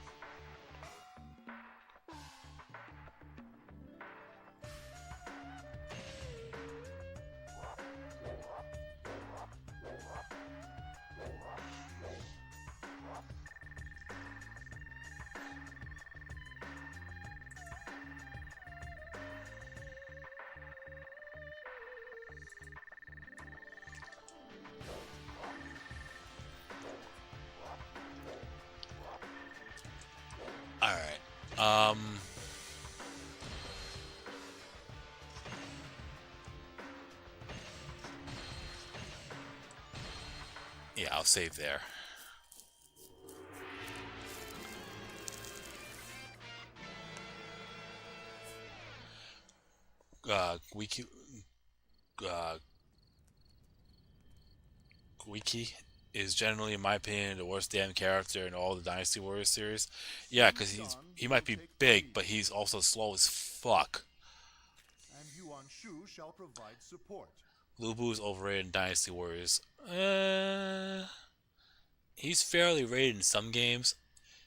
[SPEAKER 6] Yeah, I'll save there. Wiki is generally, in my opinion, the worst damn character in all the Dynasty Warriors series. Yeah, because he might be big, but he's also slow as fuck.
[SPEAKER 2] And Yuan Shu shall provide support.
[SPEAKER 6] Lubu is overrated in Dynasty Warriors. He's fairly rated in some games.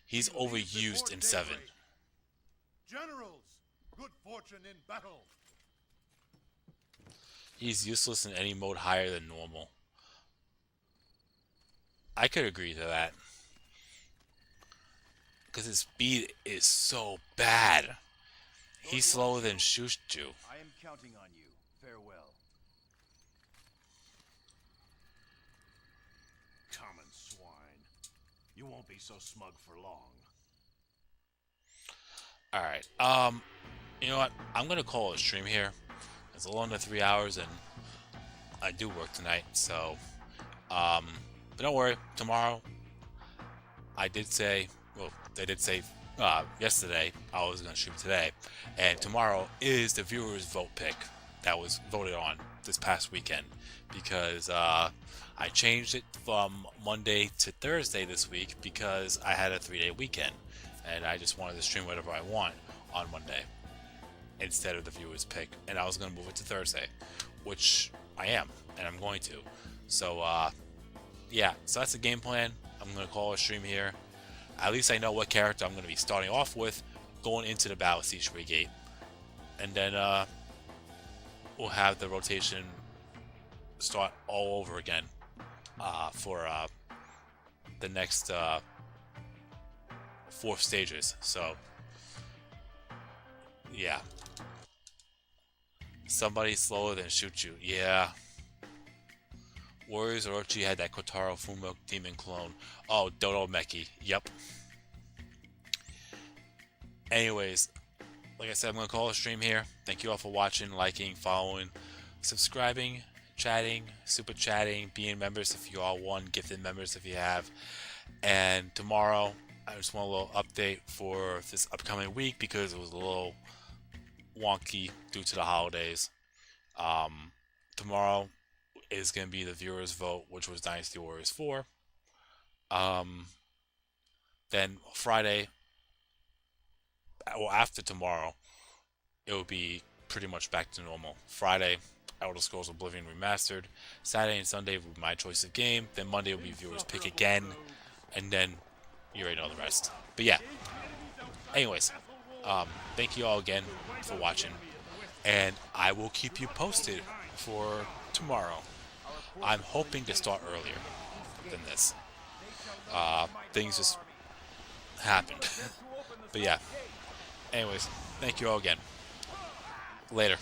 [SPEAKER 6] He's overused in 7.
[SPEAKER 2] Generals, good fortune in battle.
[SPEAKER 6] He's useless in any mode higher than normal. I could agree to that. Because his speed is so bad. He's slower than Shushu.
[SPEAKER 9] I am counting on you. Farewell.
[SPEAKER 3] Common swine. You won't be so smug for long.
[SPEAKER 6] Alright, you know what? I'm gonna call it a stream here. It's a little under 3 hours and I do work tonight, so but don't worry, tomorrow I did say yesterday I was gonna stream today, and tomorrow is the viewers vote pick that was voted on this past weekend, because I changed it from Monday to Thursday this week because I had a 3-day weekend and I just wanted to stream whatever I want on Monday instead of the viewers pick, and I was going to move it to Thursday, which I am, and I'm going to. So yeah, so that's the game plan. I'm going to call a stream here. At least I know what character I'm going to be starting off with going into the Battle Siege Brigade, and then we'll have the rotation start all over again for the next 4 stages. So yeah, somebody slower than Shuchu. Yeah, Warriors Orochi had that Kotaro Fumo demon clone. Oh, Dodo Meki. Yep. Anyways, like I said, I'm gonna call a stream here. Thank you all for watching, liking, following, subscribing, chatting, super chatting, being members if you all want, gifted members if you have. And tomorrow, I just want a little update for this upcoming week because it was a little wonky due to the holidays. Tomorrow is going to be the viewers vote, which was Dynasty Warriors 4. Then Friday, well, after tomorrow, it will be pretty much back to normal. Friday, Elder Scrolls Oblivion Remastered. Saturday and Sunday will be my choice of game. Then Monday will be viewers pick again. And then you already know the rest. But yeah. Anyways, thank you all again for watching. And I will keep you posted for tomorrow. I'm hoping to start earlier than this. Things just happened. But yeah. Anyways, thank you all again. Later.